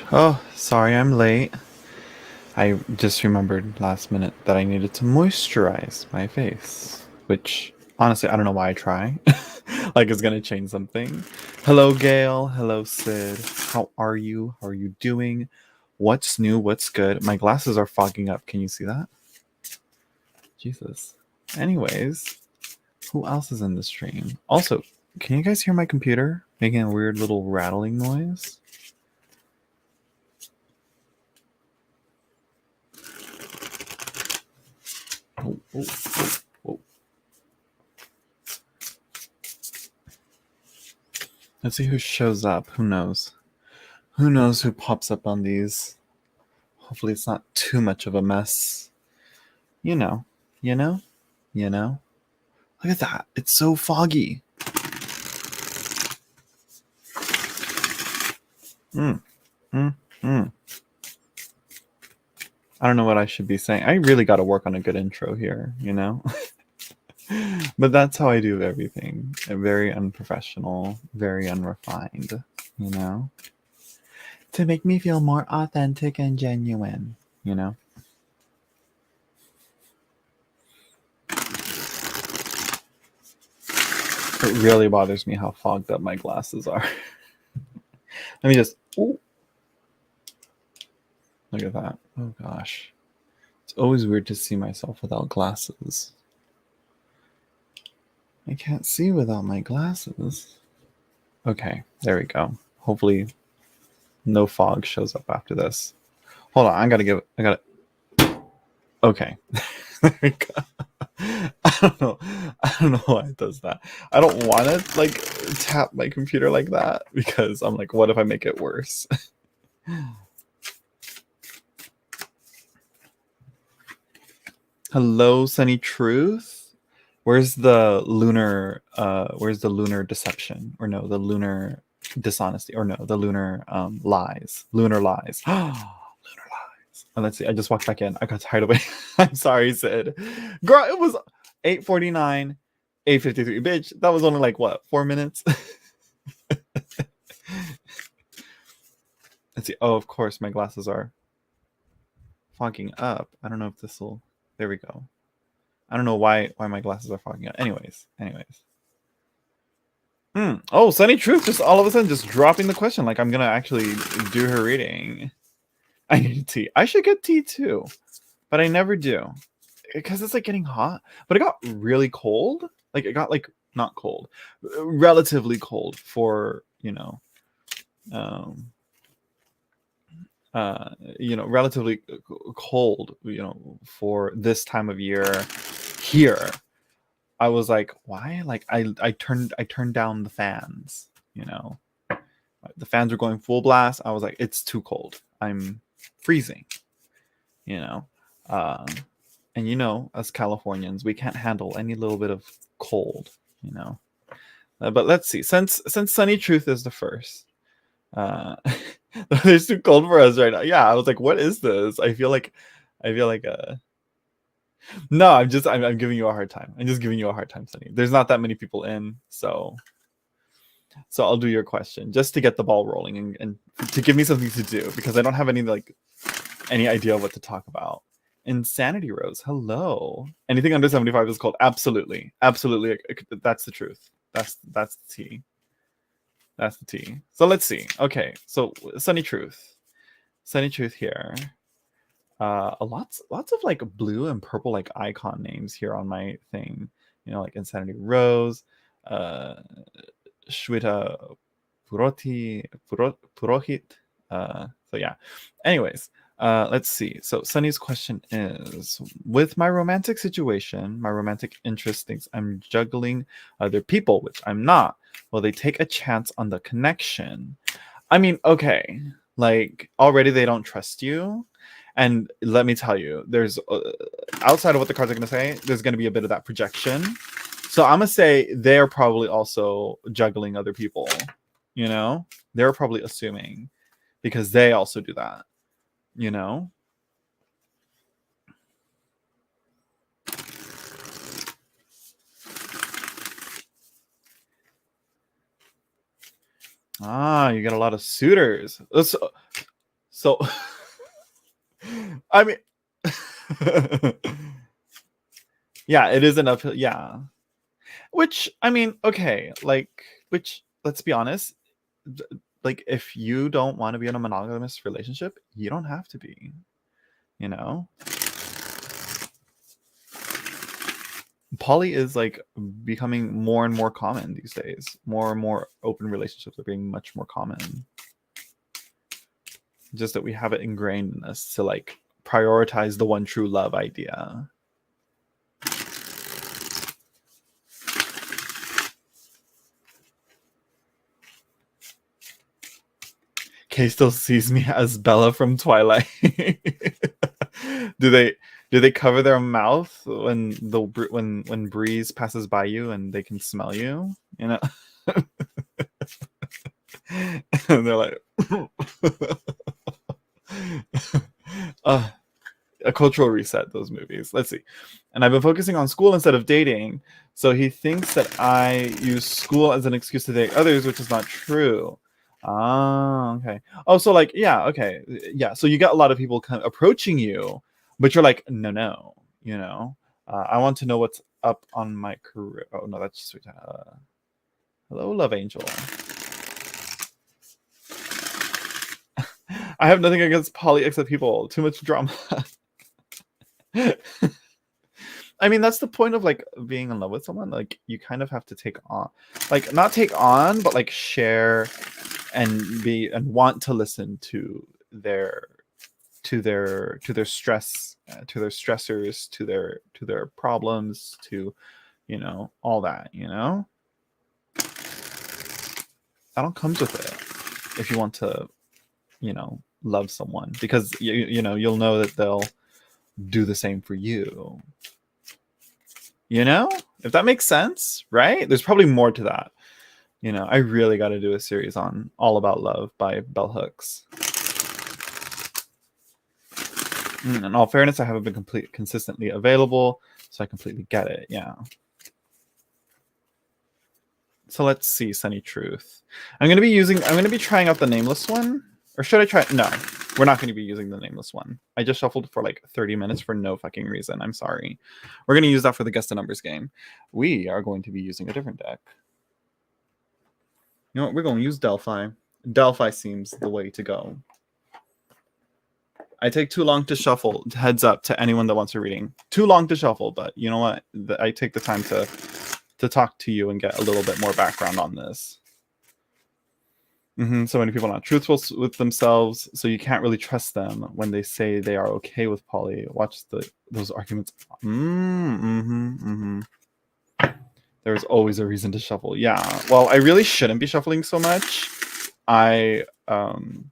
Oh, sorry I'm late. I just remembered last minute that I needed to moisturize my face, which honestly I don't know why I try. Like it's gonna change something. Hello Gail, hello Sid. How are you? How are you doing? What's new? What's good? My glasses are fogging up. Can you see that? Jesus. Anyways, who else is in the stream? Also, can you guys hear my computer making a weird little rattling noise? Oh, oh, oh, oh. Let's see who shows up. Who knows? Who knows who pops up on these? Hopefully, it's not too much of a mess. You know, you know, you know. Look at that. It's so foggy. Mm, mm, mm. I don't know what I should be saying. I really got to work on a good intro here, you know? But that's how I do everything. Very unprofessional, very unrefined, you know? To make me feel more authentic and genuine, you know? It really bothers me how fogged up my glasses are. Let me just. Ooh, look at that. Oh gosh. It's always weird to see myself without glasses. I can't see without my glasses. Okay, there we go. Hopefully no fog shows up after this. Hold on, I gotta. Okay. There we go. I don't know. I don't know why it does that. I don't want to like tap my computer like that because I'm like, what if I make it worse? Hello, Sunny Truth. Where's the lunar deception? Or no, the lunar dishonesty. Or no, the lunar lies. Lunar lies. Lunar lies. And let's see. I just walked back in. I got tired of it. I'm sorry, Sid. Girl, it was 8:49, 8:53. Bitch, that was only like what, 4 minutes? Let's see. Oh, of course, my glasses are fogging up. I don't know if this will. There we go. I don't know why my glasses are fogging up. Anyways. Oh, Sunny Truth just all of a sudden just dropping the question like I'm gonna actually do her reading. I need tea. I should get tea too, but I never do because it's like getting hot. But it got really cold. Like it got like not cold, relatively cold for um, relatively cold, for this time of year here. I was like, why? Like I turned down the fans, The fans are going full blast. I was like, it's too cold. I'm freezing, you know. Um, and as Californians, we can't handle any little bit of cold, you know. But let's see. Since Sunny Truth is the first, uh, it's too cold for us right now. Yeah, I was like, what is this? I feel like no, I'm giving you a hard time. I'm just giving you a hard time, Sunny. There's not that many people in, so I'll do your question just to get the ball rolling and to give me something to do because I don't have any idea what to talk about. Insanity Rose, hello. Anything under 75 is cold. Absolutely. Absolutely. That's the truth. That's the tea. That's the tea. So let's see. Okay. So Sunny Truth. Sunny Truth here. Lots of like blue and purple like icon names here on my thing. Like Insanity Rose, Shweta Purohit. So yeah. Anyways, let's see. So Sunny's question is: with my romantic situation, my romantic interest thinks I'm juggling other people, which I'm not. Will they take a chance on the connection? I mean, okay, like already they don't trust you. And let me tell you, there's outside of what the cards are going to say, there's going to be a bit of that projection. So I'm gonna say they're probably also juggling other people. They're probably assuming because they also do that. You know. Ah, you got a lot of suitors. So I mean yeah, it is an uphill, yeah. Which, I mean, okay, like, which, let's be honest, like, if you don't want to be in a monogamous relationship, you don't have to be, you know? Poly is like becoming more and more common these days. More and more open relationships are being much more common. Just that we have it ingrained in us to like prioritize the one true love idea. Kay still sees me as Bella from Twilight. do they cover their mouth when when Breeze passes by you and they can smell you? You know, and they're like, a cultural reset. Those movies. Let's see. And I've been focusing on school instead of dating. So he thinks that I use school as an excuse to date others, which is not true. Ah, okay. Oh, so like, yeah, okay, yeah. So you got a lot of people kind of approaching you, but you're like, no, no, you know. I want to know what's up on my career. Oh no, that's sweet. Hello, love angel. I have nothing against poly except people. Too much drama. I mean, that's the point of like being in love with someone. Like, you kind of have to take on, like, not take on, but like share and be and want to listen to their stress, to their stressors, to their problems, to, you know, all that, you know. That all comes with it if you want to, you know, love someone, because you know, you'll know that they'll do the same for you, you know, if that makes sense, right? There's probably more to that, you know. I really got to do a series on All About Love by Bell Hooks. In all fairness, I haven't been consistently available, so I completely get it. Yeah. So let's see, Sunny Truth. I'm going to be trying out the nameless one. Or should I try? No, we're not going to be using the nameless one. I just shuffled for like 30 minutes for no fucking reason. I'm sorry. We're going to use that for the Guess the Numbers game. We are going to be using a different deck. You know what? We're going to use Delphi. Delphi seems the way to go. I take too long to shuffle. Heads up to anyone that wants a reading. Too long to shuffle, but you know what? I take the time to talk to you and get a little bit more background on this. So many people are not truthful with themselves, so you can't really trust them when they say they are okay with poly. Watch those arguments. There's always a reason to shuffle. Yeah. Well, I really shouldn't be shuffling so much. I went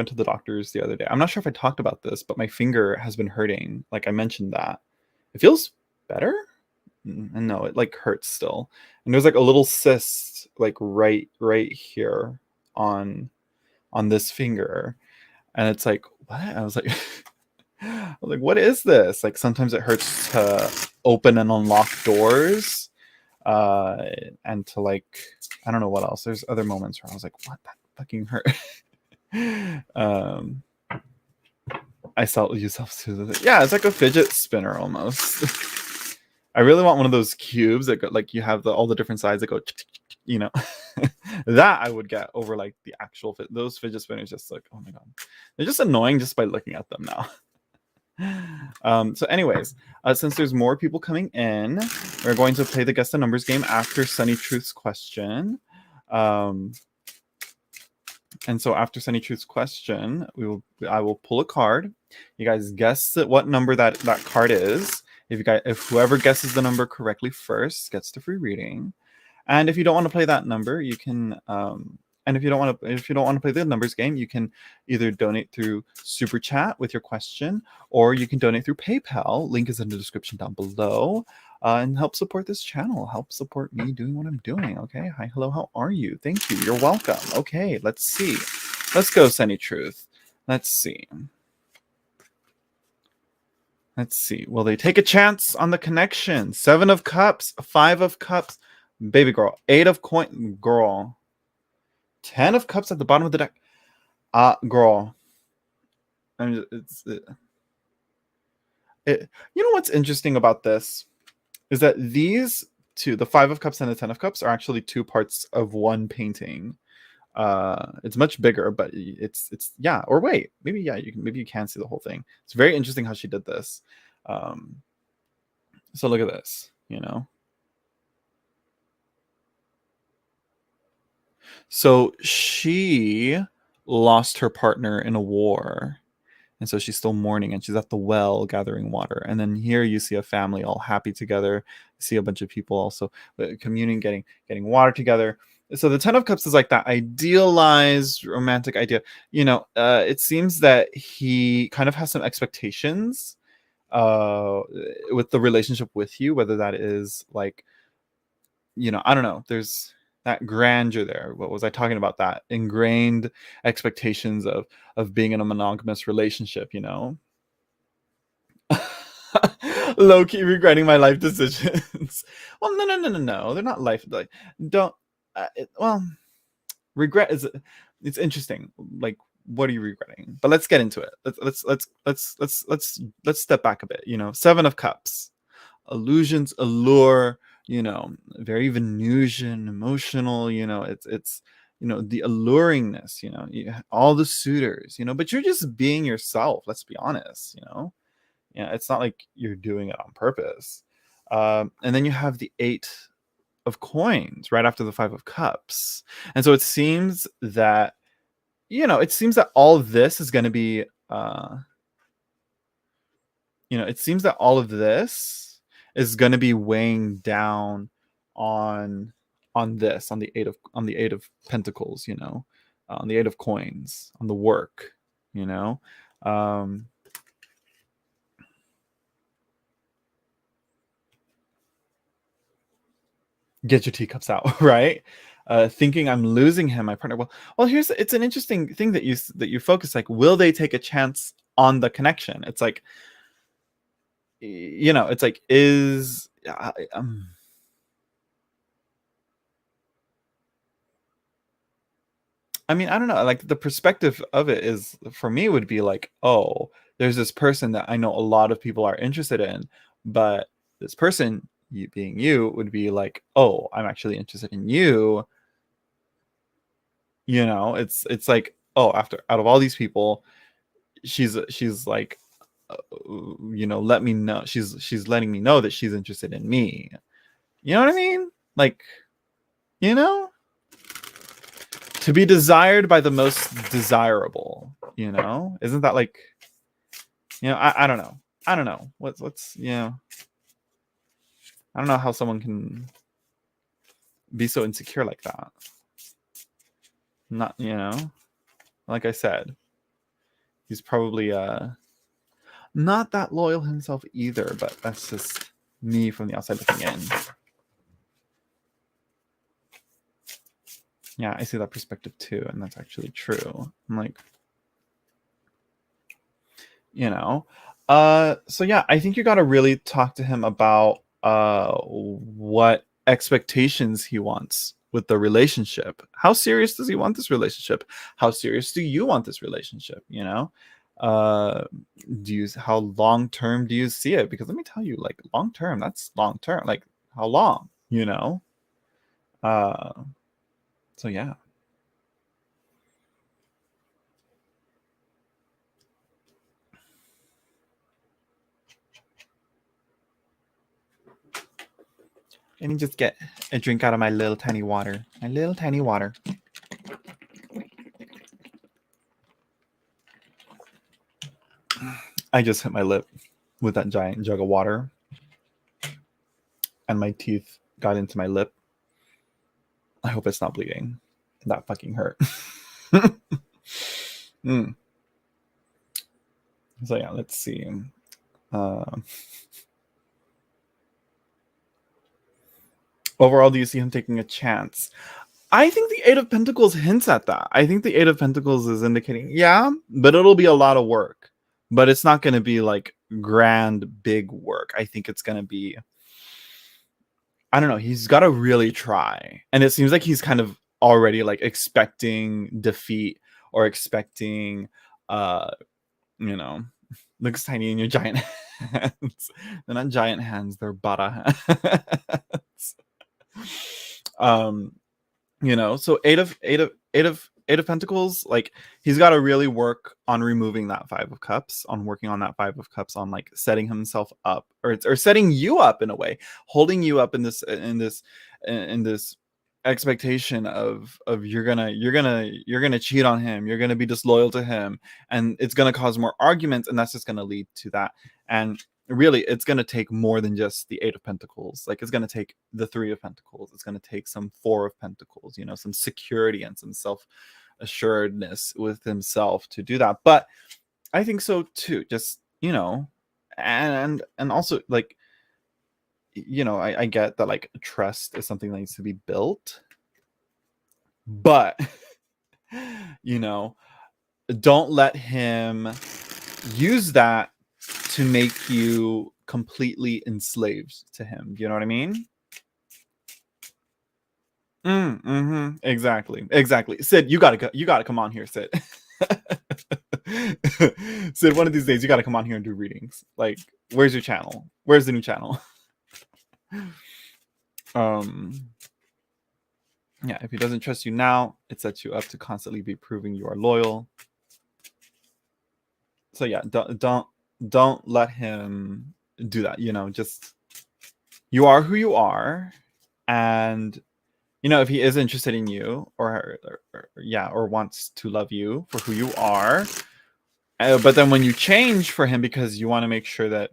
to the doctor's the other day. I'm not sure if I talked about this, but my finger has been hurting. Like, I mentioned that. It feels better. And no, it like hurts still. And there's like a little cyst like right here on this finger. And it's like, what? I was like what is this? Like, sometimes it hurts to open and unlock doors. And to like, I don't know what else. There's other moments where I was like, what? That fucking hurt. I saw you self-soothe. Yeah, it's like a fidget spinner almost. I really want one of those cubes that go, like, you have all the different sides that go, you know. That I would get over like the actual those fidget spinners. Just like, oh my god, they're just annoying just by looking at them now. So anyways, since there's more people coming in, we're going to play the Guess the Numbers game after Sunny Truth's question. And so after Sunny Truth's question, I will pull a card. You guys guess what number that card is. If whoever guesses the number correctly first gets the free reading. And if you don't want to play that number, you can and if you don't want to play the numbers game, you can either donate through Super Chat with your question, or you can donate through PayPal. Link is in the description down below. And help support this channel. Help support me doing what I'm doing. Okay. Hi, hello, how are you? Thank you. You're welcome. Okay, let's see. Let's go, Sunny Truth. Let's see. Let's see. Will they take a chance on the connection? 7 of Cups, 5 of Cups, baby girl. 8 of coin, girl. Ten of Cups at the bottom of the deck. Girl. I'm just, you know what's interesting about this is that these two, the Five of Cups and the Ten of Cups, are actually two parts of one painting. It's much bigger, but it's yeah. Or wait, maybe yeah. Maybe you can see the whole thing. It's very interesting how she did this. So look at this. So she lost her partner in a war. And so she's still mourning, and she's at the well gathering water. And then here you see a family all happy together. You see a bunch of people also communing, getting water together. So the Ten of Cups is like that idealized romantic idea. It seems that he kind of has some expectations with the relationship with you, whether that is like, I don't know. There's that grandeur there. What was I talking about? That ingrained expectations of being in a monogamous relationship, Low key regretting my life decisions. Well, no. They're not life. Like, don't. Well, regret is. It's interesting. Like, what are you regretting? But let's get into it. Let's step back a bit. Seven of Cups, illusions, allure. Very Venusian, emotional. It's the alluringness. All the suitors. But you're just being yourself. Let's be honest. It's not like you're doing it on purpose. And then you have the Eight of Coins right after the Five of Cups. And so it seems that, all of this is going to be, it seems that all of this is going to be weighing down on this, on the Eight of Pentacles, on the Eight of Coins, on the work, get your teacups out, right? Thinking I'm losing him, my partner. Well, it's an interesting thing that you focus, like, will they take a chance on the connection? It's like, it's like, I mean, I don't know. Like, the perspective of it is, for me, would be like, oh, there's this person that I know a lot of people are interested in, but this person, you being you, would be like, oh, I'm actually interested in you. It's like, oh, out of all these people, she's like, let me know. She's letting me know that she's interested in me. You know what I mean? Like, to be desired by the most desirable. Isn't that like, I don't know. I don't know. What's I don't know how someone can be so insecure like that. Not, like I said, he's probably not that loyal himself either, but that's just me from the outside looking in. Yeah, I see that perspective too, and that's actually true. I'm like, so yeah, I think you got to really talk to him about what expectations he wants with the relationship. How serious does he want this relationship? How serious do you want this relationship? How long term do you see it? Because let me tell you, like, long term, that's long term. Like, how long? So yeah. Let me just get a drink out of my little tiny water. My little tiny water. I just hit my lip with that giant jug of water, and my teeth got into my lip. I hope it's not bleeding. That fucking hurt. So yeah, let's see. Overall, do you see him taking a chance? I think the Eight of Pentacles hints at that. I think the Eight of Pentacles is indicating, yeah, but it'll be a lot of work. But it's not going to be like grand, big work. I think it's going to be, I don't know, he's got to really try. And it seems like he's kind of already like expecting defeat or expecting, uh, you know, looks tiny in your giant hands. They're not giant hands, they're bara hands. Um, so eight of pentacles, like he's got to really work on removing that 5 of cups, on working on that 5 of cups, on like setting himself up, or setting you up in a way, holding you up in this expectation of you're gonna cheat on him, you're gonna be disloyal to him, and it's gonna cause more arguments, and that's just gonna lead to that. And really, it's going to take more than just the 8 of pentacles. Like, it's going to take the 3 of pentacles. It's going to take some 4 of pentacles, some security and some self-assuredness with himself to do that. But I think so too. Just, and also, like, I get that, like, trust is something that needs to be built, but don't let him use that to make you completely enslaved to him. Do you know what I mean? Exactly. Sid, you gotta come on here, Sid. Sid, one of these days you gotta come on here and do readings. Like, where's your channel? Where's the new channel? Yeah, if he doesn't trust you now, it sets you up to constantly be proving you are loyal. So yeah, don't let him do that. Just, you are who you are, and if he is interested in you, or wants to love you for who you are, but then when you change for him because you want to make sure that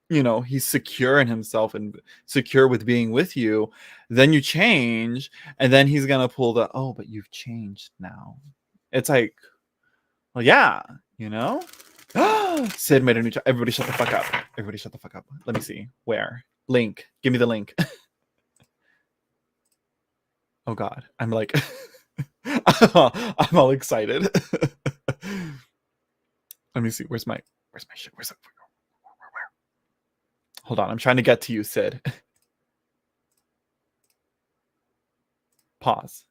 he's secure in himself and secure with being with you, then you change, and then he's gonna pull the, oh, but you've changed now. It's like, well, yeah, Sid made a new everybody shut the fuck up. Everybody shut the fuck up. Let me see. Where? Link. Give me the link. Oh God. I'm like, I'm all excited. Let me see. Where's my shit? Where? Hold on. I'm trying to get to you, Sid. Pause.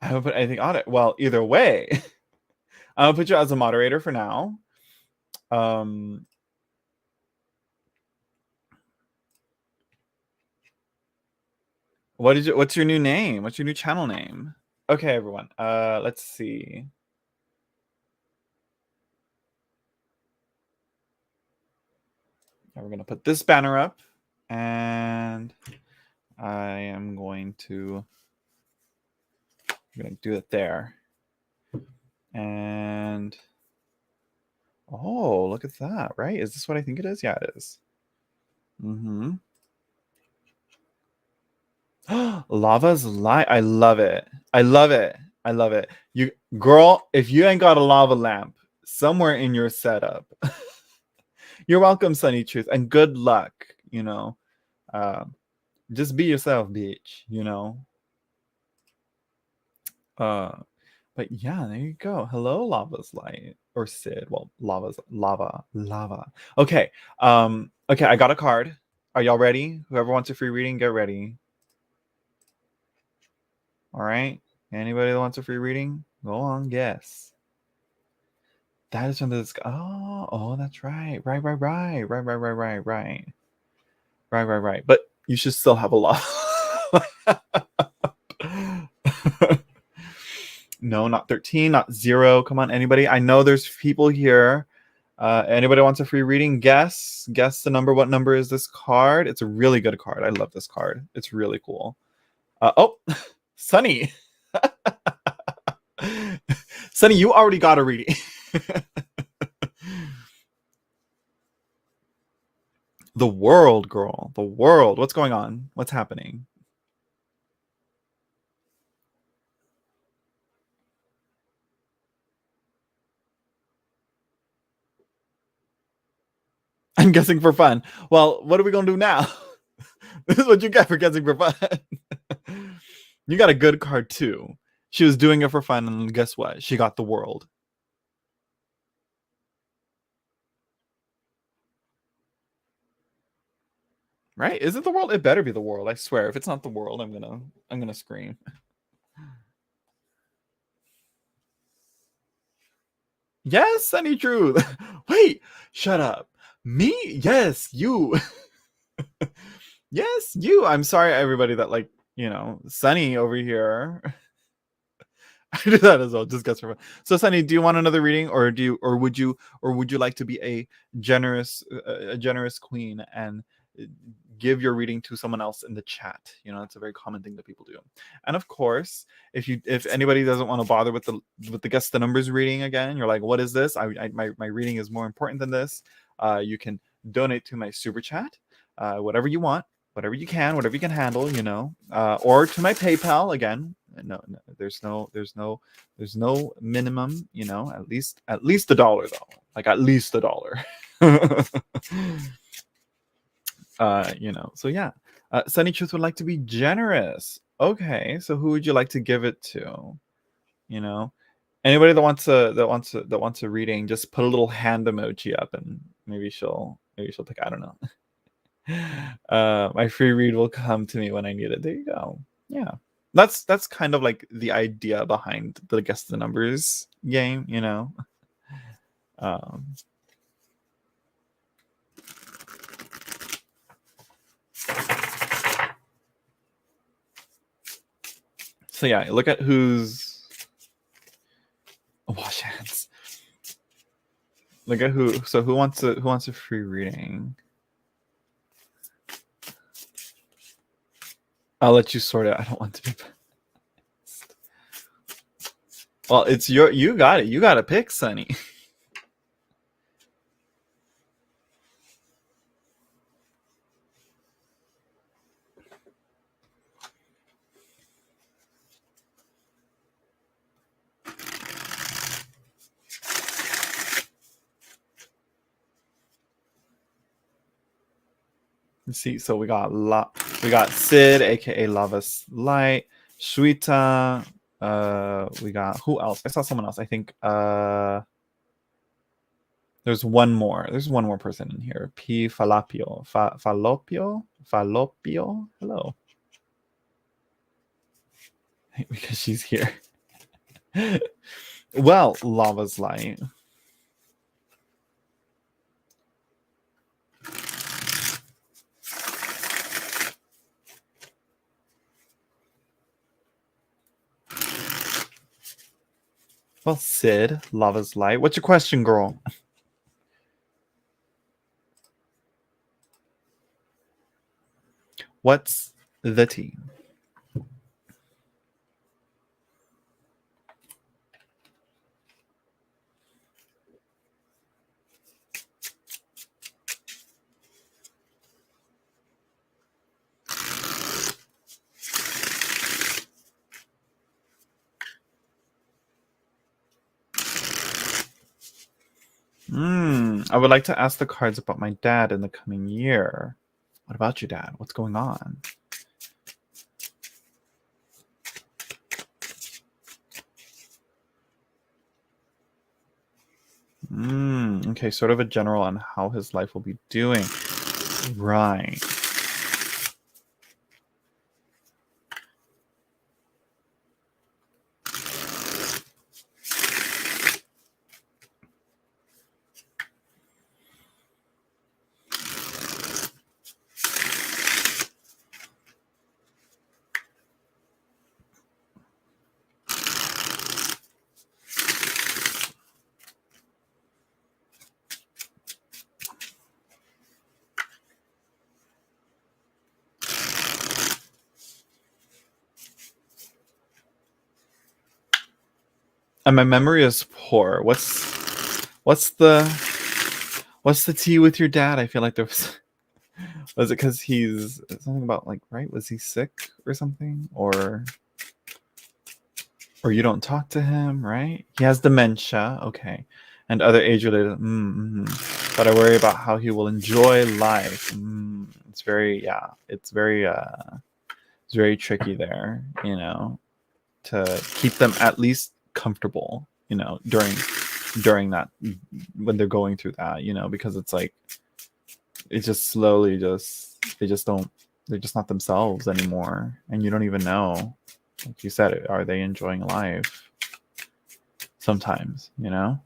I haven't put anything on it. Well, either way, I'll put you as a moderator for now. What's your new name? What's your new channel name? Okay, everyone. Let's see. Now we're gonna put this banner up, and I am going to do it there. And oh, look at that, right? Is this what I think it is? Yeah, it is. Lava's light. I love it. You, girl, if you ain't got a lava lamp somewhere in your setup, you're welcome, Sunny Truth, and good luck. Just be yourself, bitch. But yeah, there you go. Hello, Lava's light, or Sid. Well, lava. Okay. Okay, I got a card. Are y'all ready? Whoever wants a free reading, get ready. All right. Anybody that wants a free reading, go on, guess. That is from this. Oh, that's right. Right. But you should still have a lot. No, not 13, not 0. Come on, anybody. I know there's people here. Anybody wants a free reading? Guess the number. What number is this card? It's a really good card. I love this card. It's really cool. Oh, Sunny. Sunny, you already got a reading. The world, girl. The world. What's going on? What's happening? I'm guessing for fun. Well, what are we going to do now? This is what you get for guessing for fun. You got a good card too. She was doing it for fun, and guess what? She got the world. Right? Is it the world? It better be the world. I swear. If it's not the world, I'm gonna scream. Yes, Sunny True. Wait, shut up. Me? Yes, you. Yes, you. I'm sorry, everybody, that like, Sunny over here. I do that as well. Just gets for fun. So, Sunny, do you want another reading, or would you like to be a generous queen and uh, give your reading to someone else in the chat? That's a very common thing that people do. And of course, if anybody doesn't want to bother with the guess the numbers reading again, you're like, what is this? My reading is more important than this. You can donate to my super chat, whatever you want, whatever you can handle, or to my PayPal again. No, there's no minimum, at least $1 though, like at least $1. So yeah. Sunny Truth would like to be generous. Okay, so who would you like to give it to? You know, anybody that wants a reading, just put a little hand emoji up, and maybe she'll take. I don't know. My free read will come to me when I need it. There you go. Yeah, that's kind of like the idea behind the guess the numbers game. Um, so yeah, look at who's wash hands. Look at who. So who wants a free reading? I'll let you sort it. I don't want to be. Well, it's you got it. You got to pick, Sunny. Let's see. So we got Sid, aka Lava's Light, Shuita. We got who else? I saw someone else. I think there's one more. There's one more person in here. P Falopio. Falopio. Hello. Because she's here. Well, Lava's Light. Well, Sid, Lava's Light. What's your question, girl? What's the tea? I would like to ask the cards about my dad in the coming year. What about you, Dad? What's going on? Okay, sort of a general on how his life will be doing. Right. And my memory is poor. What's the tea with your dad? I feel like there was it because he's something about like, right? Was he sick or something? Or you don't talk to him, right? He has dementia, okay, and other age-related. But I worry about how he will enjoy life. It's very tricky there, to keep them at least comfortable, during that when they're going through that, because it's like it just slowly they just don't, they're just not themselves anymore, and you don't even know, like you said, are they enjoying life sometimes, you know?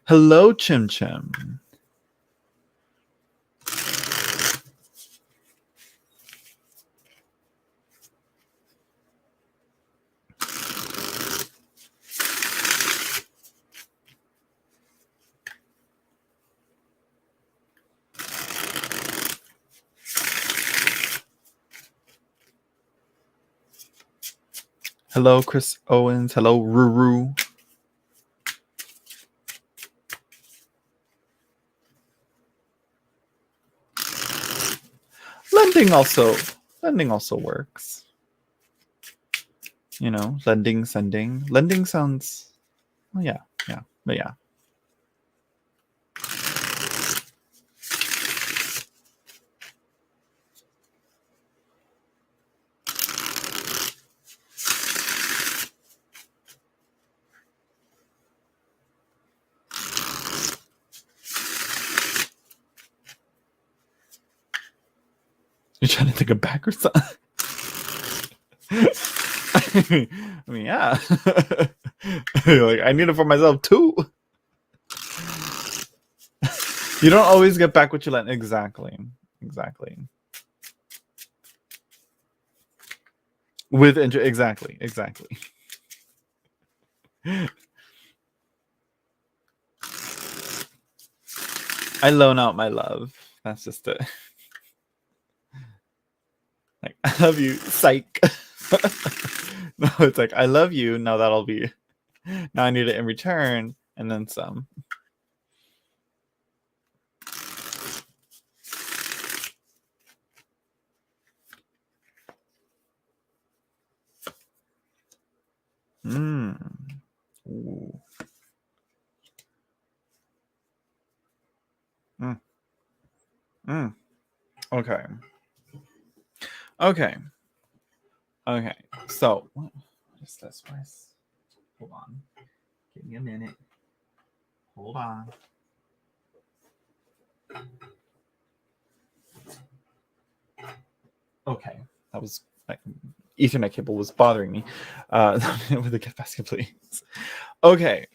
Hello, Chim Chim. Hello, Chris Owens. Hello, Ruru. Lending also works. You know, lending, sending. Lending sounds, well, yeah, but yeah. You're trying to think of backwards. I mean, yeah. Like, I need it for myself too. You don't always get back what you lent. Exactly. With exactly. I loan out my love. That's just it. Like, I love you, psych. No, it's like, I love you. Now that'll be. Now I need it in return, and then some. Ooh. Okay. So, what is this? Hold on. Give me a minute. Hold on. Okay. That was like, Ethernet cable was bothering me. With the gift basket, please. Okay.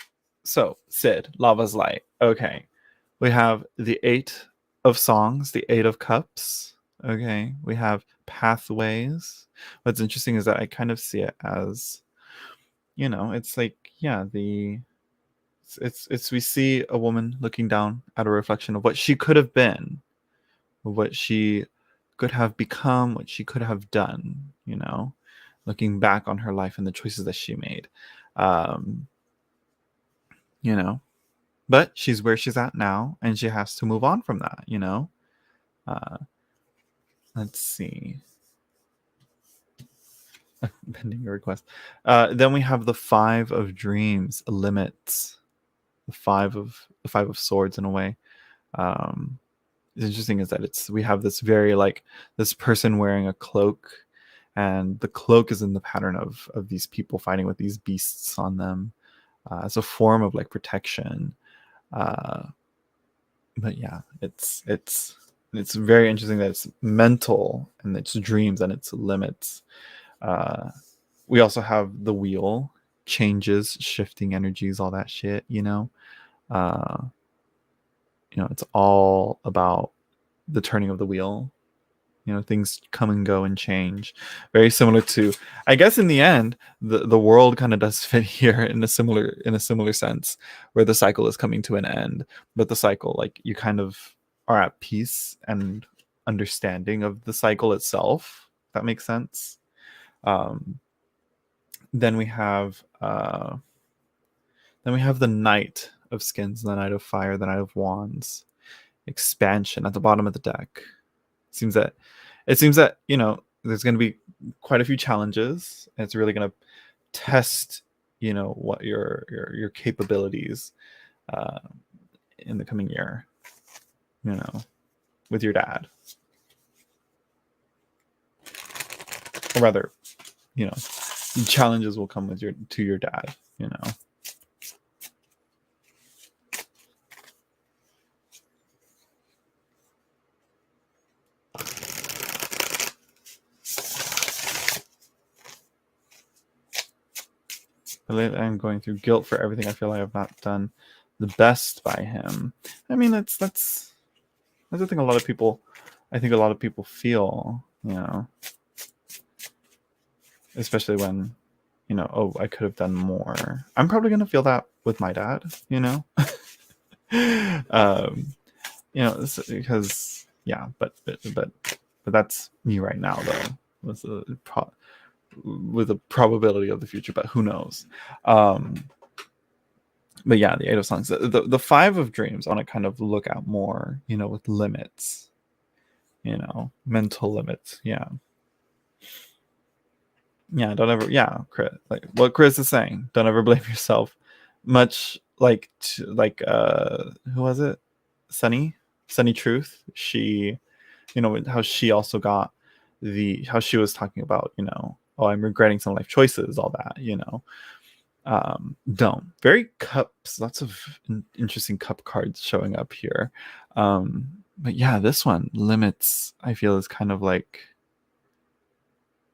So, Sid, Lava's Light. Okay. We have the 8 of Songs, the 8 of Cups. Okay. We have Pathways. What's interesting is that I kind of see it as, you know, it's like, yeah, it's we see a woman looking down at a reflection of what she could have been, what she could have become, what she could have done, you know, looking back on her life and the choices that she made. Um, you know, but she's where she's at now, and she has to move on from that, you know. Uh, let's see. Pending your request. Then we have the 5 of Dreams, Limits. The 5 of Swords in a way. It's interesting is that we have this very, like, this person wearing a cloak, and the cloak is in the pattern of these people fighting with these beasts on them, as a form of like protection. But yeah, it's very interesting that it's mental and it's dreams and it's limits. We also have the wheel, changes, shifting energies, all that shit, you know. It's all about the turning of the wheel. Things come and go and change. Very similar to, I guess, in the end, the world kind of does fit here in a similar sense, where the cycle is coming to an end. But the cycle, like, you kind of are at peace and understanding of the cycle itself. If that makes sense. Then we have the Knight of Skins, the Knight of Fire, the Knight of Wands. Expansion at the bottom of the deck. It seems that there's going to be quite a few challenges, and it's really going to test what your capabilities in the coming year, with your dad, or rather, challenges will come with your dad. But lately I'm going through guilt for everything I feel I have not done the best by him. I mean, that's the thing. I think a lot of people feel, especially when, oh, I could have done more. I'm probably gonna feel that with my dad, um, because yeah, but that's me right now though. With with a probability of the future, but who knows? But yeah, the Eight of Songs, the Five of Dreams, I want to kind of look at more, with limits, mental limits. Yeah, don't ever, yeah, Chris, like what Chris is saying, don't ever blame yourself. Much like who was it? Sunny Truth. She, how she also got how she was talking about, oh, I'm regretting some life choices, all that, don't. Very cups, lots of interesting cup cards showing up here. But yeah, this one, limits, I feel, is kind of like,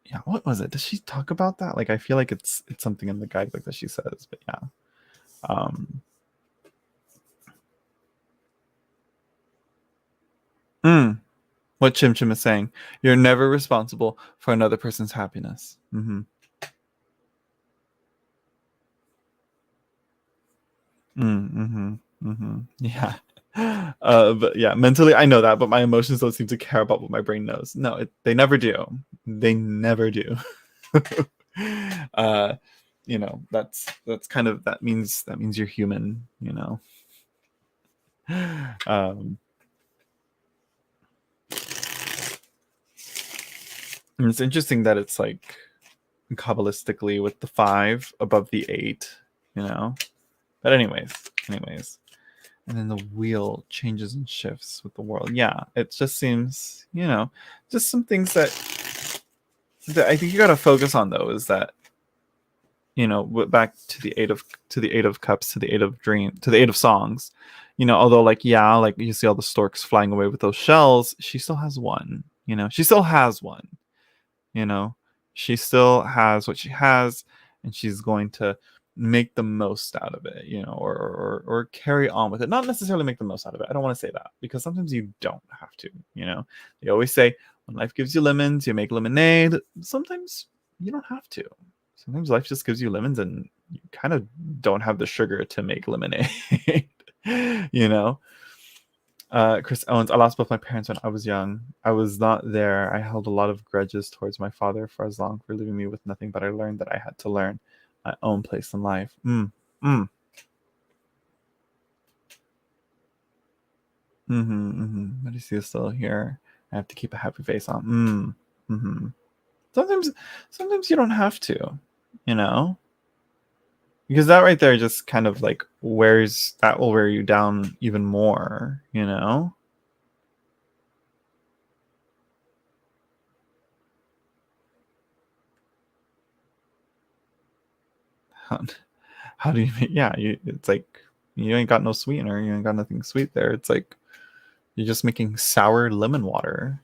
yeah, what was it? Does she talk about that? Like, I feel like it's something in the guidebook that she says, but yeah. Mm, what Chim Chim is saying, you're never responsible for another person's happiness. Yeah. But yeah, mentally I know that, but my emotions don't seem to care about what my brain knows. No, they never do. They never do. uh, that's kind of, that means you're human. Um, and it's interesting that it's like kabbalistically with the 5 above the 8. But anyways. And then the wheel changes and shifts with the world. Yeah, it just seems, just some things that I think you got to focus on though, is that, back to the 8 of cups, to the 8 of dream, to the 8 of songs, although like, yeah, like you see all the storks flying away with those shells, she still has one. She still has one. you know she still has what she has, and she's going to make the most out of it, or carry on with it. Not necessarily make the most out of it, I don't want to say that, because sometimes you don't have to. They always say, when life gives you lemons, you make lemonade. Sometimes you don't have to. Sometimes life just gives you lemons, and you kind of don't have the sugar to make lemonade. you know Chris Owens, I lost both my parents when I was young. I was not there. I held a lot of grudges towards my father for as long, for leaving me with nothing, but I learned that I had to learn my own place in life. But is he still here? I have to keep a happy face on. Sometimes, sometimes you don't have to, you know, because that right there just kind of like will wear you down even more. How do you yeah, it's like you ain't got no sweetener, you ain't got nothing sweet there. It's like you're just making sour lemon water.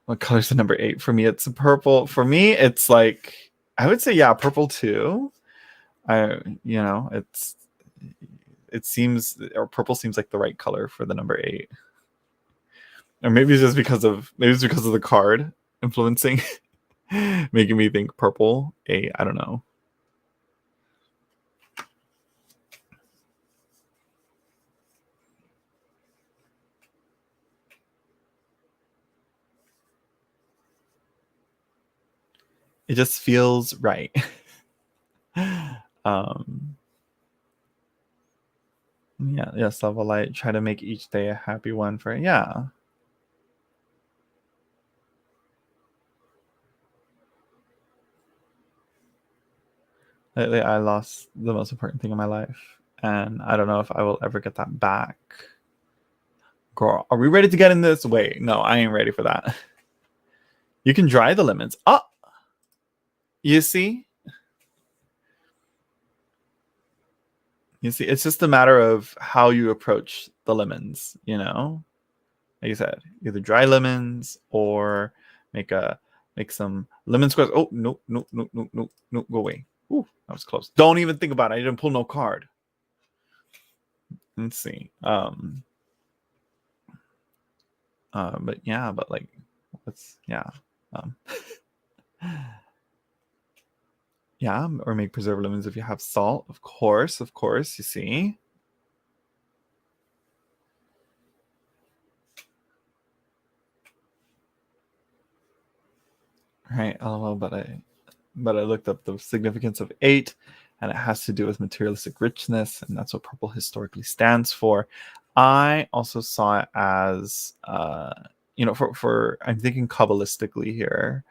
What color's the number 8? For me it's purple. For me it's like, I would say, yeah, purple too. It seems, or purple seems like the right color for the number 8. Or maybe it's because of the card influencing, making me think purple 8. I don't know. It just feels right. um yeah, yes, love a light, try to make each day a happy one. For, yeah, lately I lost the most important thing in my life, and I don't know if I will ever get that back. Girl, are we ready to get in this? Wait, no, I ain't ready for that. You can dry the lemons. Oh, you see, it's just a matter of how you approach the lemons. like you said, either dry lemons or make some lemon squares. Oh no, no, no, no, no, no, go away. Ooh, that was close. Don't even think about it. I didn't pull no card. Let's see. But yeah, but like, let's yeah. Um, yeah, or make preserved lemons if you have salt. Of course, you see. Right, lol, but I looked up the significance of 8, and it has to do with materialistic richness, and that's what purple historically stands for. I also saw it as for I'm thinking kabbalistically here,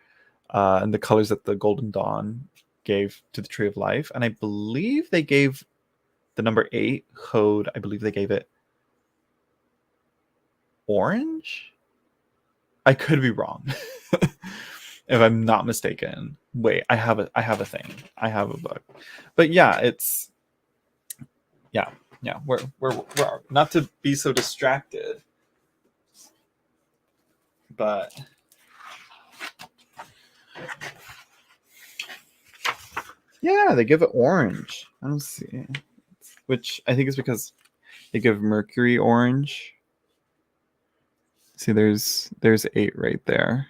and the colors that the Golden Dawn gave to the Tree of Life, and I believe they gave the number 8 code. I believe they gave it orange. I could be wrong. If I'm not mistaken. Wait, I have a thing. I have a book. But yeah, it's yeah. We're not to be so distracted. But yeah, they give it orange. I don't see. Which I think is because they give Mercury orange. See, there's 8 right there.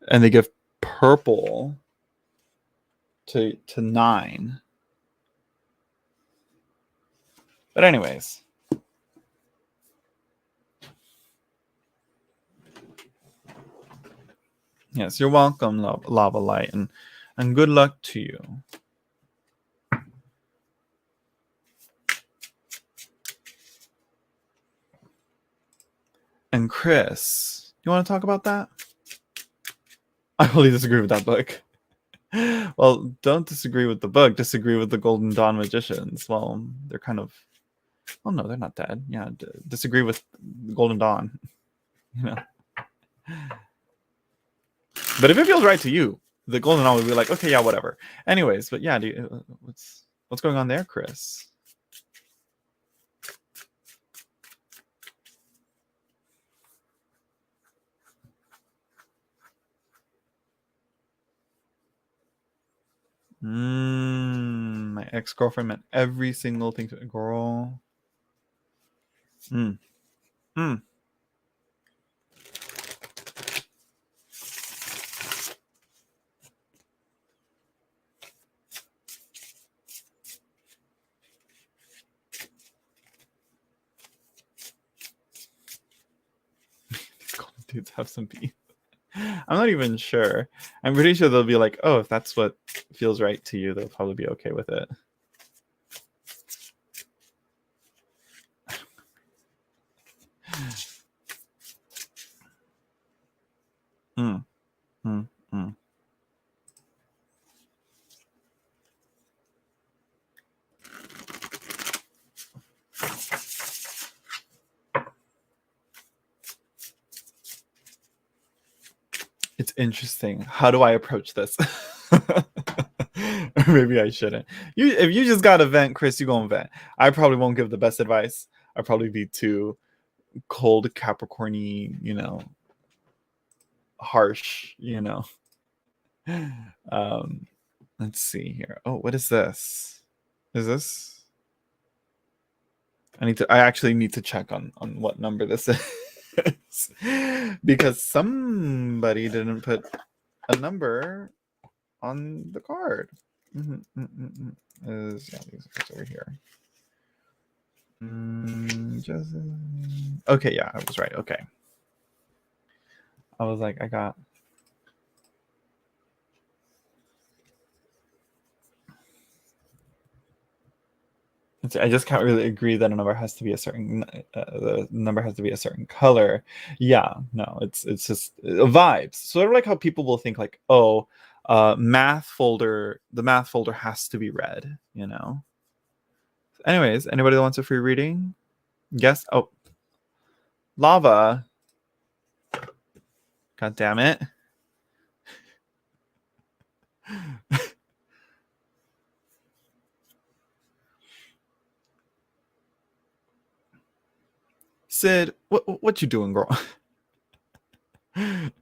And they give purple to 9. But anyways. Yes, you're welcome, Lava Light, and good luck to you. And Chris, you want to talk about that? I really disagree with that book. Well, don't disagree with the book. Disagree with the Golden Dawn magicians. Well, they're kind of. Well, no, they're not dead. Yeah, disagree with Golden Dawn. You know. But if it feels right to you, the Golden Dawn would be like, okay, yeah, whatever. Anyways, but yeah, what's going on there, Chris? My ex-girlfriend meant every single thing to a girl. These golden dudes have some beef. I'm not even sure. I'm pretty sure they'll be like, oh, if that's what feels right to you, they'll probably be okay with it. Mm, mm, mm. It's interesting. How do I approach this? Or maybe I shouldn't. If you just got to vent, Chris, you gonna vent. I probably won't give the best advice. I'll probably be too cold, Capricorny, harsh, Let's see here. Oh, what is this? Is this? I actually need to check on what number this is. Because somebody didn't put a number on the card. It's over here. Okay, yeah, I was right. Okay. I was like, I got. I just can't really agree that a number has to be a certain. The number has to be a certain color. Yeah, no, it's just vibes. Sort of like how people will think like, oh, math folder. The math folder has to be red. Anyways, anybody that wants a free reading? Yes. Oh, lava. God damn it. Sid, what you doing, girl? Give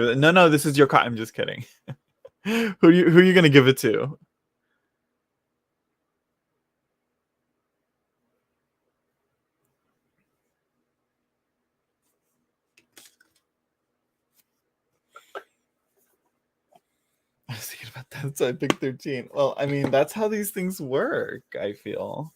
it. No, this is your car. I'm just kidding. Who are you gonna give it to? I was thinking about that, so I picked 13. Well, I mean, that's how these things work, I feel.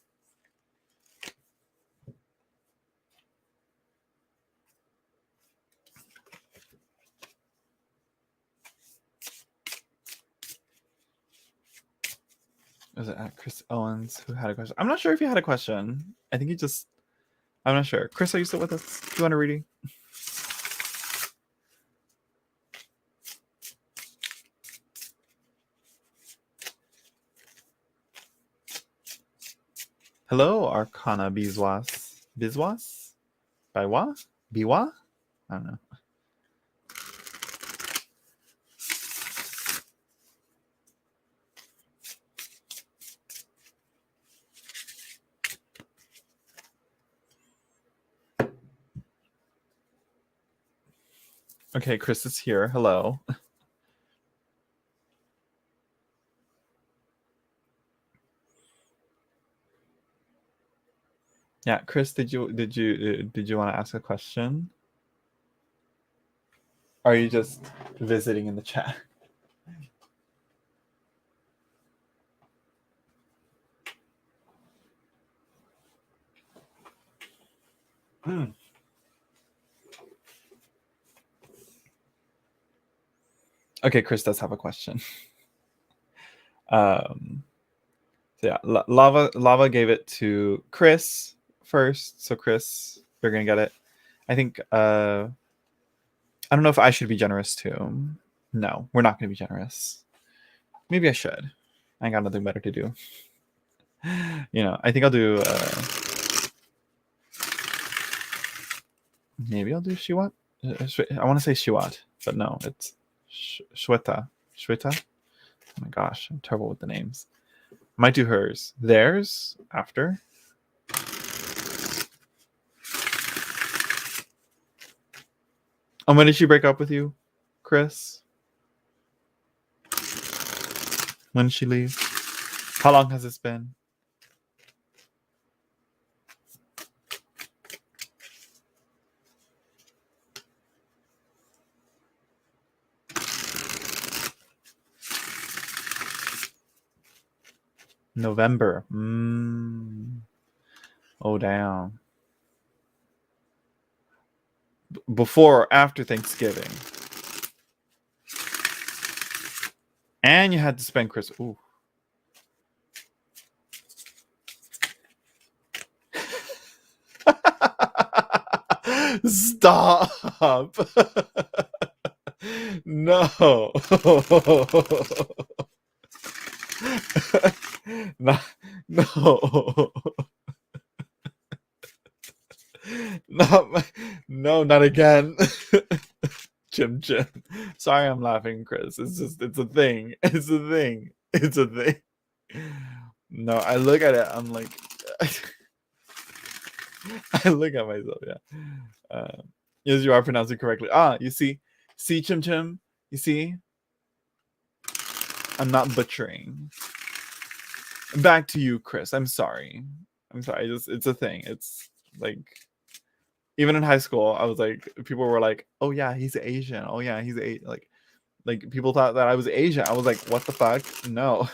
Was it at Chris Owens who had a question? I'm not sure if you had a question. I think you just... I'm not sure. Chris, are you still with us? Do you want a reading? Hello, Arcana Biswas. Biswas? Baiwa? Biwa? I don't know. Okay, Chris is here. Hello. Yeah, Chris, did you want to ask a question? Or are you just visiting in the chat? Okay, Chris does have a question. So yeah, Lava gave it to Chris first. So Chris, you're gonna get it. I think I don't know if I should be generous too. No, we're not gonna be generous. Maybe I should. I got nothing better to do. I think I'll do maybe I'll do Shiwat. I want to say Shiwat, but no, it's Shweta. Shweta? Oh my gosh, I'm terrible with the names. Might do hers. Theirs after. When did she break up with you, Chris? When did she leave? How long has this been? November. Oh, damn. Before or after Thanksgiving? And you had to spend Christmas. Ooh. Stop. No. No. No, not again. Chim. Sorry, I'm laughing, Chris. It's a thing. It's a thing. It's a thing. No, I look at it. I'm like, I look at myself. Yeah. Yes, you are pronouncing correctly. You see, Chim. You see, I'm not butchering. Back to you, Chris. I'm sorry. It's a thing. It's like, even in high school, I was like, people were like, "Oh yeah, he's Asian. Oh yeah, he's like people thought that I was Asian." I was like, "What the fuck? No."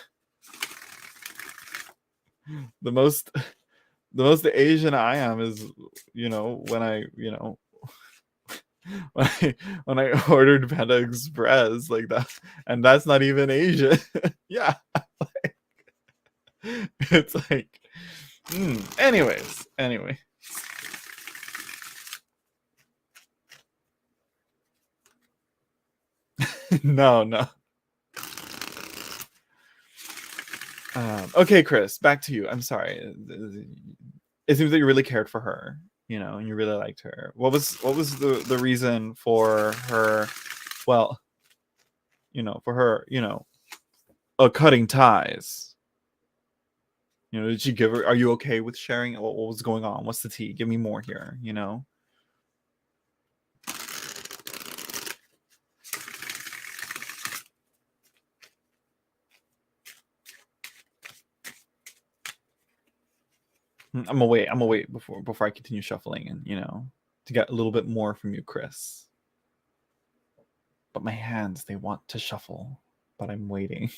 The most Asian I am is, when I when I ordered Panda Express like that, and that's not even Asian. Yeah, it's like, anyway. No. Okay, Chris, back to you. I'm sorry. It seems that you really cared for her. and you really liked her. What was the reason for her? Well, for her, cutting ties. Did she give her? Are you okay with sharing? What was going on? What's the tea? Give me more here. I'm gonna wait. I'm gonna wait before I continue shuffling, and to get a little bit more from you, Chris. But my hands, they want to shuffle, but I'm waiting.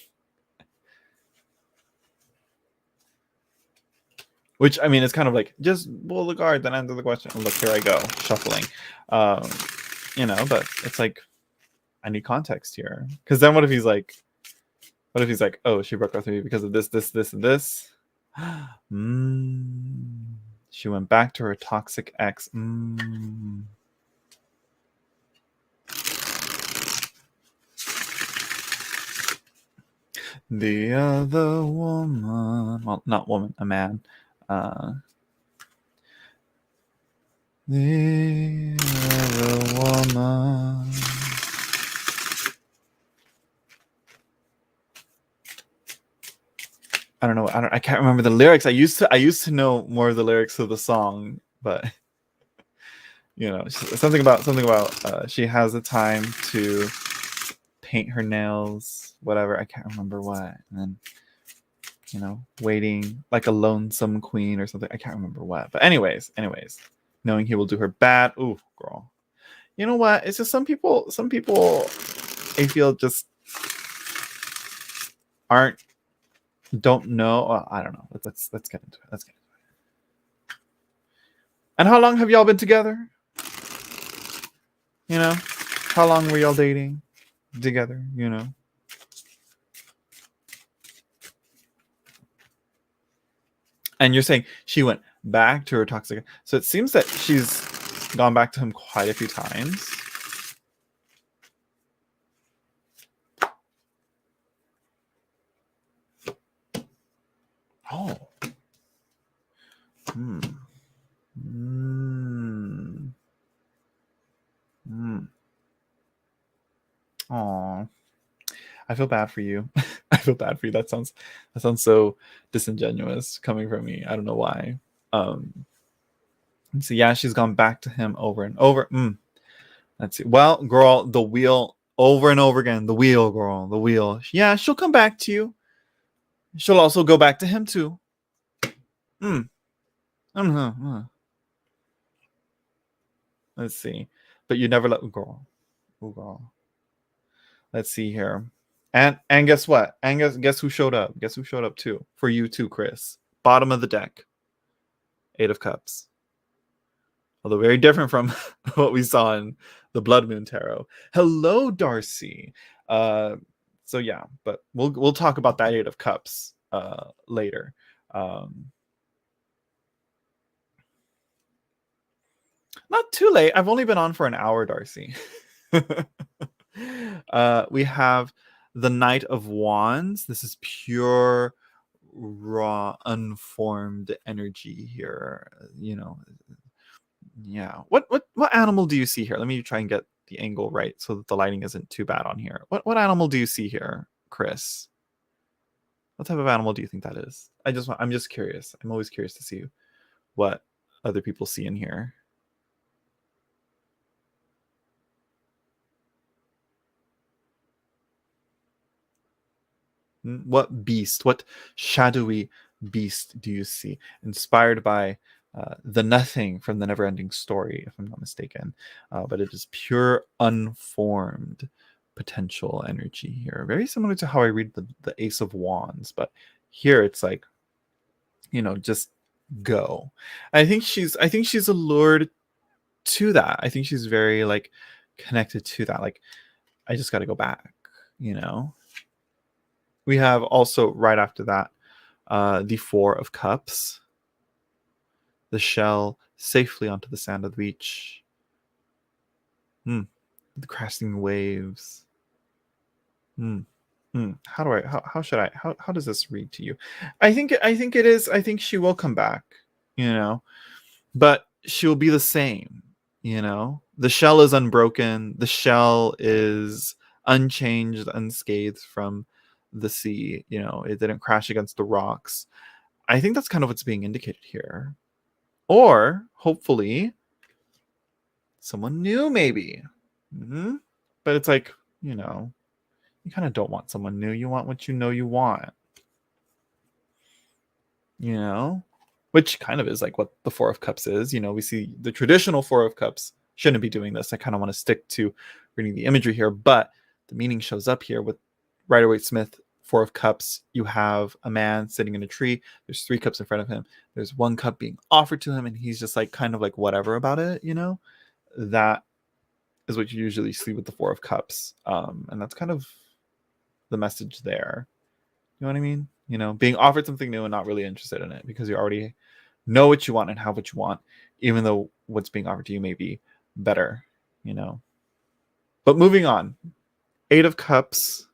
Which, I mean, it's kind of like, just pull the card, then answer the question. Look, here I go, shuffling. But it's like, I need context here. Because then what if he's like, oh, she broke up with me because of this, this, and this? She went back to her toxic ex. The other woman, well, not woman, a man. The other woman. I don't know. I can't remember the lyrics. I used to know more of the lyrics of the song, but something about she has the time to paint her nails, whatever. I can't remember what. And then waiting like a lonesome queen or something. I can't remember what. But anyways, knowing he will do her bad. Ooh, girl. You know what? It's just some people I feel just don't know. Well, I don't know. Let's get into it. And how long have y'all been together? How long were y'all dating together? And you're saying she went back to her toxic. So it seems that she's gone back to him quite a few times. Oh. Aw. I feel bad for you. I feel bad for you. That sounds so disingenuous coming from me. I don't know why. So yeah, she's gone back to him over and over. Let's see. Well, girl, the wheel over and over again. The wheel, girl, the wheel. Yeah, she'll come back to you. She'll also go back to him too. Let's see. But you never let girl. Oh, girl. Let's see here. And guess what? And guess who showed up? Guess who showed up too? For you too, Chris. Bottom of the deck. 8 of Cups. Although very different from what we saw in the Blood Moon Tarot. Hello, Darcy. So yeah, but we'll talk about that 8 of Cups later. Not too late. I've only been on for an hour, Darcy. We have the Knight of Wands. This is pure, raw, unformed energy here. Yeah. What animal do you see here? Let me try and get the angle right so that the lighting isn't too bad on here. What animal do you see here, Chris? What type of animal do you think that is? I'm just curious. I'm always curious to see what other people see in here. What beast, what shadowy beast do you see? Inspired by the nothing from the never-ending story, if I'm not mistaken. But it is pure, unformed potential energy here. Very similar to how I read the Ace of Wands, but here it's like, just go. I think she's allured to that. I think she's very like connected to that. Like, I just got to go back. We have also right after that the 4 of Cups. The shell safely onto the sand of the beach. The crashing waves. How should I how does this read to you? I think it is. I think she will come back, but she'll be the same, you know? The shell is unbroken. The shell is unchanged, unscathed from the sea. You know, it didn't crash against the rocks. I think that's kind of what's being indicated here. Or, hopefully, someone new, maybe. Mm-hmm. But it's like, you know, you kind of don't want someone new. You want what you know you want. You know? Which kind of is like what the Four of Cups is. You know, we see the traditional Four of Cups shouldn't be doing this. I kind of want to stick to reading the imagery here, but the meaning shows up here with Rider-Waite-Smith, Four of Cups. You have a man sitting in a tree. There's 3 cups in front of him. There's 1 cup being offered to him, and he's just like kind of like whatever about it, you know? That is what you usually see with the Four of Cups. And that's kind of the message there. You know what I mean? You know, being offered something new and not really interested in it because you already know what you want and have what you want, even though what's being offered to you may be better, you know. But moving on, 8 of Cups,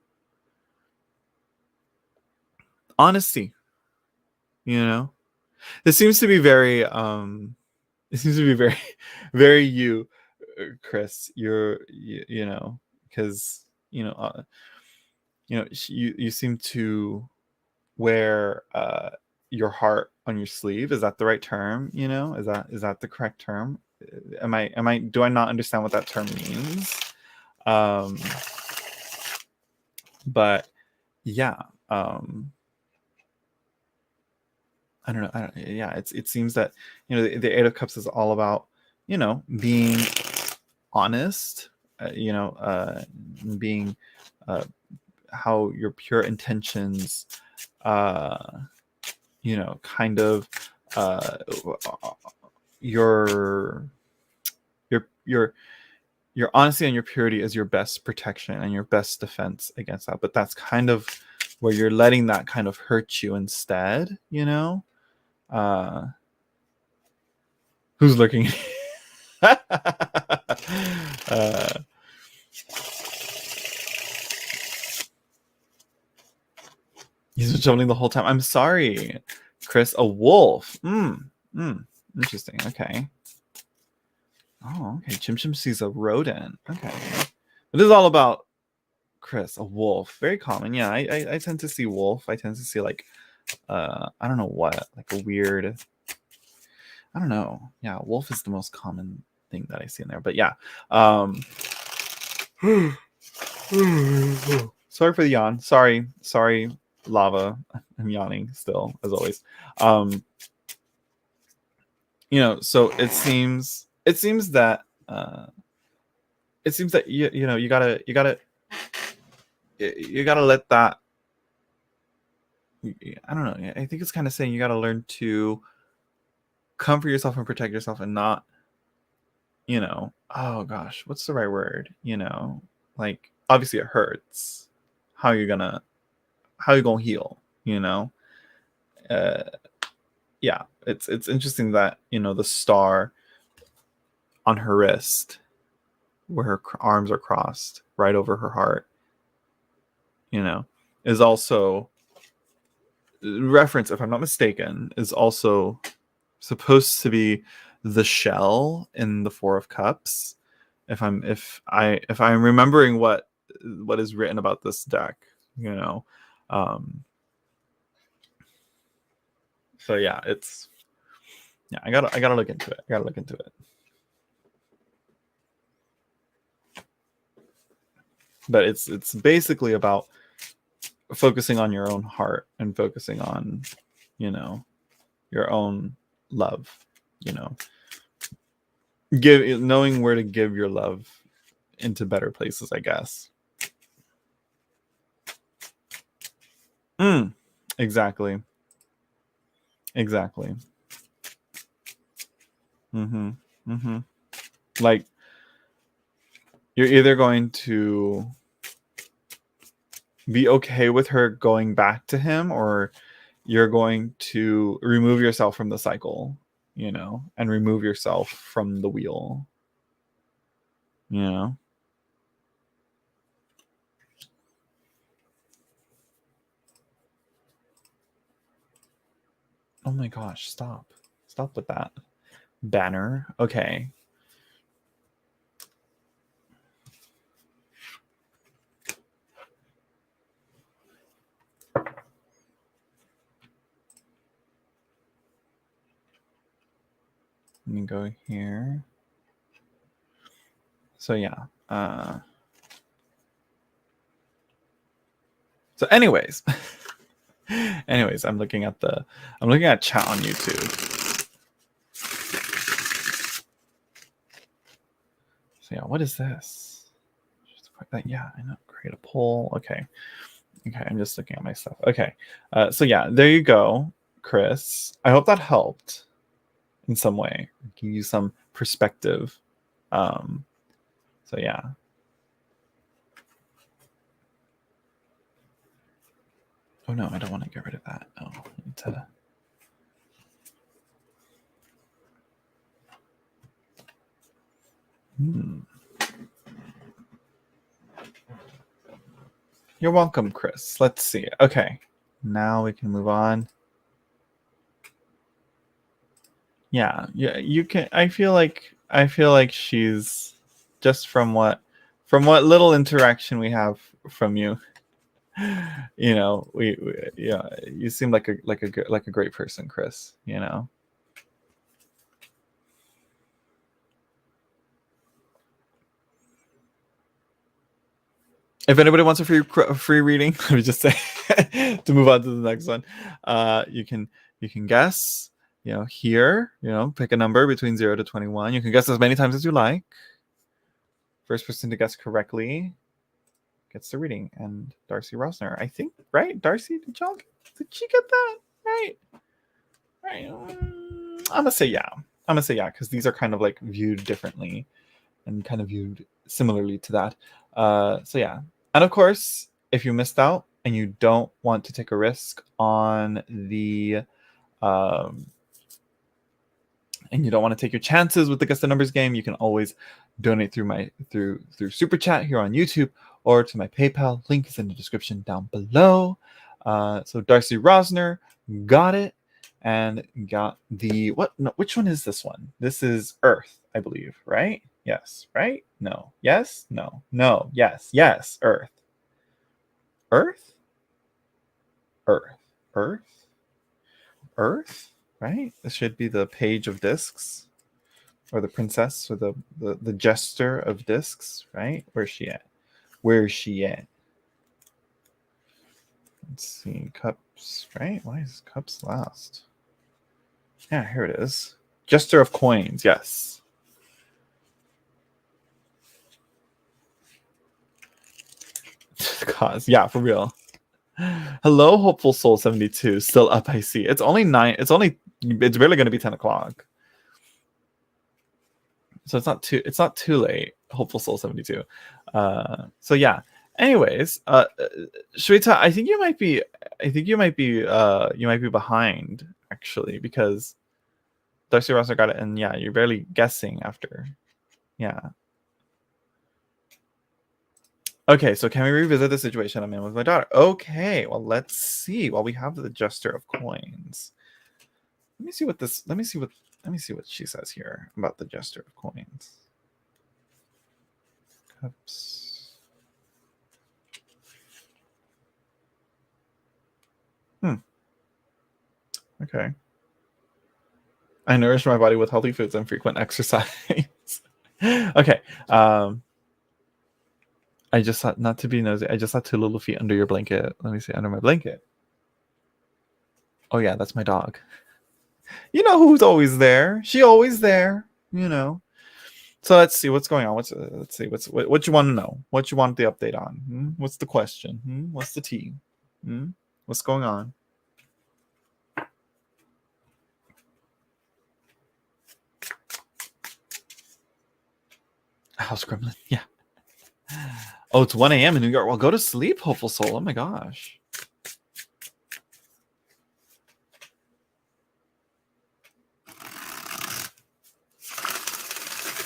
honesty, you know. This seems to be very it seems to be very very you, Chris. You know, because you seem to wear your heart on your sleeve. Is that the right term? You know, is that the correct term? Am I do I not understand what that term means? um but yeah, I don't know. Yeah, it seems that, you know, the 8 of Cups is all about, you know, being honest, being uh how your pure intentions, uh you know, kind of uh your your your honesty and your purity is your best protection and your best defense against that. But that's kind of where you're letting that kind of hurt you instead, you know. Who's looking? uh he's been shoveling the whole time. I'm sorry, Chris. A wolf. Interesting. Okay. Oh, okay. Chim Chim sees a rodent. Okay. But this is all about Chris, a wolf. Very common. Yeah, I tend to see wolf. I tend to see like I don't know what, like a weird, I don't know. Yeah, wolf is the most common thing that I see in there. But yeah. Sorry for the yawn. Sorry, lava. I'm yawning still, as always. You know, so it seems that you know, you gotta let that, I don't know. I think it's kind of saying you gotta learn to comfort yourself and protect yourself and not, you know, oh gosh, what's the right word? You know, like obviously it hurts. How you gonna how you gonna heal? You know, uh, yeah. It's interesting that, you know, the star on her wrist, where her arms are crossed right over her heart, you know, is also reference, if I'm not mistaken, is also supposed to be the shell in the Four of Cups. If I'm remembering what is written about this deck, you know. So yeah, I gotta look into it. But it's basically about focusing on your own heart and focusing on, you know, your own love, you know, knowing where to give your love into better places, I guess. Exactly. Like, you're either going to be okay with her going back to him, or you're going to remove yourself from the cycle, you know, and remove yourself from the wheel, you know. Oh my gosh, stop with that. banner. Okay. Let me go here. So yeah. So anyways. Anyways, I'm looking at chat on YouTube. So yeah, what is this? Yeah, I know. Create a poll. Okay. Okay, I'm just looking at my stuff. Okay. So yeah, there you go, Chris. I hope that helped in some way. Give you some perspective. So yeah. Oh no, I don't want to get rid of that. Oh, I need to. You're welcome, Chris. Let's see. Okay. Now we can move on. Yeah, you can. I feel like she's just from what little interaction we have from you. You know, we yeah, you seem like a great person, Chris. You know. If anybody wants a free reading, let me just say to move on to the next one. You can guess. You know, here. You know, pick a number between 0 to 21. You can guess as many times as you like. First person to guess correctly gets the reading. And Darcy Rosner, I think, right? Darcy, did she get that right? Right. I'm gonna say yeah. Because these are kind of like viewed differently and kind of viewed similarly to that. So yeah. And of course, if you missed out and you don't want to take a risk on the and you don't want to take your chances with the Guess the Numbers game, you can always donate through Super Chat here on YouTube or to my PayPal. Link is in the description down below. So Darcy Rosner got it and got the what? No, which one is this one? This is Earth, I believe, right? Yes, right? No. Yes? No. No. Yes. Yes. Earth. Earth? Earth. Earth? Earth? Right? This should be the page of discs. Or the princess, or the jester of discs, right? Where's she at? Where's she at? Let's see, cups, right? Why is cups last? Yeah, here it is. Jester of coins, yes. Cause, yeah, for real. Hello, hopeful soul 72. Still up, I see. It's only 9. It's barely gonna be 10 o'clock. So it's not too late. Hopeful soul 72. So yeah. Anyways, Shweta, I think you might be behind actually, because Darcy Rosser got it, and yeah, you're barely guessing after. Yeah. Okay, so can we revisit the situation I'm in with my daughter? Okay, well let's see. Well, we have the Jester of Coins. Let me see what she says here about the Jester of Coins. Cups. Okay. I nourish my body with healthy foods and frequent exercise. Okay. I just thought, not to be nosy, I just saw 2 little feet under your blanket. Let me see, under my blanket. Oh yeah, that's my dog. You know who's always there? She always there. You know. So let's see what's going on. Let's see what you want to know. What you want the update on? What's the question? What's the tea? What's going on? House Gremlin. Yeah. Oh, it's 1 a.m. in New York. Well, go to sleep, hopeful soul. Oh my gosh.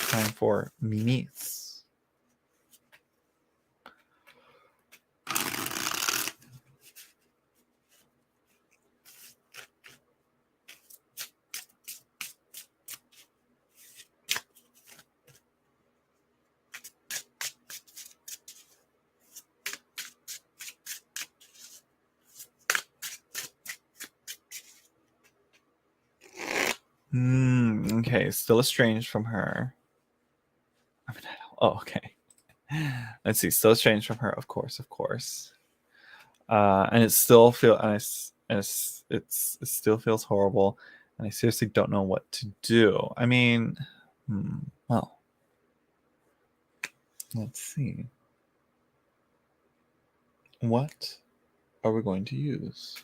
Time for Mimi's. Okay, still estranged from her. I mean, oh, okay. Let's see. Still estranged from her, of course, of course. And it still it still feels horrible, and I seriously don't know what to do. I mean, well, let's see. What are we going to use?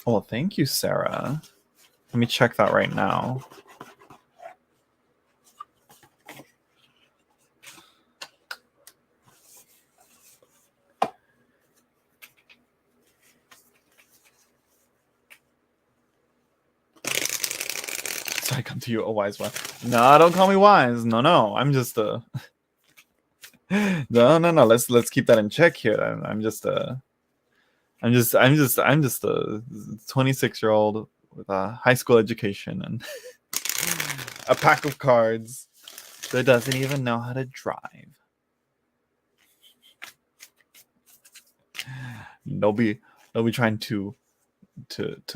Well, thank you, Sarah. Let me check that right now. So I come to you, a wise one. No, don't call me wise. No. I'm just a. No. Let's keep that in check here. I'm just a. I'm just a 26-year-old with a high school education and a pack of cards that doesn't even know how to drive. They'll be trying to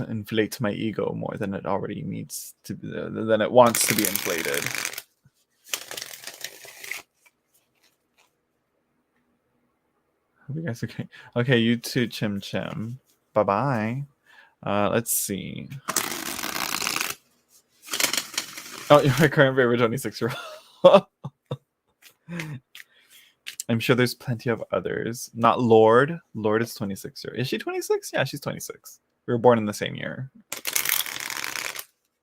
inflate my ego more than it already needs to be, than it wants to be inflated. Hope you guys okay. Okay, you too, Chim Chim. Bye bye. Let's see. Oh, you're my current favorite 26-year-old. I'm sure there's plenty of others. Not Lord. Lord is 26. Is she 26? Yeah, she's 26. We were born in the same year.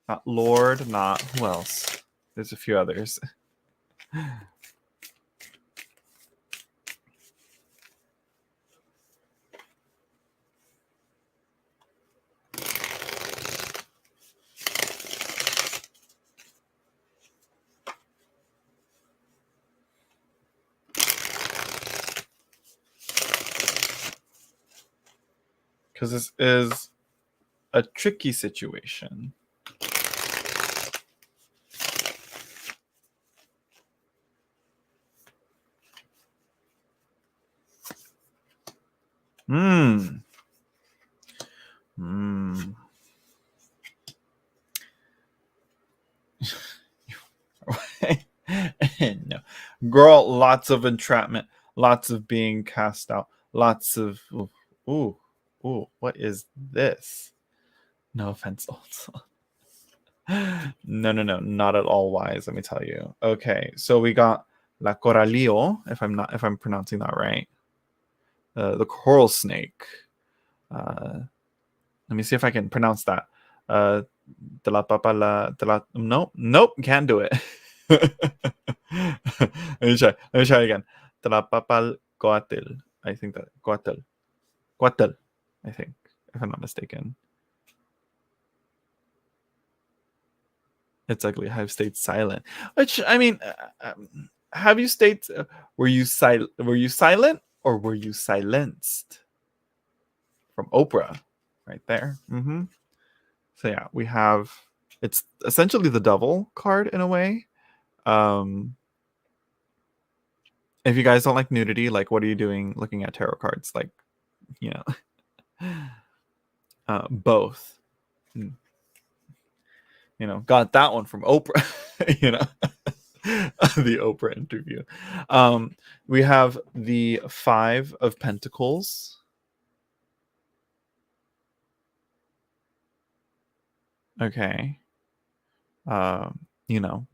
Not Lord, not who else? There's a few others. Because this is a tricky situation. No. Girl, lots of entrapment, lots of being cast out, lots of ooh, what is this? No offense, also. No, not at all wise, let me tell you. Okay, so we got La Coralillo, if I'm pronouncing that right. The coral snake. Let me see if I can pronounce that. De la papa la de la nope, can't do it. Let me try again. De la papa coatel. I think that coatel. I think, if I'm not mistaken. It's ugly. Have stayed silent. Which, I mean, have you stayed? Were you silent? Were you silent or were you silenced? From Oprah, right there. So yeah, we have. It's essentially the devil card in a way. If you guys don't like nudity, like, what are you doing looking at tarot cards? Like, you know, both. You know, got that one from Oprah. You know. The Oprah interview. We have the 5 of Pentacles. Okay. You know,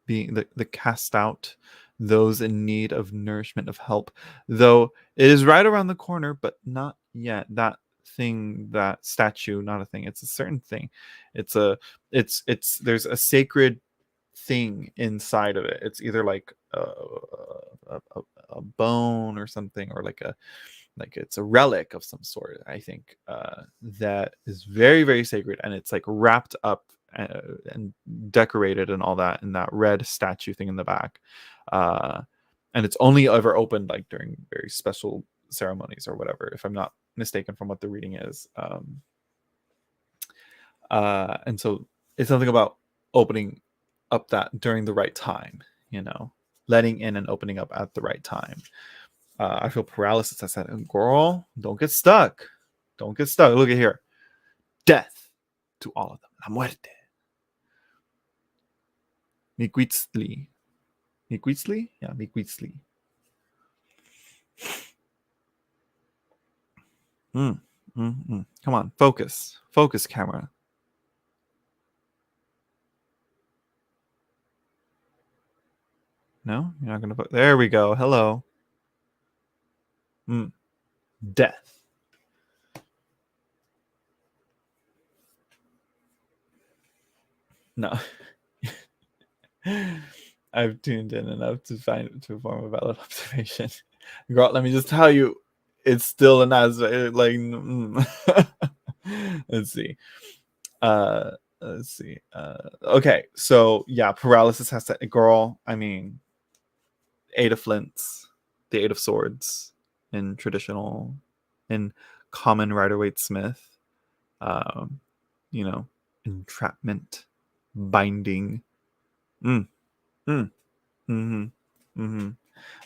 being the cast out, those in need of nourishment, of help. Though it is right around the corner, but not yet. That thing, that statue, not a thing. It's a certain thing. It's there's a sacred thing inside of it. It's either like a bone or something, or like it's a relic of some sort, I think, that is very, very sacred, and it's like wrapped up and decorated and all that in that red statue thing in the back, and it's only ever opened like during very special ceremonies or whatever, if I'm not mistaken from what the reading is. And so it's something about opening up that during the right time, letting in and opening up at the right time. I feel paralysis. I said, girl, don't get stuck. Don't get stuck. Look at here. Death to all of them. La muerte. Miquitzli. Miquitzli? Yeah, Miquitzli. Come on, focus. Focus, camera. No, you're not gonna. There we go. Hello. Death. No. I've tuned in enough to form a valid observation. Girl, let me just tell you, it's still an aspect. Like, let's see. Okay, so yeah, paralysis has to. Girl, I mean, 8 of flints, the 8 of swords in common Rider-Waite Smith. Entrapment, binding.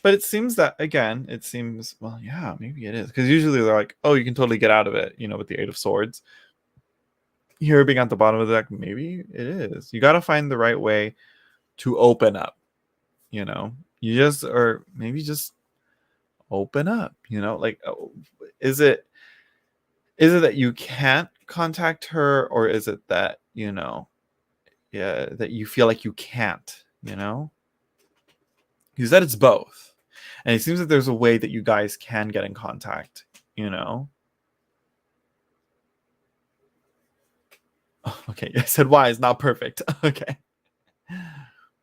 But it seems that, again, well, yeah, maybe it is, because usually they're like, oh, you can totally get out of it, with the 8 of swords. Here being at the bottom of the deck, maybe it is. You got to find the right way to open up. Or maybe just open up. Like, is it that you can't contact her, or is it that that you feel like you can't? You said it's both, and it seems that there's a way that you guys can get in contact. Okay, I said why is not perfect. Okay.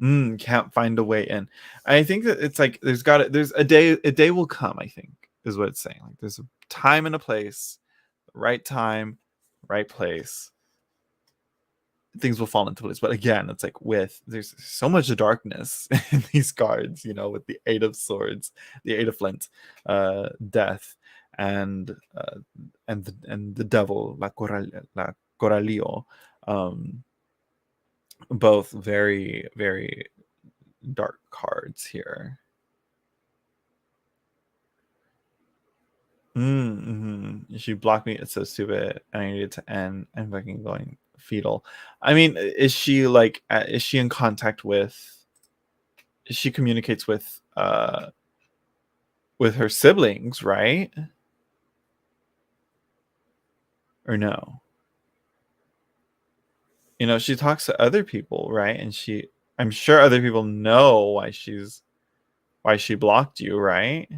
Can't find a way in. I think that it's like there's a day will come, I think, is what it's saying. Like, there's a time and a place, right time, right place. Things will fall into place. But again, it's like there's so much darkness in these cards, with the 8 of swords, the 8 of flint, death, and the devil, la Coralillo. Both very, very dark cards here. She blocked me. It's so stupid. I needed to end. I'm fucking going fetal. I mean, is she in contact with? She communicates with her siblings, right? Or no? She talks to other people, right? And I'm sure other people know why she blocked you, right?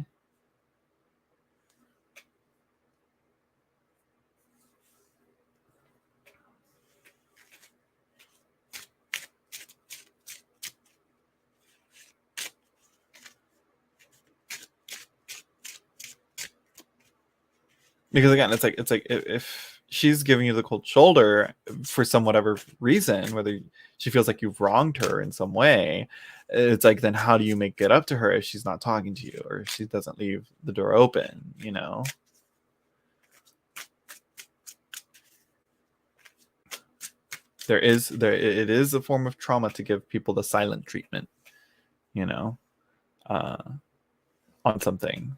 Because again, it's like if she's giving you the cold shoulder for some whatever reason, whether she feels like you've wronged her in some way, it's like, then how do you make it up to her if she's not talking to you, or if she doesn't leave the door open? It is a form of trauma to give people the silent treatment, on something,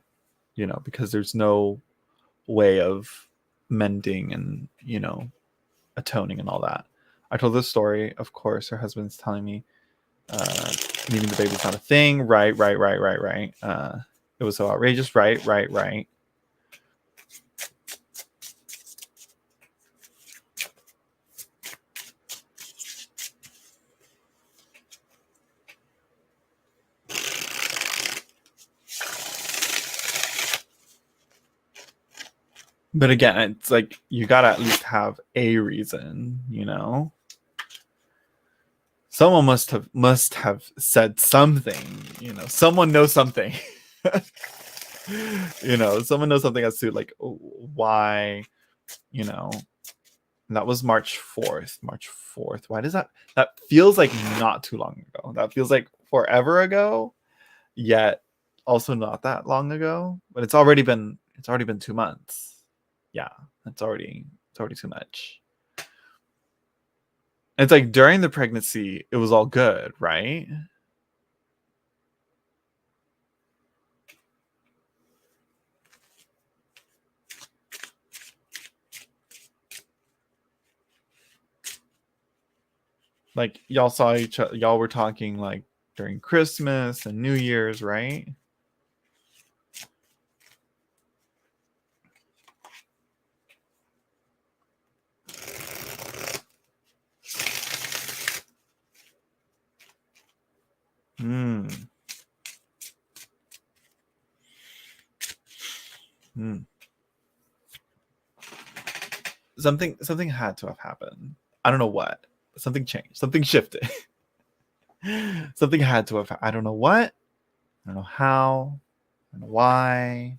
because there's no way of mending and atoning and all that. I told this story, of course. Her husband's telling me meeting the baby's not a thing. Right. It was so outrageous. Right. But again, it's like you gotta at least have a reason, Someone must have said something, Someone knows something. Someone knows something as to like why, that was March 4th. Why does that feels like not too long ago? That feels like forever ago, yet also not that long ago. But it's already been 2 months. Yeah, it's already too much. It's like during the pregnancy, it was all good, right? Like y'all saw each other, y'all were talking like during Christmas and New Year's, right? Hmm. Hmm. Something had to have happened. I don't know what. Something changed. Something shifted. Something had to have. I don't know what. I don't know how. I don't know why.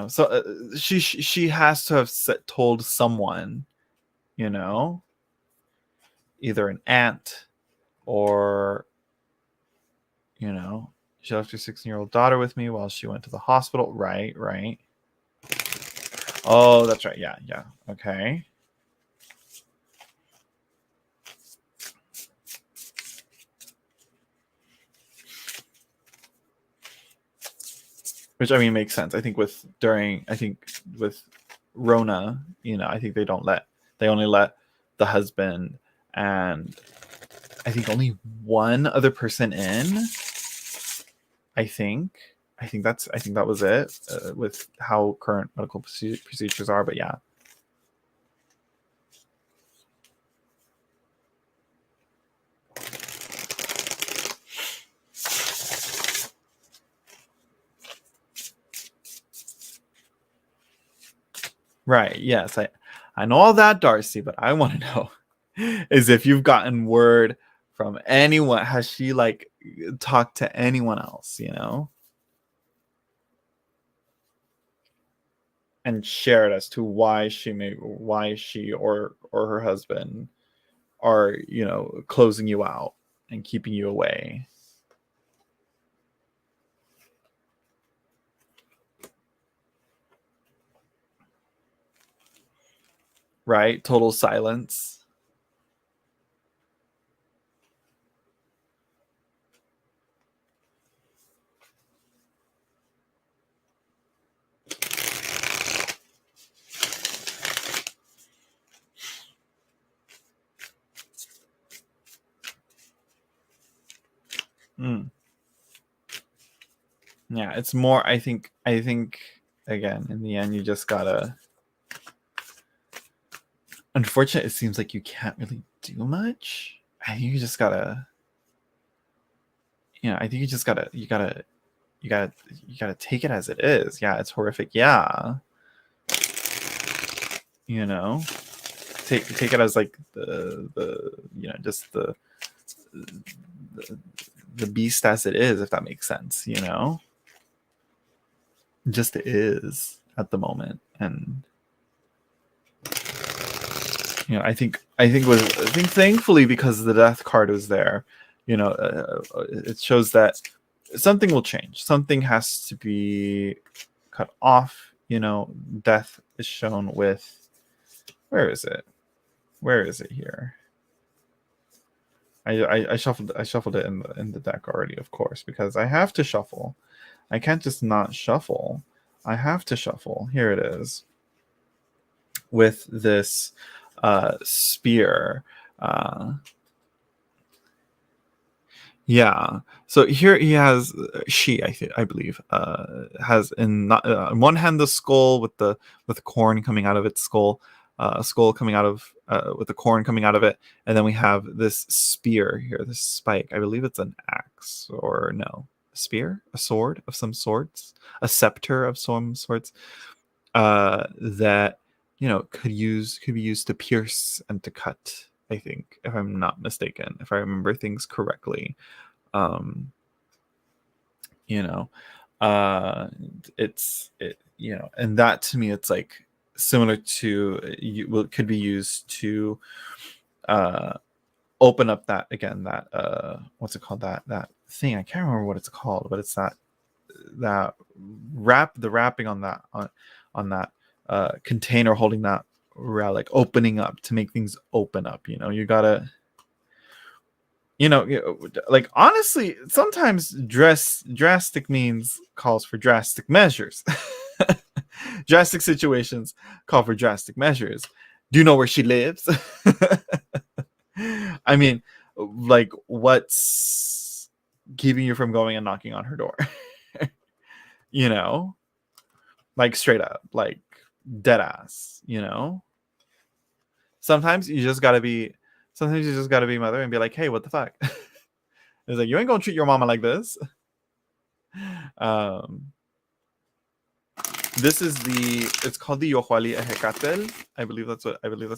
So she has to have told someone. You know, either an aunt or she left her 16-year-old daughter with me while she went to the hospital. Right, right. Oh, that's right. Yeah, yeah. Okay. Which I mean makes sense. I think with Rona, I think they only let the husband and I think only one other person in. I think. I think that was it with how current medical procedures are. But yeah, right. Yes, I know all that, Darcy. But I want to know is if you've gotten word from anyone. Has she like talked to anyone else? And shared as to why she or her husband are closing you out and keeping you away. Right, total silence. Mm. Yeah, it's more. I think again in the end you just gotta. Unfortunately, it seems like you can't really do much. I think you just gotta. I think you gotta take it as it is. Yeah, it's horrific. Yeah, you know, take it as like the just the the beast as it is, if that makes sense. Just is at the moment. And I think thankfully, because the death card was there, it shows that something will change. Something has to be cut off. Death is shown with, where is it here? I shuffled it in the deck already, of course, because I have to shuffle. I can't just not shuffle. I have to shuffle. Here it is. With this spear. Yeah. So here he has I believe has in one hand the skull with corn coming out of its skull, a skull coming out of with the corn coming out of it, and then we have this spear here, this spike. I believe it's an axe, or no, a spear, a sword of some sorts, a scepter of some sorts, that could be used to pierce and to cut. I think, if I'm not mistaken, if I remember things correctly. um you know uh and that to me, it's like similar to could be used to uh open up that, again, that what's it called, that thing, I can't remember what it's called, but it's that wrapping on that container holding that relic, opening up, to make things open up. You gotta, like, honestly, sometimes drastic means calls for drastic measures. Drastic situations call for drastic measures. Do you know where she lives? I mean, like, what's keeping you from going and knocking on her door? you know, like, straight up, like, dead ass. Sometimes you just gotta be. Sometimes you just gotta be mother and be like, hey, what the fuck? It's like, you ain't gonna treat your mama like this. Um, this is it's called the Yohuali Ejecatel. I believe that's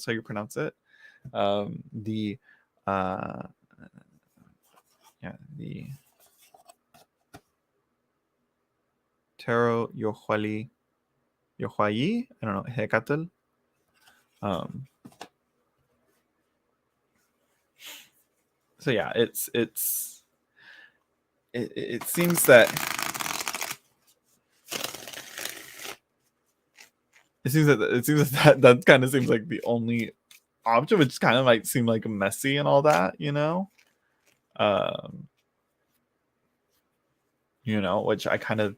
how you pronounce it. The the Tarot Yohuali, I don't know, Ejecatel. So yeah, it seems that that kind of seems like the only option, which kind of might seem like messy and all that, which I kind of,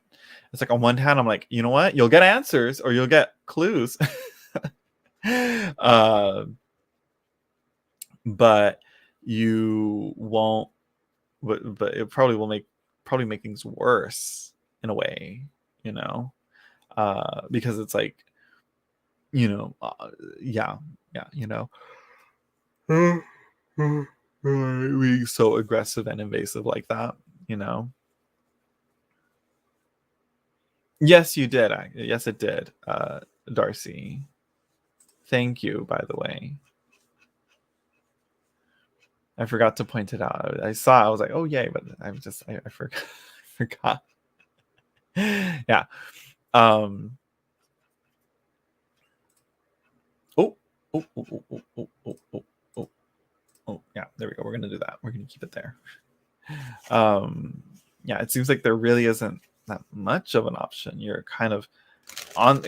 it's like, on one hand I'm like, you know what, you'll get answers or you'll get clues. But you won't, but it probably will make things worse in a way, because it's like, yeah, being so aggressive and invasive like that, Yes, you did. Yes, it did, Darcy. Thank you, by the way. I forgot to point it out. I was like, oh yay, but I forgot. I forgot. Yeah. Oh, yeah, there we go. We're gonna do that. We're gonna keep it there. Yeah, it seems like there really isn't that much of an option. You're kind of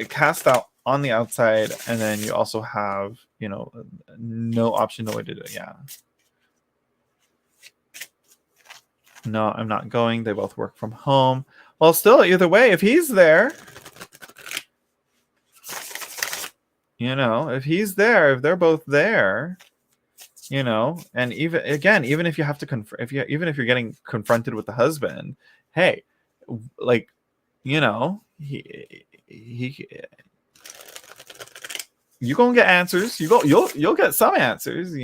cast out on the outside, and then you also have, no option, no way to do it. Yeah. No, I'm not going. They both work from home. Well, still, either way, if he's there, if he's there, if they're both there, and even if you have to even if you're getting confronted with the husband, hey, like, he you gonna get answers. You'll get some answers,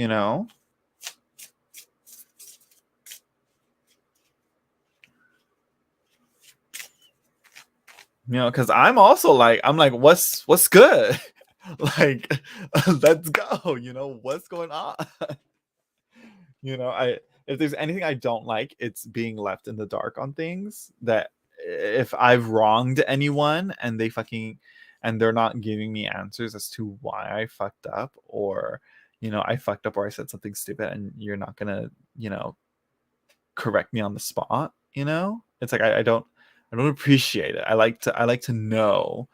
because I'm also like, what's good? Like, let's go. What's going on? If there's anything I don't like, it's being left in the dark on things. That if I've wronged anyone and they're not giving me answers as to why I fucked up, or I fucked up, or I said something stupid, and you're not gonna correct me on the spot. It's like, I don't appreciate it. I like to know.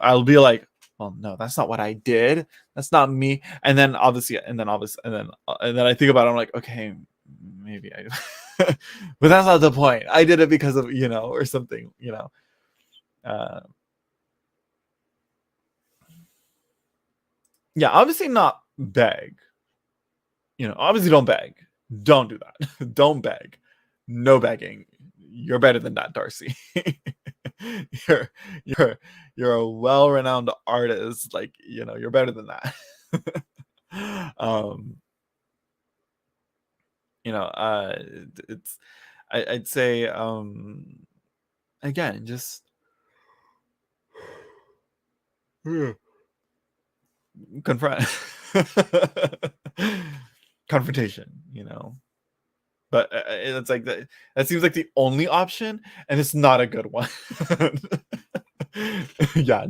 I'll be like, well, no, that's not what I did. That's not me. And then I think about it. I'm like, okay, maybe I, but that's not the point. I did it because of, or something, yeah, obviously not beg, obviously don't beg. Don't do that. Don't beg. No begging. You're better than that, Darcy. you're you're a well-renowned artist. Like, you're better than that. It's, I'd say, again, just confront. Confrontation, but it's like that seems like the only option, and it's not a good one.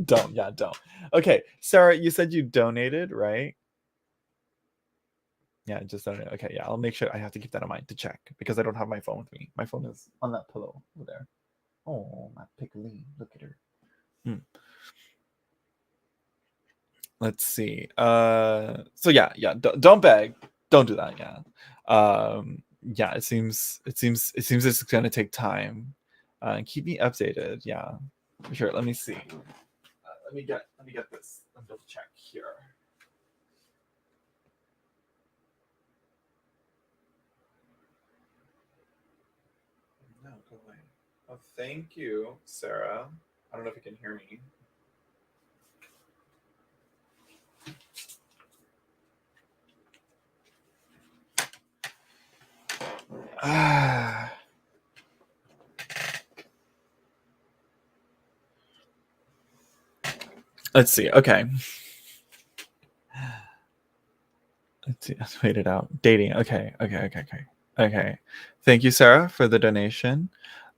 Don't. Okay, Sarah, you said you donated, right? Yeah, just donated. Okay, yeah, I'll make sure. I have to keep that in mind to check, because I don't have my phone with me. My phone is on that pillow over there. Oh, my Piccoline, look at her. let's see. So yeah, don't beg, don't do that. Yeah, yeah. It seems it's gonna take time. Keep me updated. Yeah, for sure. Let me see. Let me get this. Let me double check here. No, go away. Oh, thank you, Sarah. I don't know if you can hear me. Ah, let's see. Okay. Let's see. Let's wait it out. Dating. Okay. Thank you, Sarah, for the donation.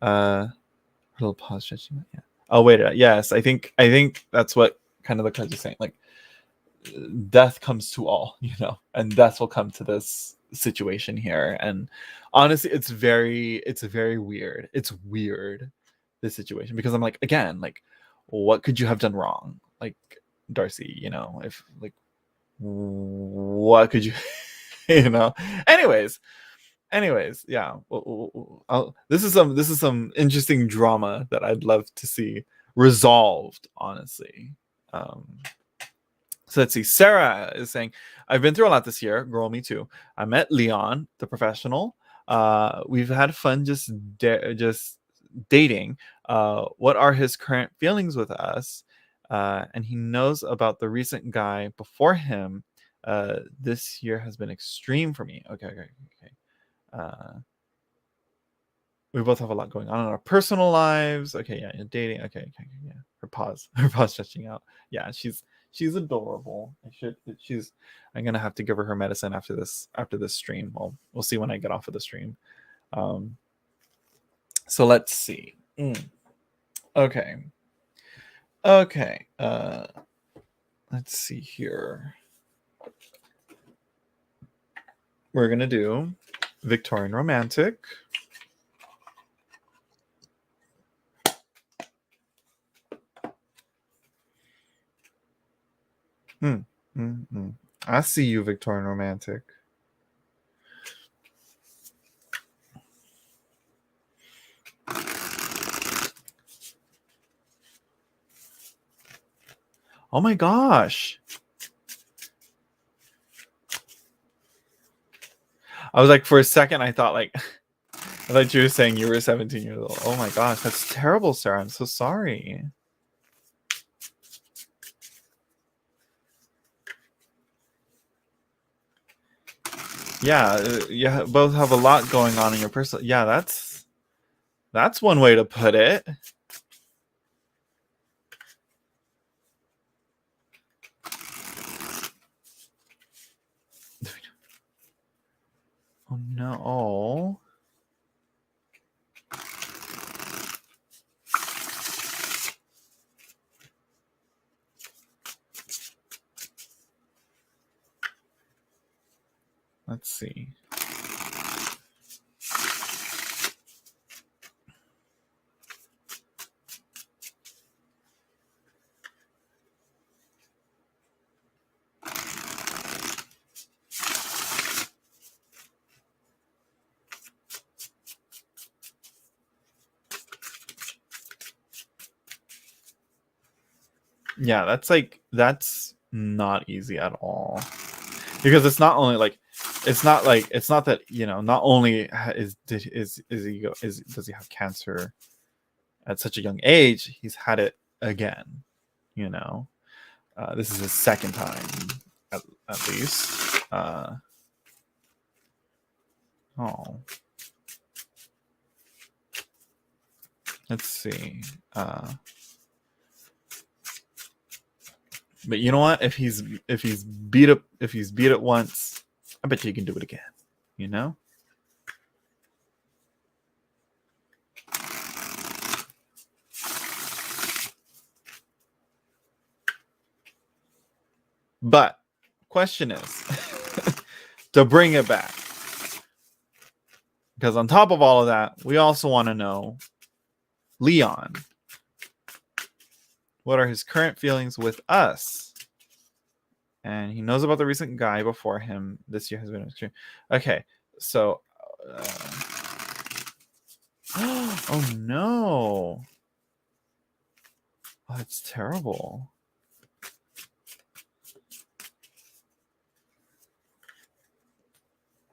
Little pause. Stretching. Yeah. Oh wait. Yes, I think that's what kind of the card is saying. Like death comes to all, and death will come to this situation here. And honestly, it's very weird. It's weird, this situation, because I'm like, again, like, what could you have done wrong, like, Darcy? If like, what could you, you know? Anyways, yeah. This is some interesting drama that I'd love to see resolved, honestly. Um, so let's see. Sarah is saying, I've been through a lot this year. Girl, me too. I met Leon, the professional. We've had fun just dating. What are his current feelings with us? And he knows about the recent guy before him. This year has been extreme for me. Okay. We both have a lot going on in our personal lives. Okay, yeah, dating. Okay, yeah. Her pause stretching out. Yeah, she's adorable. I'm gonna have to give her medicine after this stream. We'll see when I get off of the stream. Um, so let's see. Okay. Let's see here. We're gonna do Victorian Romantic. I see you, Victorian Romantic. Oh my gosh. I was like, for a second, I thought you were saying you were 17 years old. Oh my gosh, that's terrible, Sarah. I'm so sorry. Yeah, you both have a lot going on in your personal. Yeah, that's one way to put it. Oh no. Let's see. Yeah, that's not easy at all. Because it's not only like it's not that, not only does he have cancer at such a young age, he's had it again, you know. This is his second time, at least. Oh, let's see. But you know what? If he's beat it once, I bet you can do it again. You know. But question is, to bring it back, because on top of all of that, we also want to know, Leon, what are his current feelings with us? and he knows about the recent guy before him. This year has been extreme. Okay, so oh no, oh, that's terrible.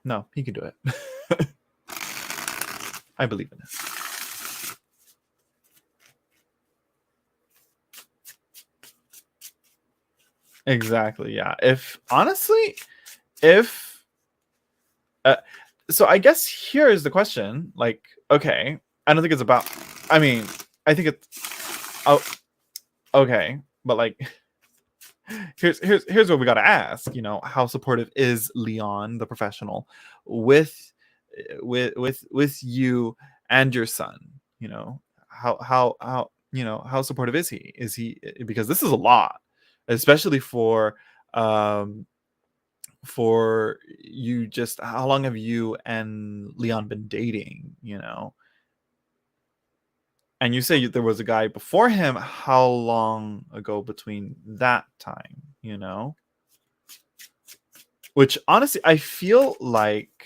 No, he can do it. I believe in it. Exactly. Yeah. If honestly, if so, I guess here is the question. Like, okay, I don't think it's about. I mean, I think it's. Oh, okay, but like, here's what we got to ask. You know, how supportive is Leon, the professional, with with you and your son? You know, how you know how supportive is he? Is he, because this is a lot, especially for you. Just how long have you and Leon been dating? You know, and you say there was a guy before him. How long ago between that time? You know, which honestly, I feel like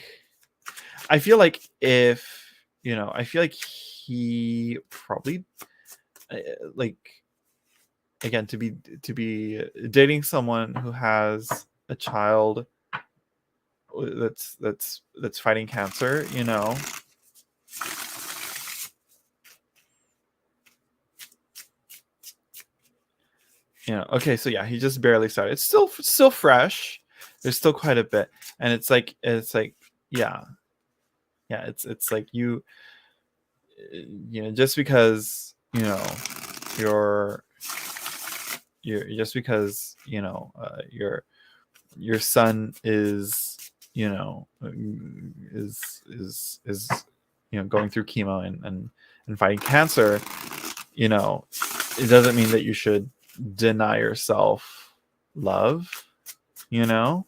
if you know, I feel like he probably uh, like again to be dating someone who has a child that's fighting cancer, you know. You know, okay, so yeah, he just barely started. It's still fresh. There's still quite a bit, and it's like yeah, yeah. It's like you know, just because you know you're you're just because you know your son is you know is you know going through chemo and fighting cancer, you know, it doesn't mean that you should deny yourself love, you know.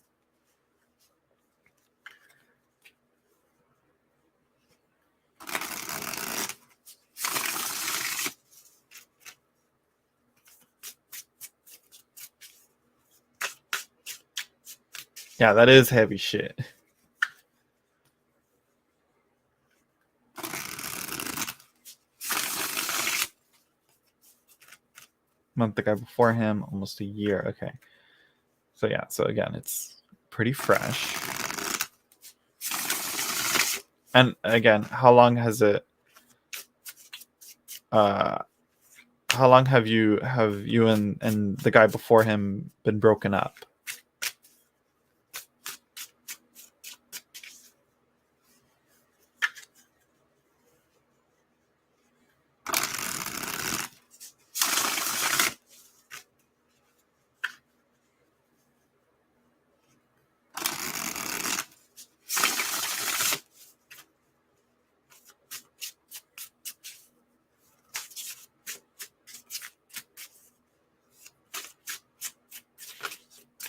Yeah, that is heavy shit. Month, the guy before him, almost a year. Okay, so yeah, so again, it's pretty fresh. And again, uh how long have you and the guy before him been broken up?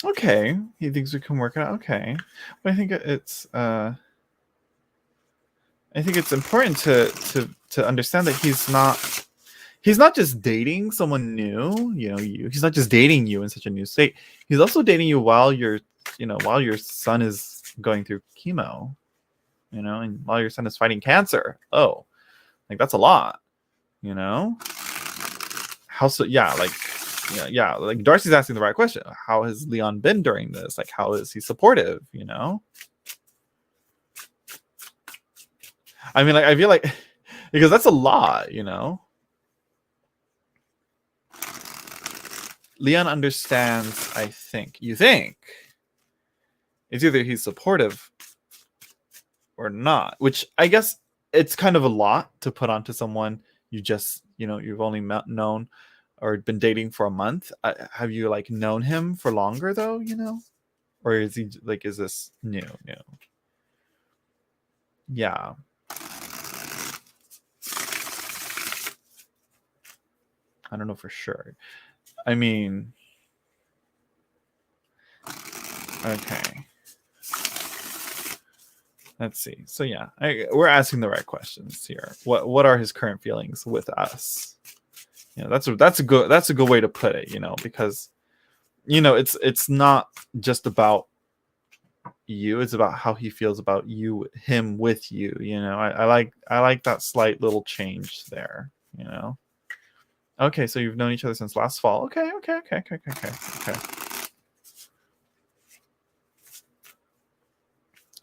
Okay, he thinks we can work it out. Okay, but I think it's important to understand that he's not just dating someone new. You know, he's not just dating you in such a new state. He's also dating you while while your son is going through chemo. You know, and while your son is fighting cancer. Oh, like that's a lot. You know, how so? Yeah, like yeah, like Darcy's asking the right question. How has Leon been during this? Like, how is he supportive? You know, I mean, like I feel like because that's a lot. You know, Leon understands. I think you think it's either he's supportive or not, which I guess it's kind of a lot to put onto someone you just you've only known or been dating for a month. Have you like known him for longer though? You know, or is he like is this new? New? Yeah. I don't know for sure. I mean, okay. Let's see. So yeah, we're asking the right questions here. What are his current feelings with us? You know, that's a good way to put it. You know, because it's not just about you, it's about how he feels about you, him with you. I like that slight little change there. Okay, so you've known each other since last fall. Okay.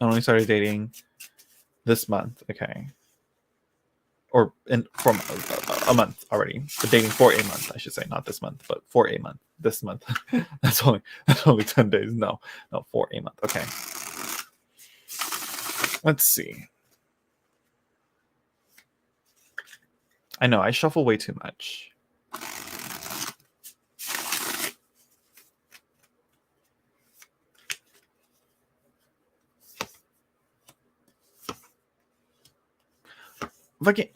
I only started dating this month. Okay. Or in from a month already, but dating for a month, I should say, not this month, but for a month. This month, that's only 10 days. No, for a month. Okay, let's see. I know I shuffle way too much. Okay.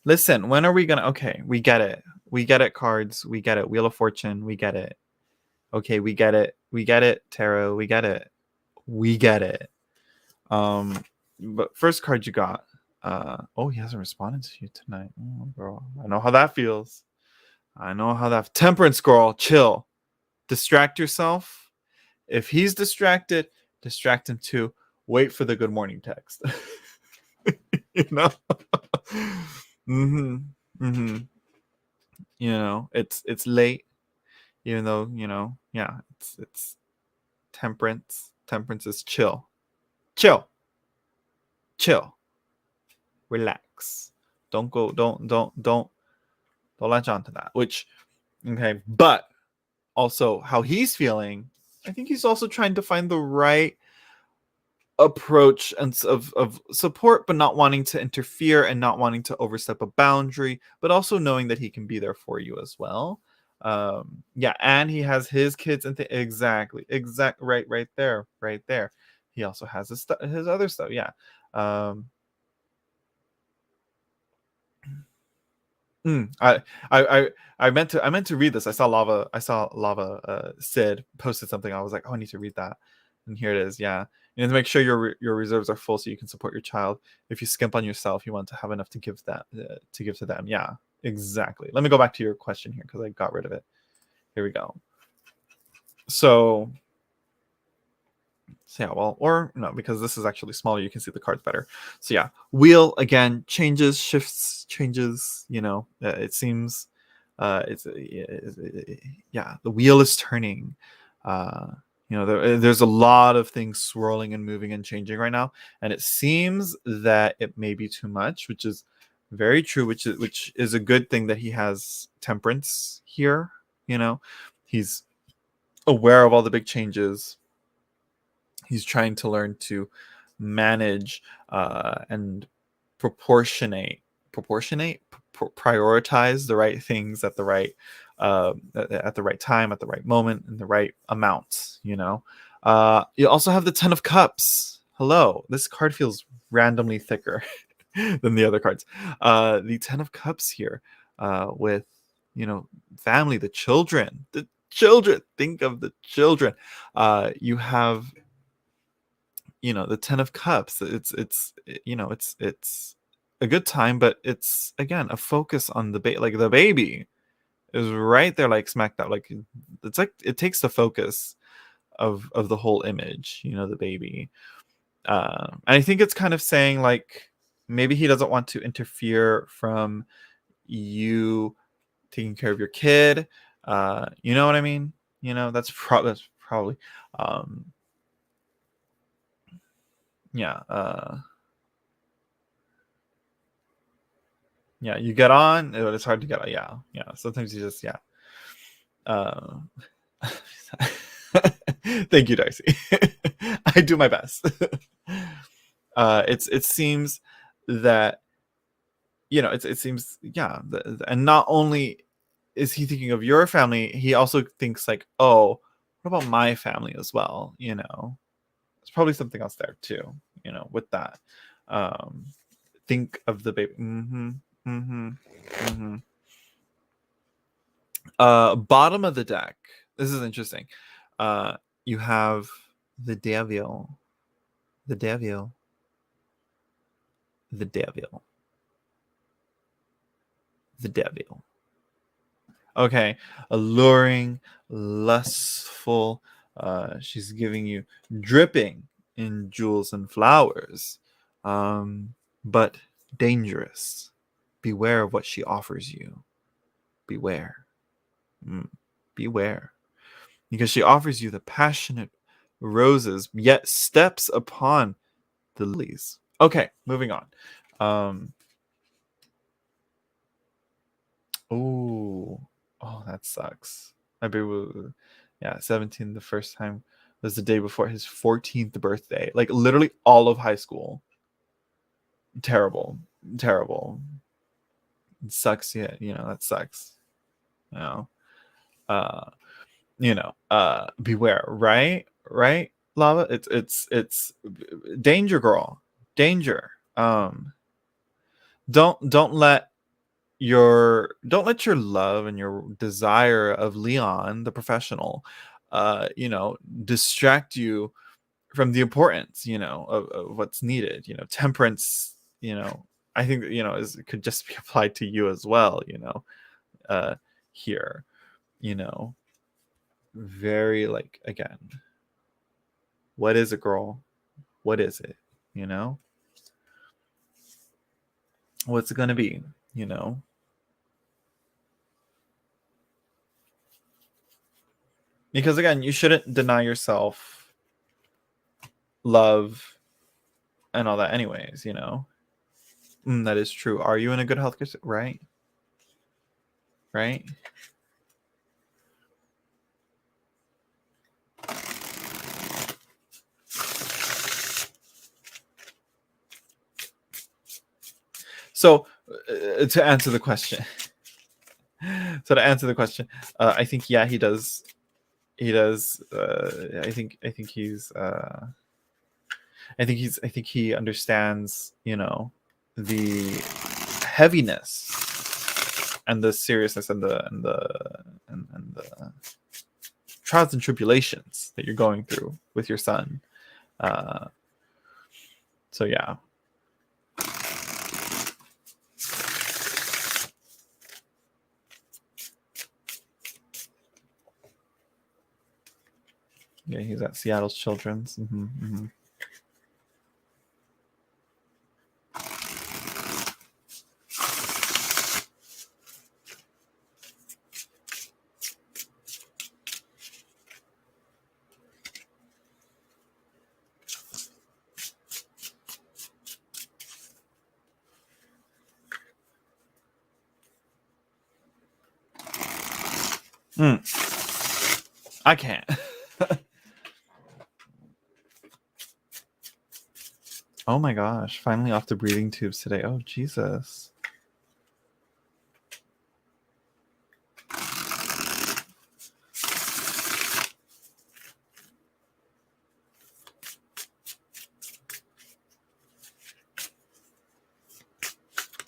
Listen. When are we gonna? Okay, we get it. We get it. Cards. We get it. Wheel of Fortune. We get it. Okay, we get it. We get it. Tarot. We get it. We get it. But first card you got. Oh, he hasn't responded to you tonight. Oh, girl, I know how that feels. Temperance, girl, chill. Distract yourself. If he's distracted, distract him too. Wait for the good morning text. you know. mm-hmm. Mm-hmm. It's late, even though yeah, it's temperance. Temperance is chill, chill, chill. Relax. Don't latch on to that. Which, okay, but also how he's feeling, I think he's also trying to find the right approach and of support, but not wanting to interfere and not wanting to overstep a boundary, but also knowing that he can be there for you as well. Yeah, and he has his kids and exactly, right there. He also has his other stuff. Yeah. I, I meant to read this. I saw Lava Sid posted something. I was like, oh, I need to read that, and here it is. Yeah, you need to make sure your reserves are full so you can support your child. If you skimp on yourself, you want to have enough to give to them. Yeah, exactly. Let me go back to your question here because I got rid of it. Here we go. So yeah, well, or no, because this is actually smaller, you can see the cards better. So yeah, wheel again changes, shifts, changes. It seems, yeah, the wheel is turning. Uh, there's a lot of things swirling and moving and changing right now, and it seems that it may be too much, which is very true. Which is a good thing that he has temperance here. He's aware of all the big changes. He's trying to learn to manage and prioritize the right things at the right time, at the right moment, in the right amount. You also have the Ten of Cups. Hello, this card feels randomly thicker than the other cards. The Ten of Cups here, with family, the children. Think of the children. You have the Ten of Cups. It's a good time, but it's again a focus on like the baby is right there, like smack that, like it's like it takes the focus of the whole image, the baby. And I think it's kind of saying like maybe he doesn't want to interfere from you taking care of your kid. You know what I mean? That's probably yeah. Yeah, you get on, but it's hard to get on. Yeah. Sometimes you just, yeah. Uh, thank you, Darcy. I do my best. It seems that it seems, yeah, and not only is he thinking of your family, he also thinks like, oh, what about my family as well? There's probably something else there too. With that, um, think of the baby. Mm-hmm. Bottom of the deck. This is interesting. You have the devil, the devil, the devil, the devil. Okay, alluring, lustful. She's giving you dripping in jewels and flowers, but dangerous. Beware of what she offers you. Beware. Mm, beware. Because she offers you the passionate roses, yet steps upon the lilies. Okay, moving on. Oh, oh, that sucks. I bet yeah, 17 the first time was the day before his 14th birthday. Like literally all of high school. Terrible. Terrible. It sucks, yeah, that sucks. You know. Uh beware, right? Right? Lava? It's danger, girl. Danger. Don't let your love and your desire of Leon, the professional, distract you from the importance, of what's needed. Temperance, I think could just be applied to you as well, uh here, you know, very like again, what is a girl? What is it? You know? What's it gonna be? You know? Because again, you shouldn't deny yourself love and all that anyways, that is true. Are you in a good healthcare right? Right? So to answer the question I think yeah, he does I think he understands, the heaviness and the seriousness and the trials and tribulations that you're going through with your son. Uh, so yeah. Yeah, he's at Seattle's Children's. I can't. Oh my gosh, finally off the breathing tubes today. Oh Jesus.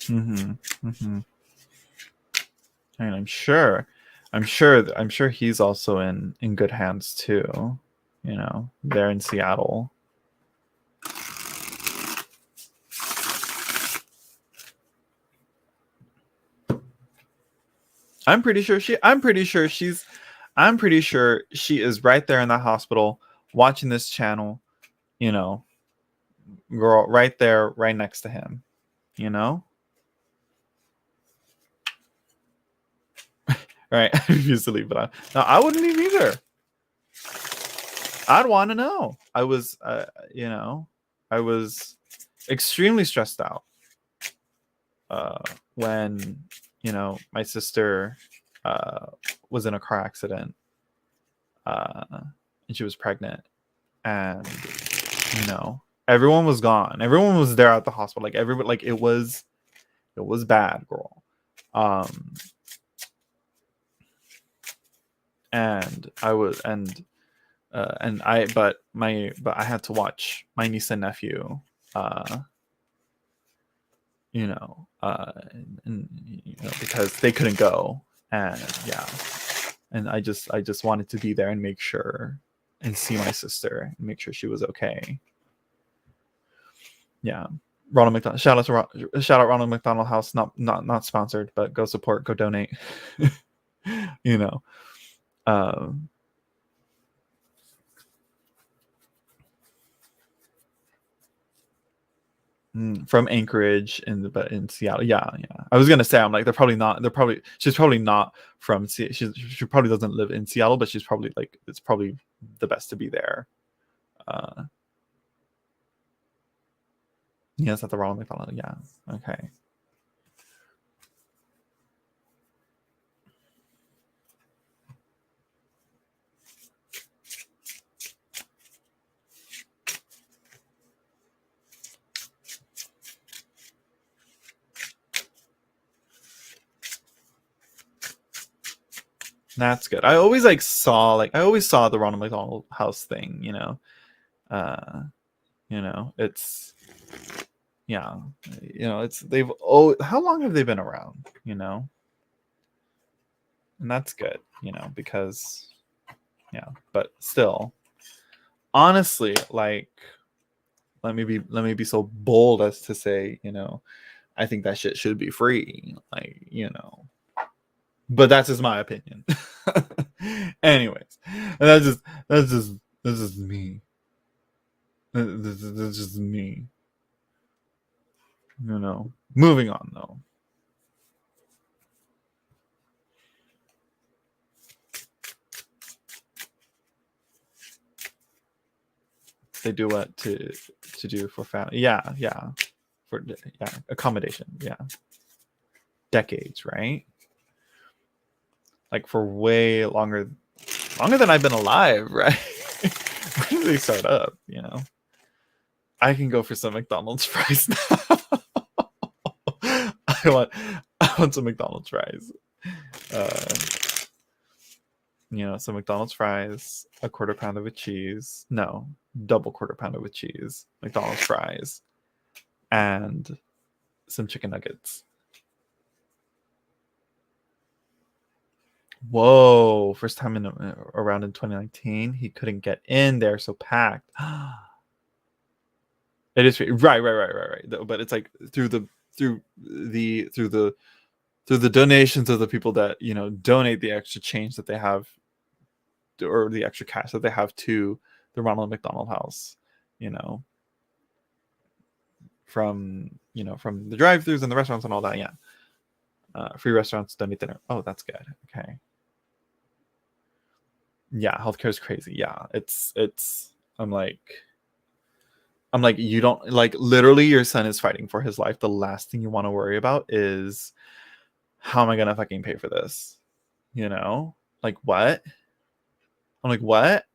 And I'm sure he's also in good hands too. There in Seattle. I'm pretty sure she is right there in the hospital watching this channel, girl, right there, right next to him, right? I refuse to leave it on. No, I wouldn't leave either. I'd want to know. I was extremely stressed out when my sister was in a car accident, and she was pregnant, and everyone was gone. Everyone was there at the hospital. Like everybody, like it was bad, girl. And I was and I but I had to watch my niece and nephew because they couldn't go, and yeah, and I just wanted to be there and make sure and see my sister and make sure she was okay. Yeah. Ronald McDonald, shout out Ronald McDonald House, not sponsored, but go support, go donate. you know. Um, from Anchorage but in Seattle. Yeah, yeah. I was gonna say I'm like they're probably not. They're probably she's probably not from she probably doesn't live in Seattle, but she's probably like it's probably the best to be there. Uh, yes, at the Ronald McDonald. Yeah. Okay. That's good. I always saw the Ronald McDonald House thing, Uh it's yeah, it's they've how long have they been around, And that's good, because yeah, but still, honestly, like let me be so bold as to say, I think that shit should be free, like, but that's just my opinion. Anyways, and that's just me. That's just me. Moving on though. They do what to do for family? Yeah, yeah, for yeah accommodation. Yeah, decades, right? Like for way longer than I've been alive, right? When did they start up? I can go for some McDonald's fries now. I want I want some McDonald's fries. Uh, some McDonald's fries, a quarter pounder with cheese. No, double quarter pounder with cheese, McDonald's fries, and some chicken nuggets. Whoa! First time around in 2019, he couldn't get in there, so packed. It is right. But it's like through the donations of the people that donate the extra change that they have, or the extra cash that they have to the Ronald McDonald House, from the drive-throughs and the restaurants and all that. Yeah, free restaurants, donate dinner. Oh, that's good. Okay. Yeah, healthcare is crazy. Yeah, it's. I'm like, you don't like literally your son is fighting for his life. The last thing you want to worry about is how am I gonna fucking pay for this? Like what? I'm like, what?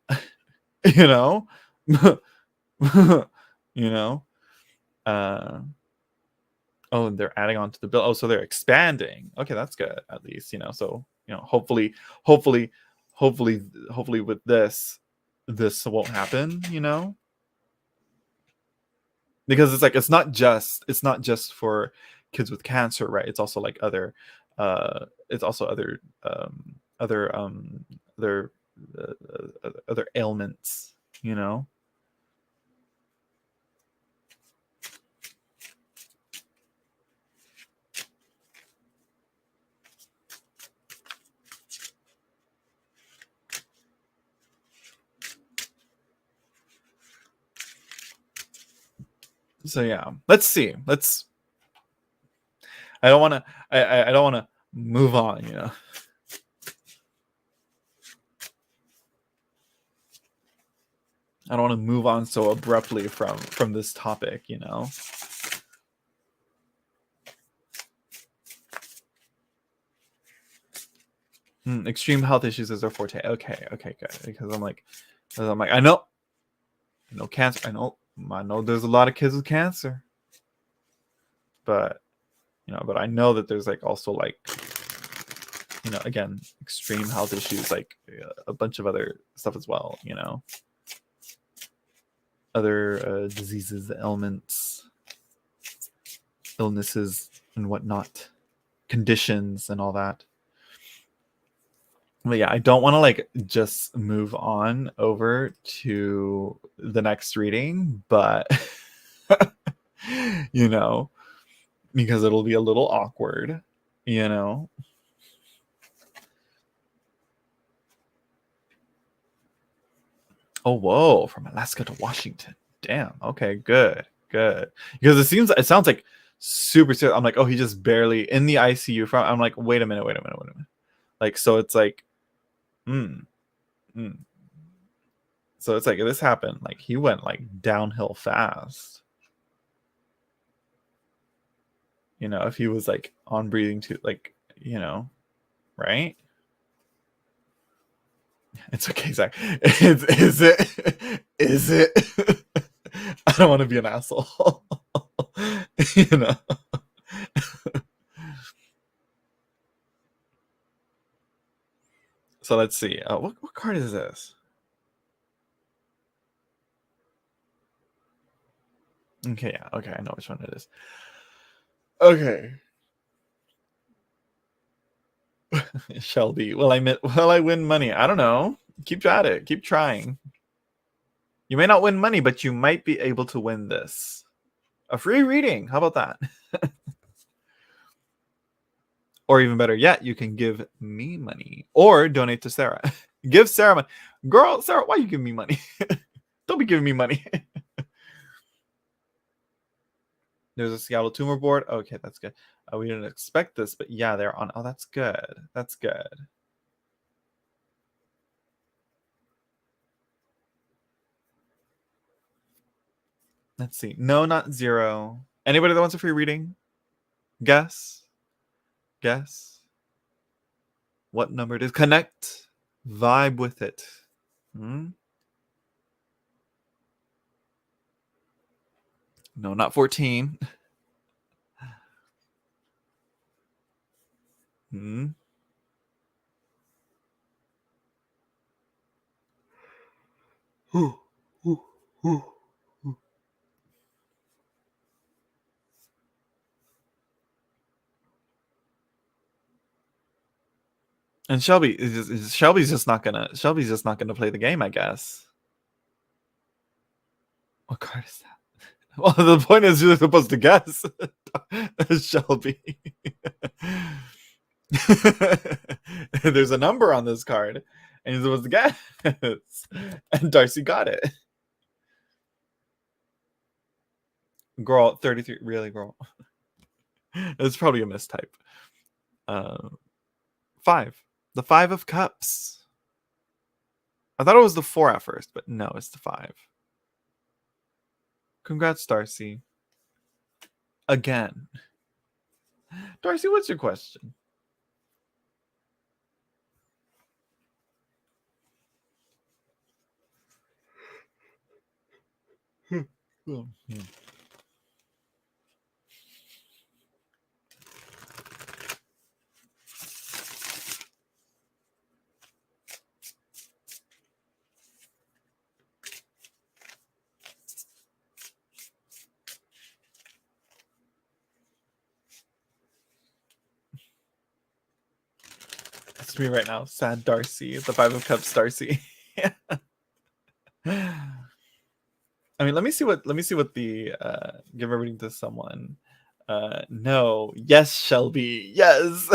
you know? you know? Uh oh, and they're adding on to the bill. Oh, so they're expanding. Okay, that's good at least, So, hopefully, hopefully, hopefully with this won't happen, because it's like it's not just for kids with cancer, right? It's also like it's also other other ailments, So yeah, let's see. I don't want to. I don't want to move on. I don't want to move on so abruptly from this topic. Extreme health issues is their forte. Okay, good. Because I know cancer. I know there's a lot of kids with cancer, but but I know that there's like also like again extreme health issues, like a bunch of other stuff as well. Other diseases, ailments, illnesses, and whatnot, conditions, and all that. But yeah, I don't want to like just move on over to the next reading, but because it'll be a little awkward, you know. Oh, whoa, from Alaska to Washington. Damn. Okay, good, good. Because it sounds like super serious. I'm like, oh, he just barely in the ICU. From I'm like, wait a minute, wait a minute, wait a minute. Like, so it's like, hmm, hmm. So it's like this happened. Like he went like downhill fast. You know, if he was like on breathing tube, like right? It's okay, Zach. Is it? Is it? I don't want to be an asshole. you know. So let's see. What card is this? Okay, yeah. Okay, I know which one it is. Okay. Shelby. Will I win money? I don't know. Keep at it. Keep trying. You may not win money, but you might be able to win this. A free reading. How about that? Or even better yet, you can give me money or donate to Sarah. Give Sarah money. Girl, Sarah, why you giving me money? Don't be giving me money. There's a Seattle tumor board. Okay, that's good. We didn't expect this, but yeah, they're on. Oh, that's good. That's good. Let's see. No, not zero. Anybody that wants a free reading? Guess. Guess. What number it is? Connect. Vibe with it. Hmm? No, not 14. Hmm? And Shelby's just not gonna play the game, I guess. What card is that? Well, the point is you're supposed to guess. Shelby. There's a number on this card, and you're supposed to guess. And Darcy got it. Girl, 33. Really, girl? It's probably a mistype. Uh, 5. The 5 of Cups. I thought it was the 4 at first, but no, it's the 5. Congrats, Darcy. Again. Darcy, what's your question? It's me right now. Sad Darcy. The 5 of Cups, Darcy. I mean, let me see what the give a reading to someone. No. Yes, Shelby. Yes.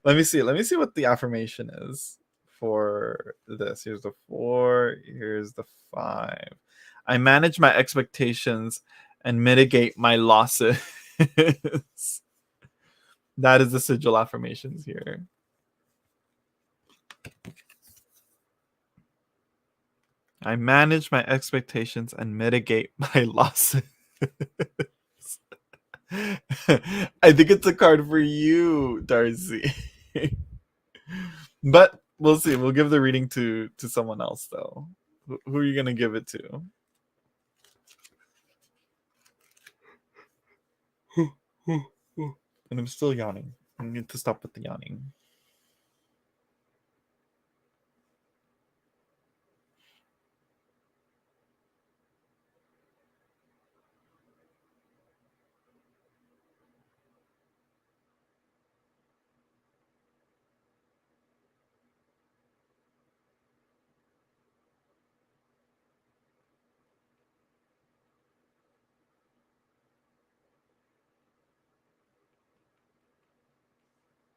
Let me see. Let me see what the affirmation is for this. Here's the 4. Here's the 5. I manage my expectations and mitigate my losses. That is the sigil affirmations here. I manage my expectations and mitigate my losses. I think it's a card for you, Darcy. But we'll see. We'll give the reading to someone else, though. Who are you gonna give it to? And I'm still yawning. I need to stop with the yawning.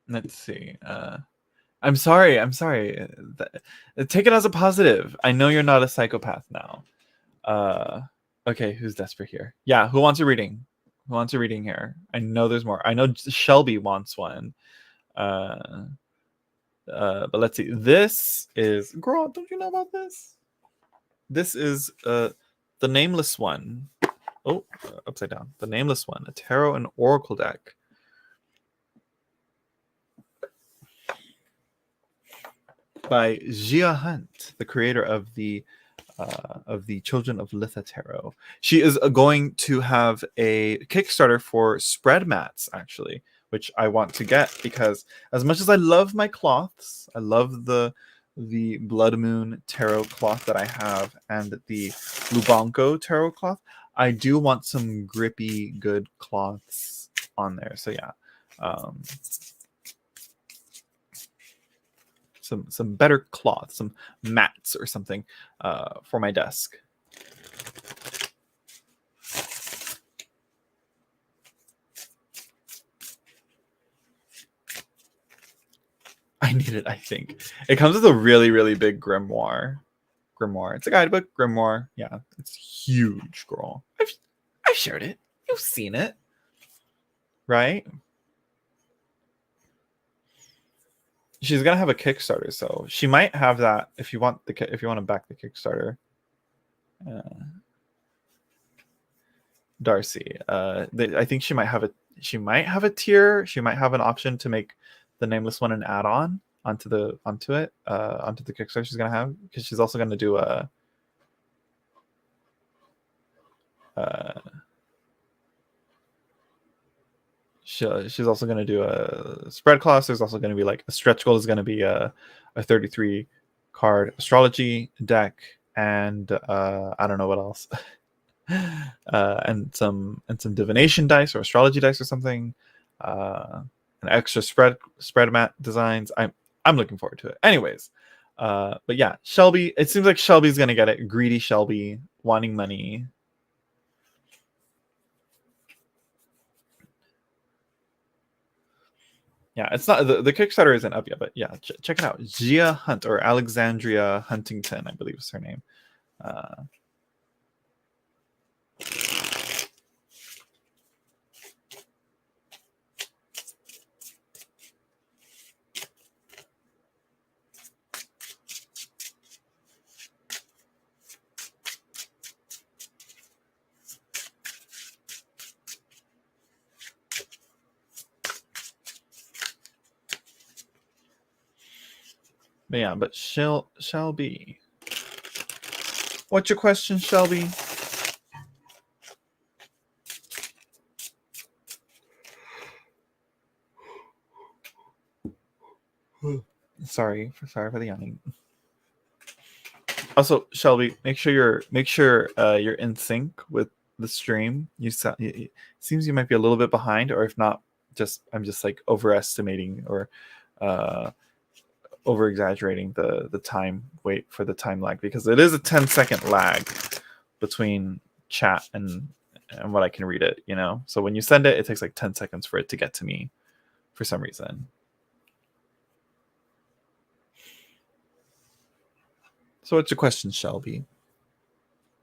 Let's see. I'm sorry. Take it as a positive. I know you're not a psychopath now. Okay, who's desperate here? Yeah, who wants a reading? Who wants a reading here? I know there's more. I know Shelby wants one. Uh, but let's see. This is girl. Don't you know about this? This is the Nameless One. Oh, upside down. The Nameless One, a tarot and oracle deck. By Jia Hunt, the creator of the Children of Litha Tarot. She is going to have a Kickstarter for spread mats, actually, which I want to get because as much as I love my cloths, I love the Blood Moon tarot cloth that I have and the Lubanco tarot cloth. I do want some grippy, good cloths on there. So yeah. Some better cloth, some mats or something for my desk. I need it, I think. It comes with a really, really big grimoire. It's a guidebook, grimoire. Yeah, it's huge, girl. I've shared it. You've seen it. Right? She's gonna have a Kickstarter, so she might have that if you want to back the Kickstarter. Darcy, I think she might have a tier. She might have an option to make the Nameless One an add-on onto the Kickstarter she's gonna have, because she's also gonna do a she's also going to do a spread class. There's also going to be like a stretch goal is going to be a 33 card astrology deck, and I don't know what else. And some divination dice or astrology dice or something. An extra spread mat designs. I'm looking forward to it. Anyways, but yeah, Shelby. It seems like Shelby's going to get it. Greedy Shelby, wanting money. Yeah, it's not the Kickstarter isn't up yet, but yeah, check it out. Gia Hunt, or Alexandria Huntington, I believe is her name. But yeah, but Shelby. What's your question, Shelby? Sorry for the yawning. Also, Shelby, make sure you're in sync with the stream. It seems you might be a little bit behind, or if not, I'm just like overestimating or over exaggerating the time wait for the time lag, because it is a 10-second lag between chat and what I can read it, you know. So when you send it, it takes like 10 seconds for it to get to me for some reason. So what's your question, Shelby?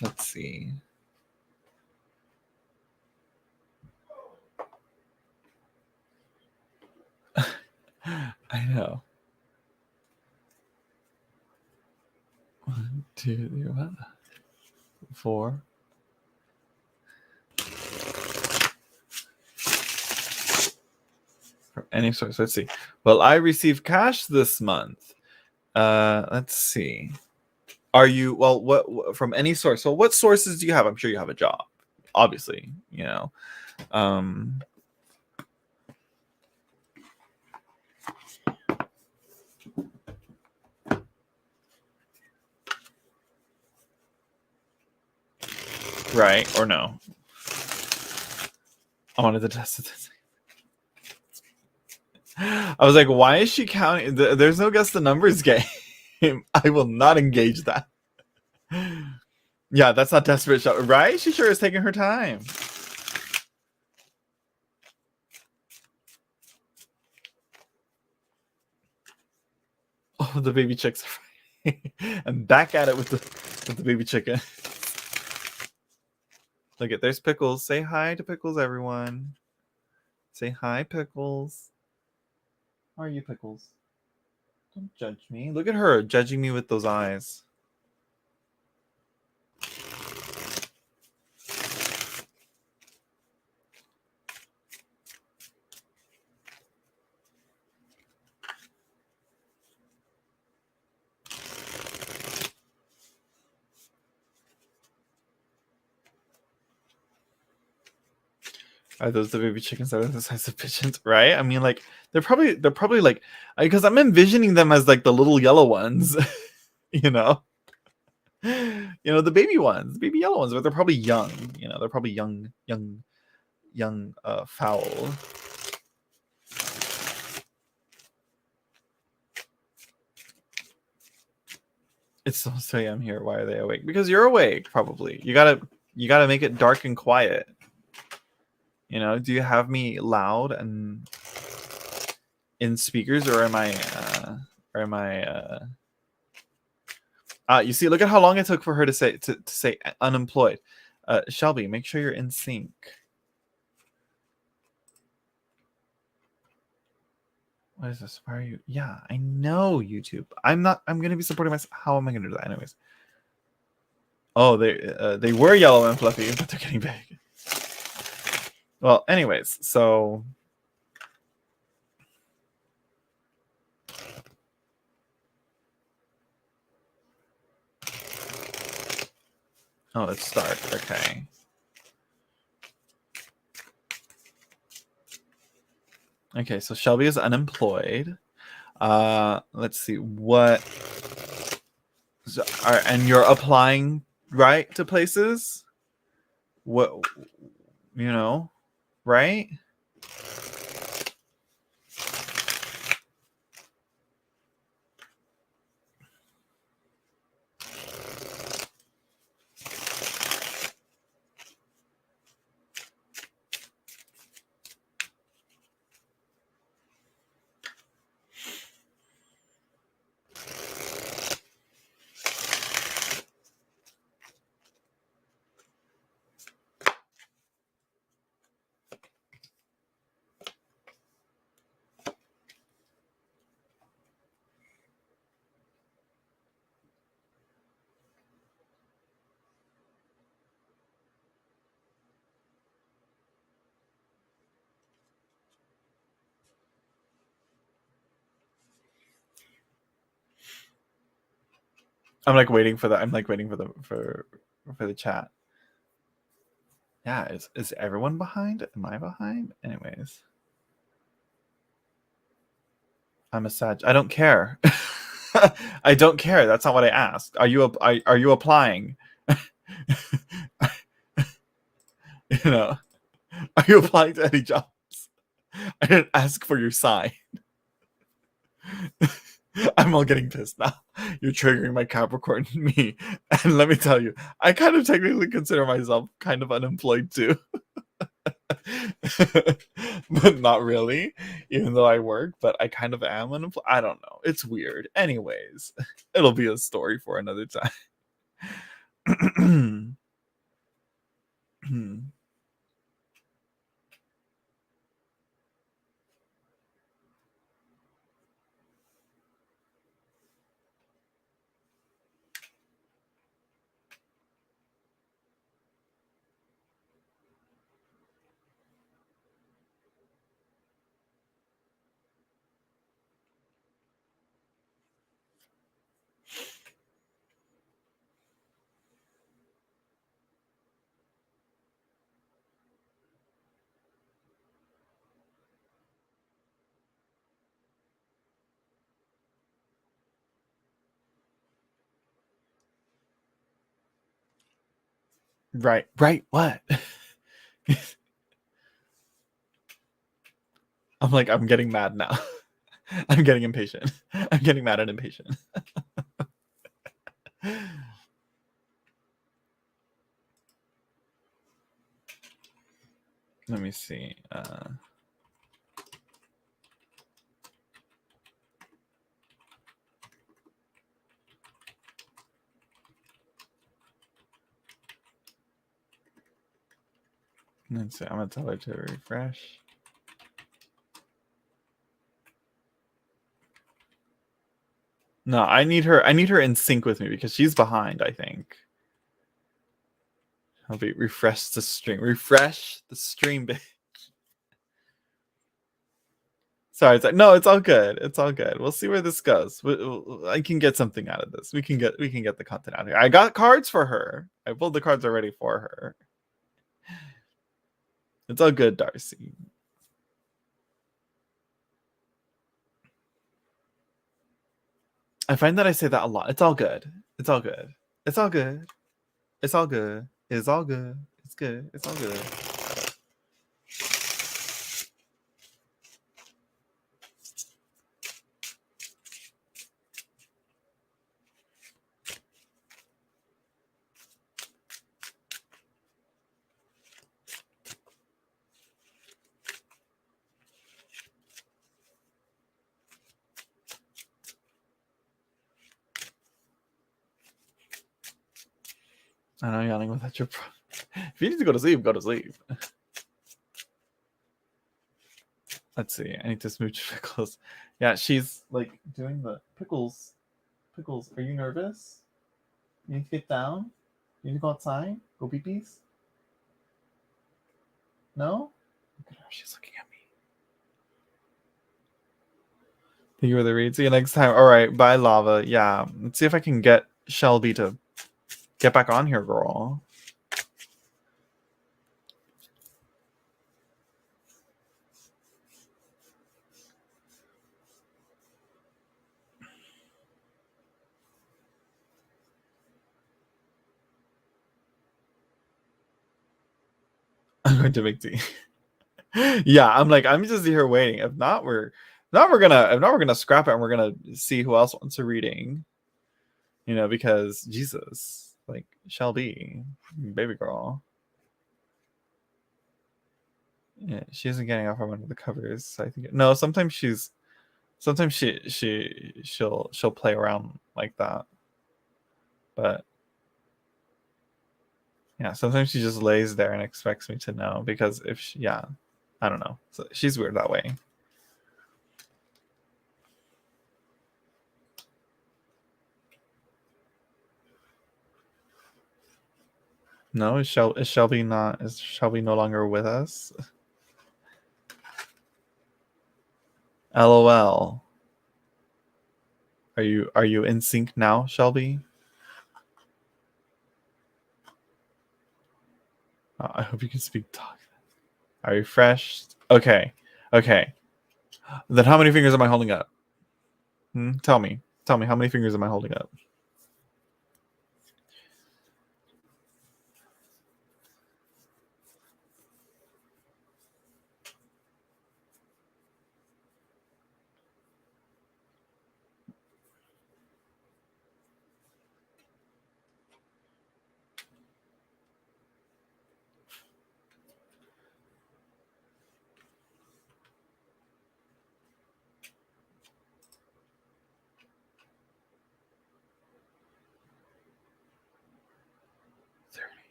Let's see. I know. 1, 2, 3, what? 4. From any source. Let's see. Well, I received cash this month. Let's see. Are you what from any source? So what sources do you have? I'm sure you have a job, obviously, you know. Right or no? I wanted to test it. I was like, why is she counting? There's no guess the numbers game. I will not engage that. Yeah, that's not desperate shot, right? She sure is taking her time. Oh, the baby chicks. I'm back at it with the baby chicken. Look at, there's Pickles. Say hi to Pickles, everyone. Say hi, Pickles. How are you, Pickles? Don't judge me. Look at her judging me with those eyes. Are those the baby chickens that are the size of pigeons? Right? I mean, like they're probably like, because I'm envisioning them as like the little yellow ones, you know, the baby ones, the baby yellow ones, but they're probably young. They're probably young fowl. It's so say I'm here. Why are they awake? Because you're awake. Probably. You gotta make it dark and quiet. Do you have me loud and in speakers, or am I you see, look at how long it took for her to say unemployed. Shelby, make sure you're in sync. What is this? Why are you? Yeah, I know, YouTube. I'm gonna be supporting myself. How am I gonna do that anyways? Oh, they were yellow and fluffy, but they're getting big. Well, anyways, so let's start. Okay. Okay, so Shelby is unemployed. Let's see what. And you're applying, right, to places. What, right? I'm like waiting for the. I'm like waiting for the chat. Yeah, is everyone behind? Am I behind? Anyways, I'm a Sag. I don't care. I don't care. That's not what I asked. Are you applying? Are you applying to any jobs? I didn't ask for your sign. I'm all getting pissed now. You're triggering my Capricorn in me. And let me tell you, I kind of technically consider myself kind of unemployed too. But not really, even though I work, but I kind of am unemployed. I don't know. It's weird. Anyways, it'll be a story for another time. Right. What? I'm like, I'm getting mad now. I'm getting impatient. I'm getting mad and impatient. Let me see. Let's see. I'm gonna tell her to refresh. No, I need her in sync with me because she's behind, I think. I'll be refresh the stream. Refresh the stream, bitch. Sorry, it's like, no, it's all good. It's all good. We'll see where this goes. I can get something out of this. We can get the content out here. I got cards for her. I pulled the cards already for her. It's all good, Darcy. I find that I say that a lot. It's all good. It's all good. It's all good. It's all good. It's all good. It's good. It's all good. I know yawning without your if you need to go to sleep, go to sleep. Let's see. I need to smooch Pickles. Yeah, she's like doing the Pickles. Pickles, are you nervous? You need to get down? You need to go outside? Go pee pees? No? Look at her, she's looking at me. Thank you for the read. See you next time. Alright, bye Lava. Yeah. Let's see if I can get Shelby to get back on here, girl. I'm going to make tea. Yeah, I'm just here waiting. If not, we're gonna scrap it and we're gonna see who else wants a reading. You know, because Jesus, like Shelby, baby girl. Yeah, she isn't getting off from under the covers. So I think no. Sometimes she'll play around like that, but yeah, sometimes she just lays there and expects me to know because if she, yeah, I don't know. So she's weird that way. No, is Shelby no longer with us? LOL. Are you in sync now, Shelby? I hope you can speak talk. I refreshed. Okay. Then how many fingers am I holding up? Tell me how many fingers am I holding up?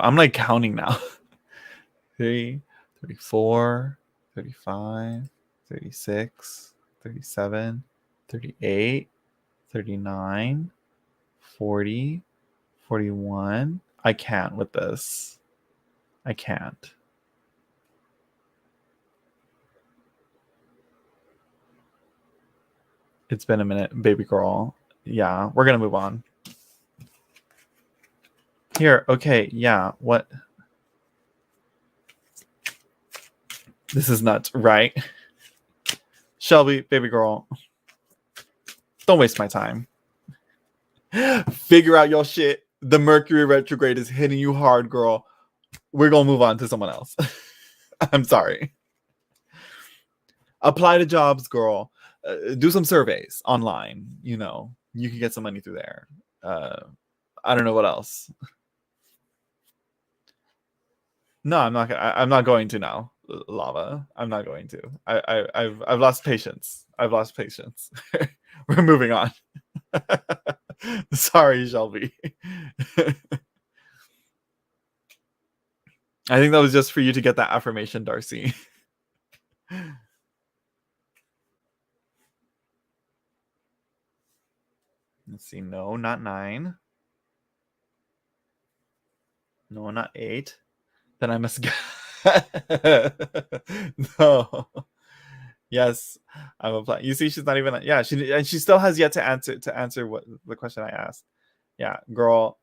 I'm like counting now. 30, 34, 35, 36, 37, 38, 39, 40, 41. I can't with this. I can't. It's been a minute, baby girl. Yeah, we're gonna move on. Here, okay, yeah, what? This is nuts, right? Shelby, baby girl, don't waste my time. Figure out your shit. The Mercury retrograde is hitting you hard, girl. We're gonna move on to someone else. I'm sorry. Apply to jobs, girl. Do some surveys online. You know, you can get some money through there. I don't know what else. No, I'm not. I'm not going to now, Lava. I'm not going to. I've lost patience. I've lost patience. We're moving on. Sorry, Shelby. I think that was just for you to get that affirmation, Darcy. Let's see. No, not 9. No, not 8. Then I must go. No. Yes, I'm applying. You see, she's not even. Yeah, she still has yet to answer what the question I asked. Yeah, girl.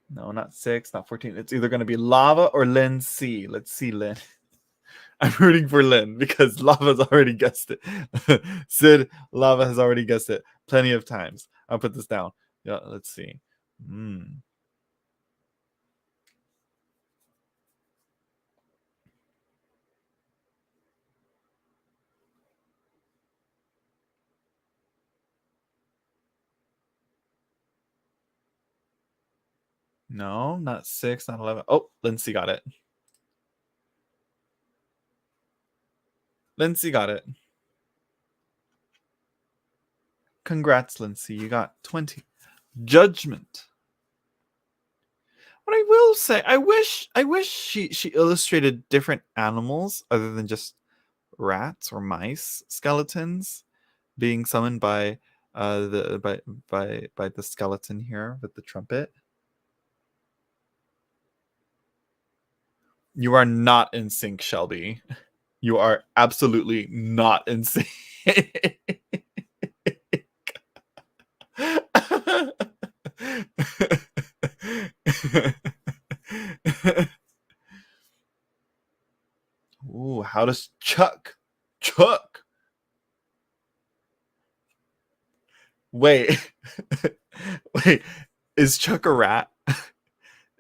No, not 6, not 14. It's either going to be Lava or Lynn C. Let's see, Lynn. I'm rooting for Lynn because Lava's already guessed it. Sid, Lava has already guessed it plenty of times. I'll put this down. Yeah, let's see. No, not 6, not 11. Oh, Lindsay got it. Lindsay got it. Congrats, Lindsay. You got 20. Judgment. What I will say, I wish she illustrated different animals other than just rats or mice skeletons being summoned by the skeleton here with the trumpet. You are not in sync, Shelby. You are absolutely not in sync. Ooh, how does Chuck? Wait. Wait. Is Chuck a rat?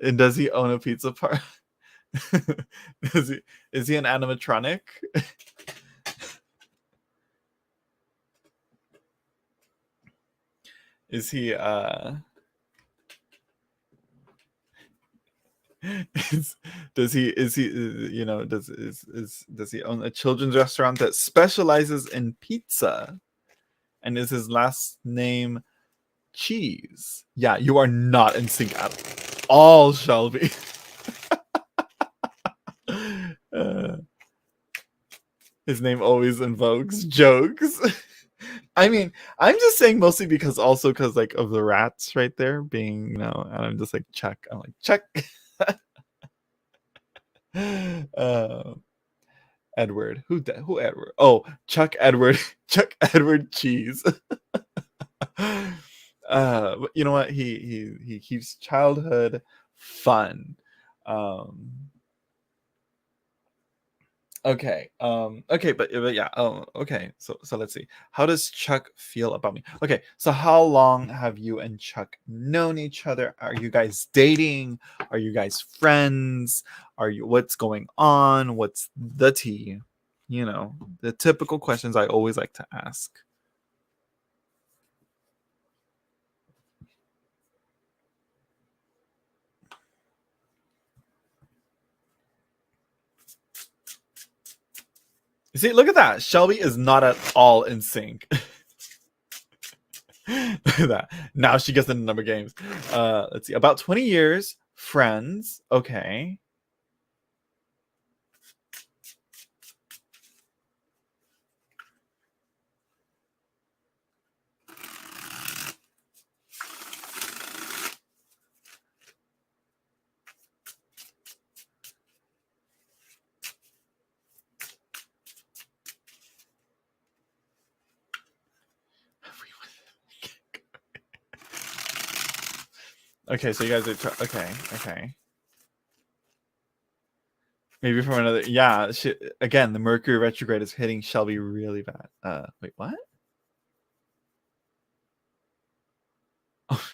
And does he own a pizza park? Is he an animatronic? Is he does he own a children's restaurant that specializes in pizza? And is his last name Cheese? Yeah, you are not in sync at all, Shelby. His name always invokes jokes. I mean, I'm just saying mostly because like of the rats right there being, and I'm just like Chuck. I'm like Chuck. Edward. Who Edward? Oh, Chuck Edward. Chuck Edward Cheese. But you know what? He keeps childhood fun. Okay. Okay, but yeah. Okay. So let's see. How does Chuck feel about me? Okay. So how long have you and Chuck known each other? Are you guys dating? Are you guys friends? What's going on? What's the tea? The typical questions I always like to ask. See, look at that. Shelby is not at all in sync. Look at that. Now she gets the number games. Let's see. About 20 years, friends. Okay. Okay, so you guys are okay. Maybe from another. Yeah, again, the Mercury retrograde is hitting Shelby really bad. Wait, what? Oh,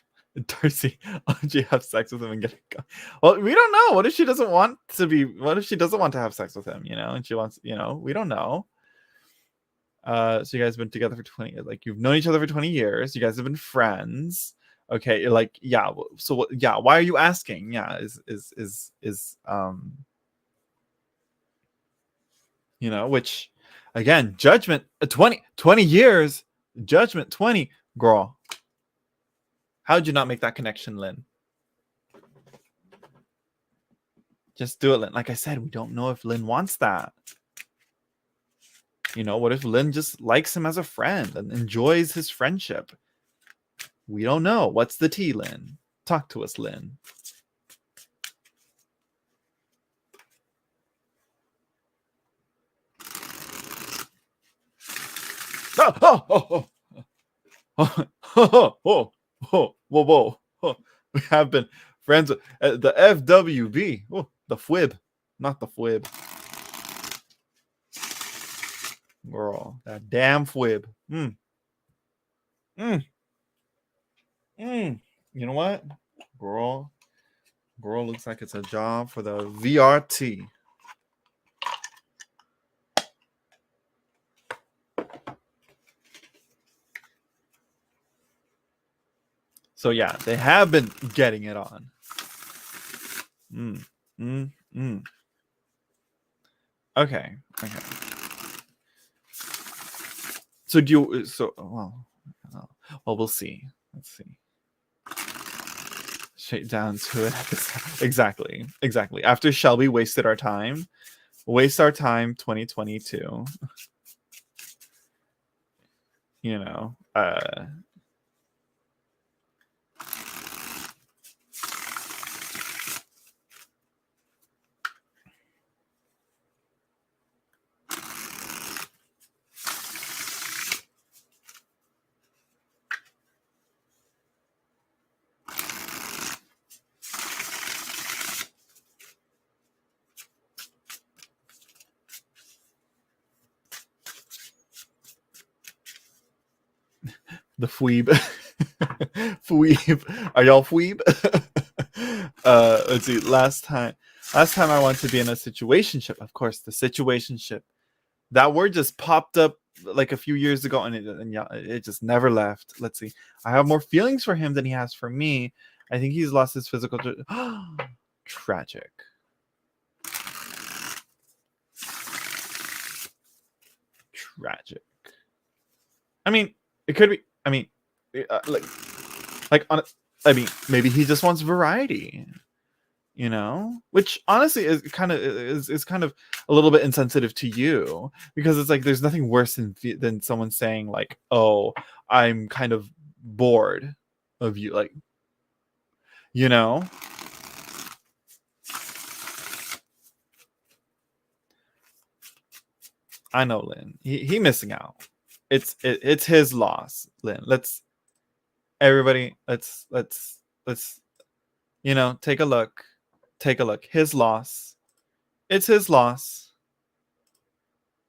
Darcy, OG have sex with him and get it going. Well, we don't know. What if she doesn't want to be? What if she doesn't want to have sex with him? And she wants. We don't know. So you guys have been together for 20. Like you've known each other for 20 years. You guys have been friends. Okay, like yeah. So what? Yeah, why are you asking? Yeah, which again, judgment 20 years, judgment 20, girl. How did you not make that connection, Lynn? Just do it, Lynn. Like I said, we don't know if Lynn wants that. You know, what if Lynn just likes him as a friend and enjoys his friendship? We don't know. What's the tea, Lynn? Talk to us, Lynn. Oh, oh, oh, oh, oh, oh, oh, whoa, whoa, oh. We have been friends with the FWB. Oh, the FWIB, not the FWIB. Girl, that damn FWIB. Mm. Mm. Mm. You know what? Girl looks like it's a job for the VRT. So yeah, they have been getting it on. Okay. So do you? So well, we'll see. Let's see. Straight down to it. Exactly. After Shelby wasted our time, 2022. You know. The Fweeb. Fweeb. Are y'all Fweeb? Let's see. Last time I wanted to be in a situationship. Of course, the situationship. That word just popped up like a few years ago, and it just never left. Let's see. I have more feelings for him than he has for me. I think he's lost his physical. Tragic. I mean, it could be. I mean, maybe he just wants variety. You know, which honestly is kind of a little bit insensitive to you, because it's like there's nothing worse than someone saying like, oh, I'm kind of bored of you, like, you know. I know, Lynn, he missing out. It's his loss, Lynn. Let's you know, take a look. His loss. It's his loss.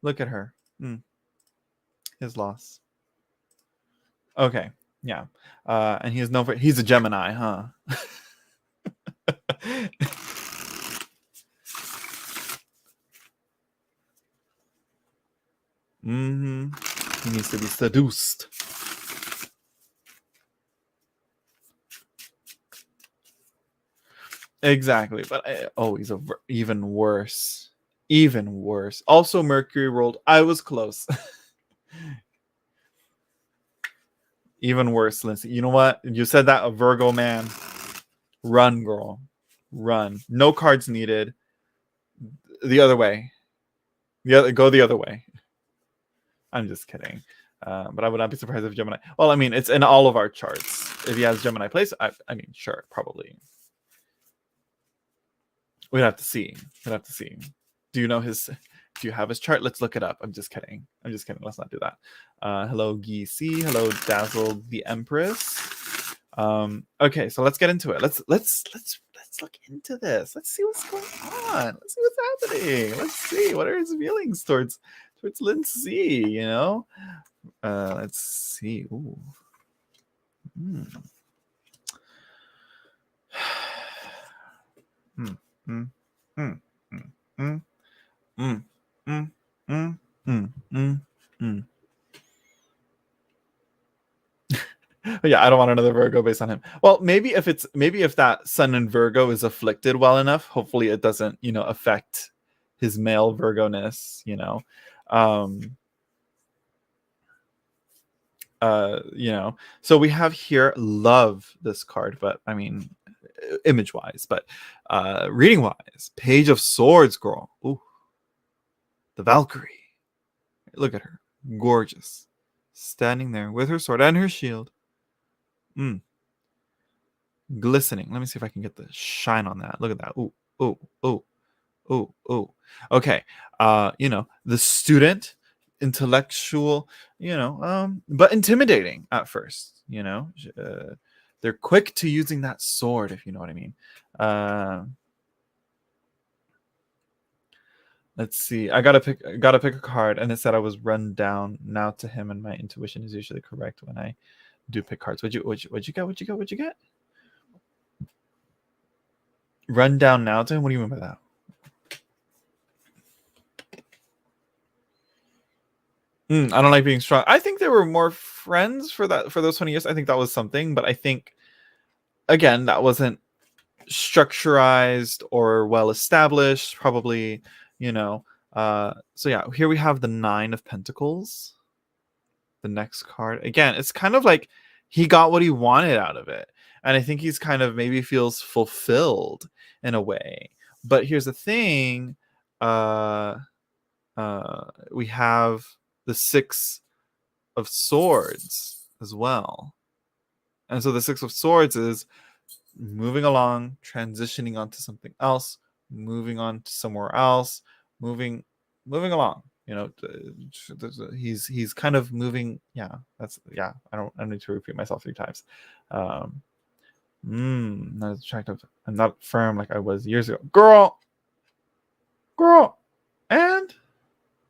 Look at her. His loss. Okay. Yeah. And he's a Gemini, huh? He needs to be seduced. Exactly. But he's even worse. Also, Mercury rolled. I was close. Even worse, Lindsay. You know what? You said that, a Virgo man. Run, girl. Run. No cards needed. The other way. Go the other way. I'm just kidding. But I would not be surprised if Gemini. Well, I mean, it's in all of our charts. If he has Gemini place, I mean, sure, probably. We'd have to see. Do you have his chart? Let's look it up. I'm just kidding. Let's not do that. Hello, Geesey. Hello, Dazzle the Empress. Okay, so let's get into it. Let's look into this. Let's see what's going on. Let's see what's happening. Let's see what are his feelings towards Lindsay, you know? Let's see. Ooh. Yeah, I don't want another Virgo based on him. Well, maybe if that Sun in Virgo is afflicted well enough, hopefully it doesn't, you know, affect his male Virgo-ness, you know. You know, so we have here, love this card, but I mean, image wise, but reading wise, Page of Swords, girl. Ooh, the Valkyrie. Look at her, gorgeous, standing there with her sword and her shield. Mm. Glistening. Let me see if I can get the shine on that. Look at that. Ooh, ooh, ooh, ooh, ooh. Okay. The student, intellectual, but intimidating at first, they're quick to using that sword, if you know what I mean. Let's see. I gotta pick a card, and it said I was run down now to him, and my intuition is usually correct when I do pick cards. What'd you get? Run down now to him? What do you mean by that? I don't like being strong. I think they were more friends for those 20 years. I think that was something, but I think again that wasn't structurized or well established. Probably, So yeah, here we have the Nine of Pentacles. The next card again. It's kind of like he got what he wanted out of it, and I think he's kind of maybe feels fulfilled in a way. But here's the thing. We have the Six of Swords as well. And so the Six of Swords is moving along, transitioning onto something else, moving on to somewhere else, moving along. He's kind of moving. Yeah, I don't need to repeat myself 3 times. Not attractive. I'm not firm like I was years ago. Girl,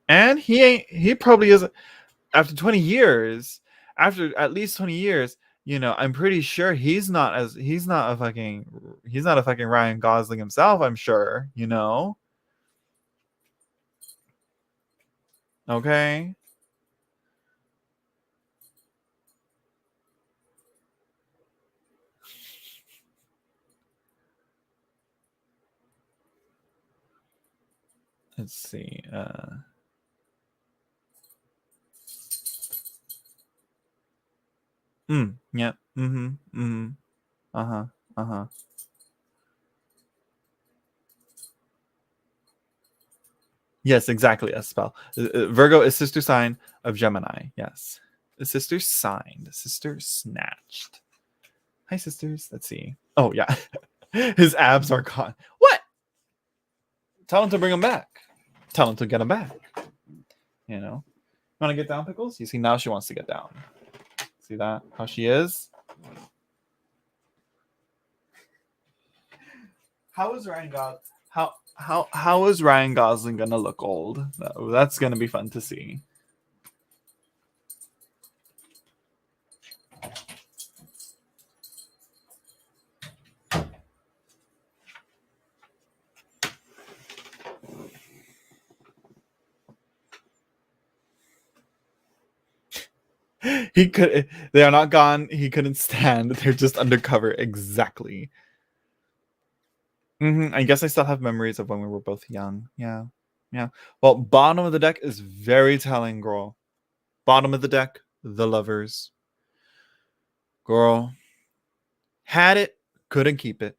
and he probably is. After 20 years, after at least 20 years, I'm pretty sure he's not a fucking Ryan Gosling himself, I'm sure, Okay. Let's see. Yeah. Uh-huh. Uh-huh. Yes, exactly. A spell. Virgo is sister sign of Gemini. Yes. The sister signed. The sister snatched. Hi, sisters. Let's see. Oh, yeah. His abs are gone. What? Tell him to bring him back. Tell him to get him back. Want to get down, Pickles? You see, now she wants to get down. See that? How she is? How is Ryan Gosling? How is Ryan Gosling gonna look old? That's gonna be fun to see. He could. They are not gone. He couldn't stand. They're just undercover. Exactly. I guess I still have memories of when we were both young. Yeah. Well, bottom of the deck is very telling, girl. Bottom of the deck, the lovers. Girl. Had it, couldn't keep it.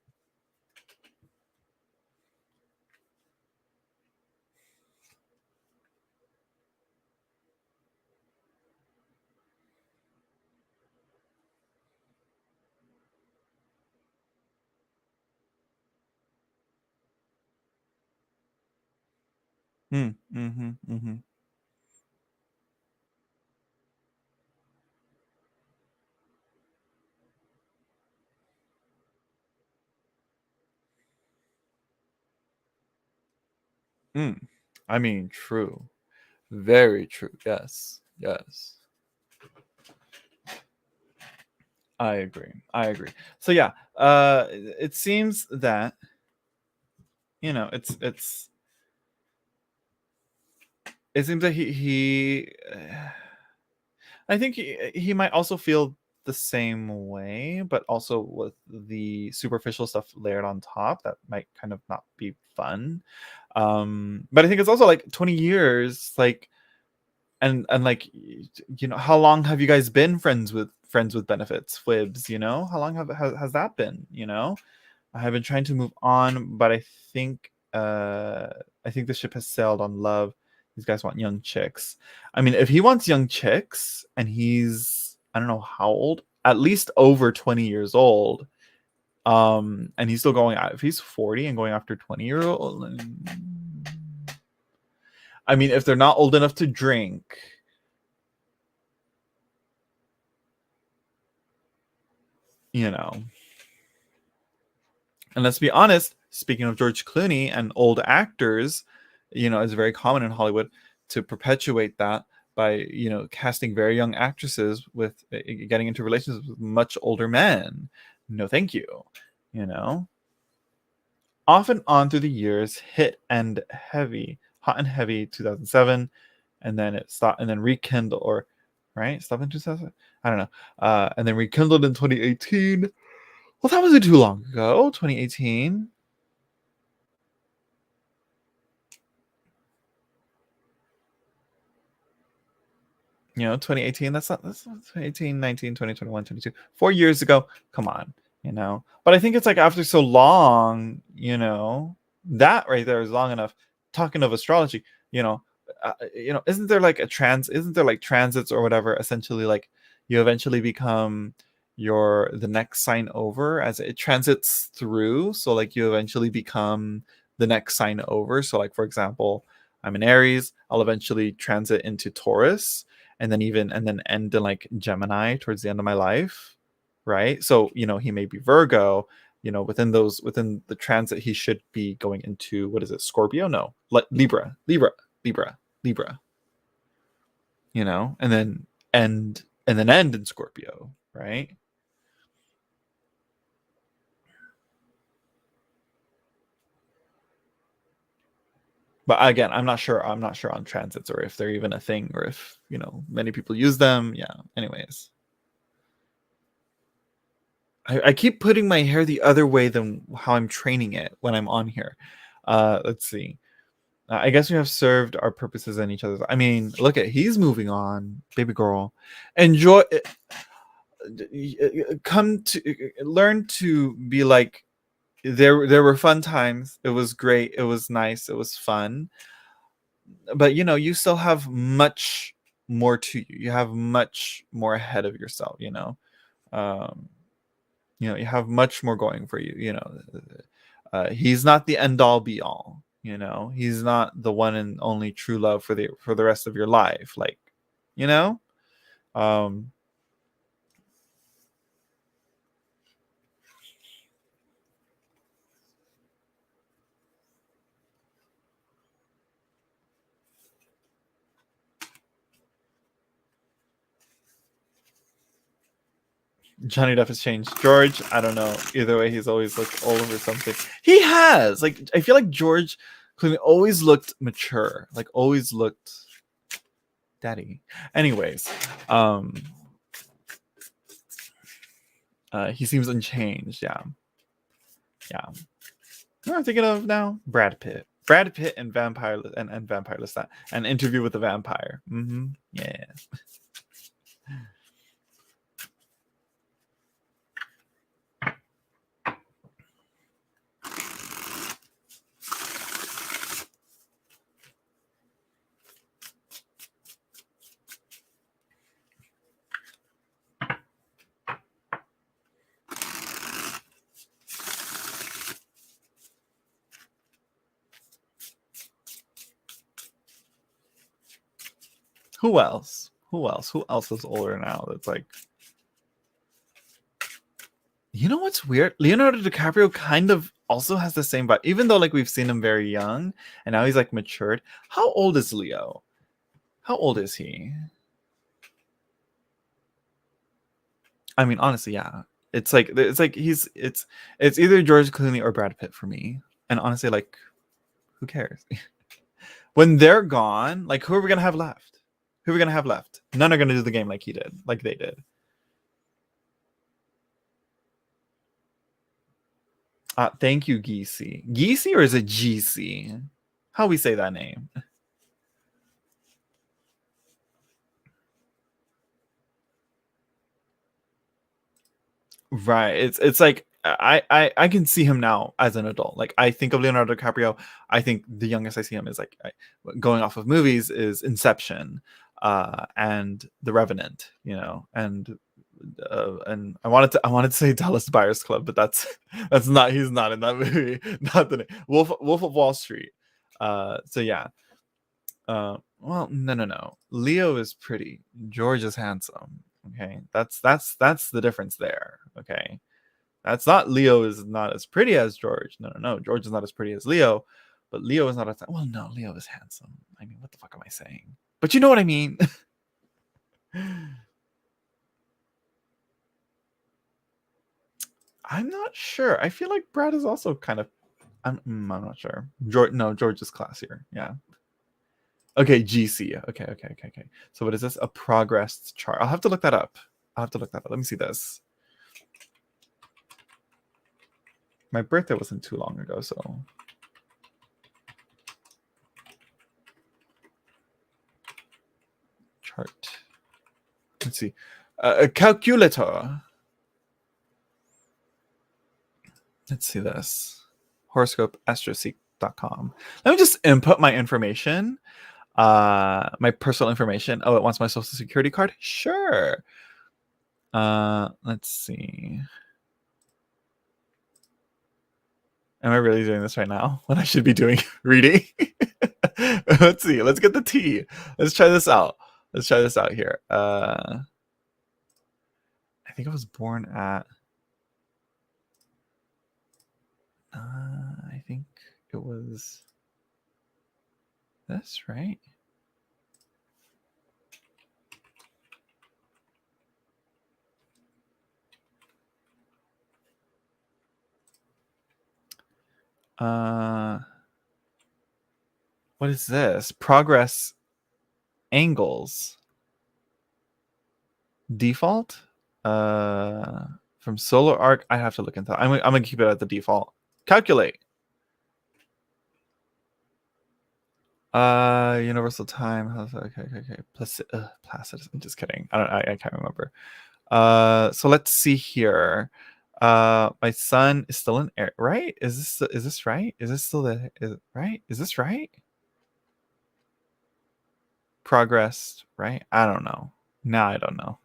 I mean, true. Very true. Yes. I agree. So yeah, it seems that it seems that he I think he might also feel the same way, but also with the superficial stuff layered on top that might kind of not be fun. But I think it's also like 20 years, like, and like, how long have you guys been friends with benefits, Fibs? How long has that been? I have been trying to move on, but I think the ship has sailed on love. These guys want young chicks. I mean, if he wants young chicks and he's, I don't know how old, at least over 20 years old, and he's still going out, if he's 40 and going after 20-year old, I mean, if they're not old enough to drink, you know. And let's be honest, speaking of George Clooney and old actors, it's very common in Hollywood to perpetuate that by, casting very young actresses with getting into relationships with much older men. No, thank you. Off and on through the years, hot and heavy 2007, and then it stopped, and then rekindled, or right, stop in 2000. I don't know, and then rekindled in 2018. Well, that wasn't too long ago. 2018. 2018, that's 2018, 19, 20, 21, 22. 4 years ago. Come on, But I think it's like after so long, that right there is long enough. Talking of astrology, isn't there like transits or whatever, essentially like you eventually become the next sign over as it transits through. So like you eventually become the next sign over. So like, for example, I'm in Aries, I'll eventually transit into Taurus, and then end in like Gemini towards the end of my life, right? So he may be Virgo, within the transit he should be going into, what is it, Scorpio? No, Libra, and then end in Scorpio, right? But again, I'm not sure on transits, or if they're even a thing, or if many people use them. Yeah, anyways, I keep putting my hair the other way than how I'm training it when I'm on here. Let's see. I guess we have served our purposes and each other's. I mean, look at, he's moving on, baby girl. Enjoy. Come to learn to be like, there were fun times. It was great. It was nice. It was fun. But you still have much more to you. You have much more ahead of yourself. Um, you have much more going for you. He's not the end all be all. He's not the one and only true love for the rest of your life. Like, um, Johnny Depp has changed. George, I don't know. Either way, he's always looked old or something. He has. Like, I feel like George Clooney always looked mature. Like, always looked daddy. Anyways, he seems unchanged. Yeah. What am I thinking of now? Brad Pitt and Vampire and Vampire Lestat. An Interview with the Vampire. Yeah. Who else? Who else is older now? That's like, what's weird? Leonardo DiCaprio kind of also has the same vibe, even though like we've seen him very young and now he's like matured. How old is Leo? How old is he? I mean, honestly, yeah. It's like it's either George Clooney or Brad Pitt for me. And honestly, like, who cares? When they're gone, like, who are we gonna have left? Who are we gonna have left? None are gonna do the game like they did. Thank you, Geesey. Geesey, or is it GC? How we say that name? Right. It's like, I can see him now as an adult. Like I think of Leonardo DiCaprio. I think the youngest I see him is like going off of movies is Inception, and The Revenant. You know, and I wanted to say Dallas Buyers Club, but that's not, he's not in that movie. Not the Wolf of Wall Street. So yeah. Well, no. Leo is pretty. George is handsome. Okay, that's the difference there. Okay, that's not, Leo is not as pretty as George. No. George is not as pretty as Leo, but Leo is not as, well. No, Leo is handsome. I mean, what the fuck am I saying? But you know what I mean. I'm not sure. I feel like Brad is also kind of. I'm not sure. George, no, George is classier. Yeah. Okay, GC. Okay. So what is this? A progress chart. I'll have to look that up. Let me see this. My birthday wasn't too long ago, so. Chart. Let's see. A calculator. Let's see this. Horoscope astroseek.com. Let me just input my information. My personal information. Oh, it wants my social security card? Sure. Let's see. Am I really doing this right now when I should be doing reading? Let's see. Let's get the tea. Let's try this out. Here. I think I was born at. I think it was this, right? What is this? Progress angles. Default? From Solar Arc, I have to look into that. I'm gonna keep it at the default. Calculate. Universal time. Okay. Placid. I'm just kidding. I can't remember. So let's see here. My son is still in air, right? Is this right? Is this still right? Is this right? Progressed, right? I don't know. Now I don't know.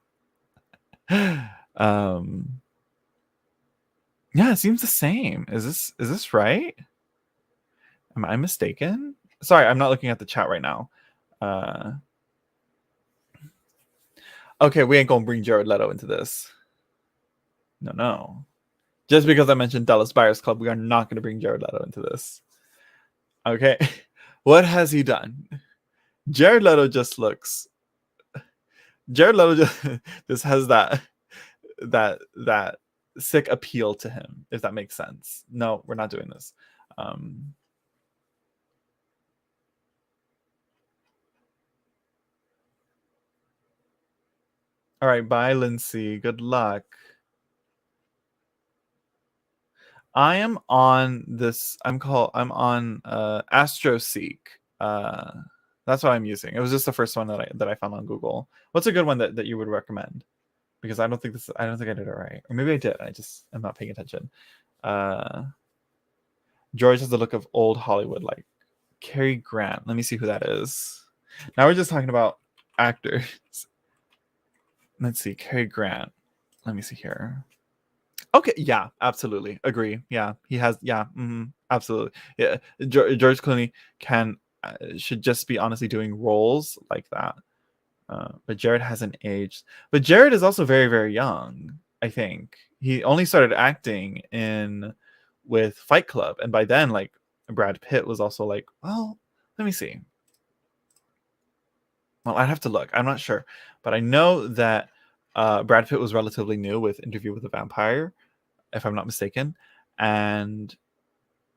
Yeah, it seems the same. Is this right? Am I mistaken? Sorry, I'm not looking at the chat right now. Okay, we ain't gonna bring Jared Leto into this. No. Just because I mentioned Dallas Buyers Club, we are not gonna bring Jared Leto into this. Okay. What has he done? Jared Leto just just has that sick appeal to him, if that makes sense. No, we're not doing this. All right, bye, Lindsay. Good luck. I am on this. I'm on AstroSeek. That's what I'm using. It was just the first one that I found on Google. What's a good one that you would recommend? Because I don't think I did it right, or maybe I did. I just am not paying attention. George has the look of old Hollywood, like Cary Grant. Let me see who that is. Now we're just talking about actors. Let's see, Cary Grant. Let me see here. Okay, yeah, absolutely, agree. Yeah, he has. Yeah, absolutely. Yeah, George Clooney should just be honestly doing roles like that. But Jared hasn't aged. But Jared is also very, very young. I think he only started acting with Fight Club, and by then, like, Brad Pitt was also like, well, let me see. Well, I'd have to look. I'm not sure, but I know that Brad Pitt was relatively new with Interview with the Vampire, if I'm not mistaken, and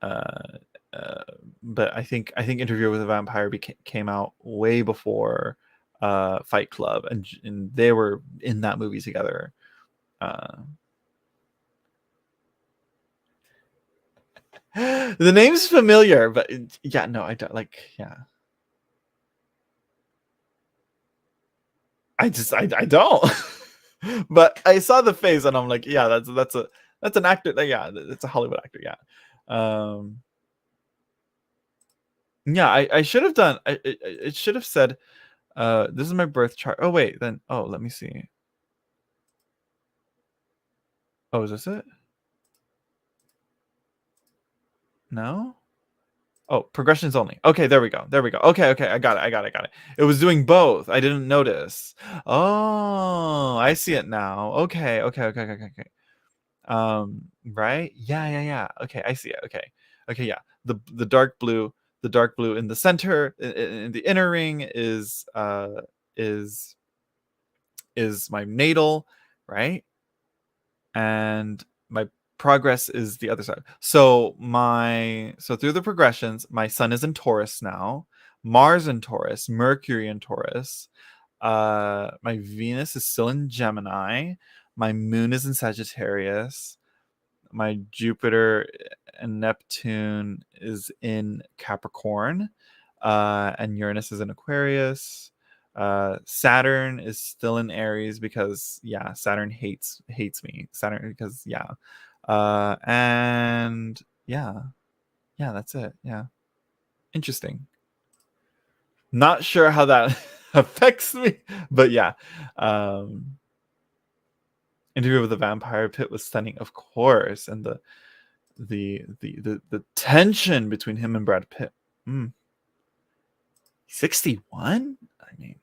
but I think Interview with the Vampire came out way before Fight Club, and they were in that movie together. The name's familiar, but yeah, no, I don't like. Yeah, I don't. But I saw the face, and I'm like, yeah, that's That's an actor. Yeah, it's a Hollywood actor. Yeah. Yeah, I should have done. It should have said, "This is my birth chart." Oh wait, then. Oh, let me see. Oh, is this it? No. Oh, progressions only. Okay, there we go. There we go. Okay, okay, I got it. I got it. I got it. It was doing both. I didn't notice. Oh, I see it now. Okay, okay, okay, okay, okay. Right? Yeah, yeah, yeah. Okay, I see it. Okay. Okay, yeah. The dark blue in the center in the inner ring is is my natal, right? And my progress is the other side. So through the progressions, my sun is in Taurus now, Mars in Taurus, Mercury in Taurus. My Venus is still in Gemini. My moon is in Sagittarius. My Jupiter and Neptune is in Capricorn, and Uranus is in Aquarius. Saturn is still in Aries because yeah, Saturn hates me. Saturn because yeah, and yeah, yeah, that's it. Yeah, interesting. Not sure how that affects me, but yeah. Um, Interview with the Vampire Pit was stunning, of course, and the tension between him and Brad Pitt. 61? I mean,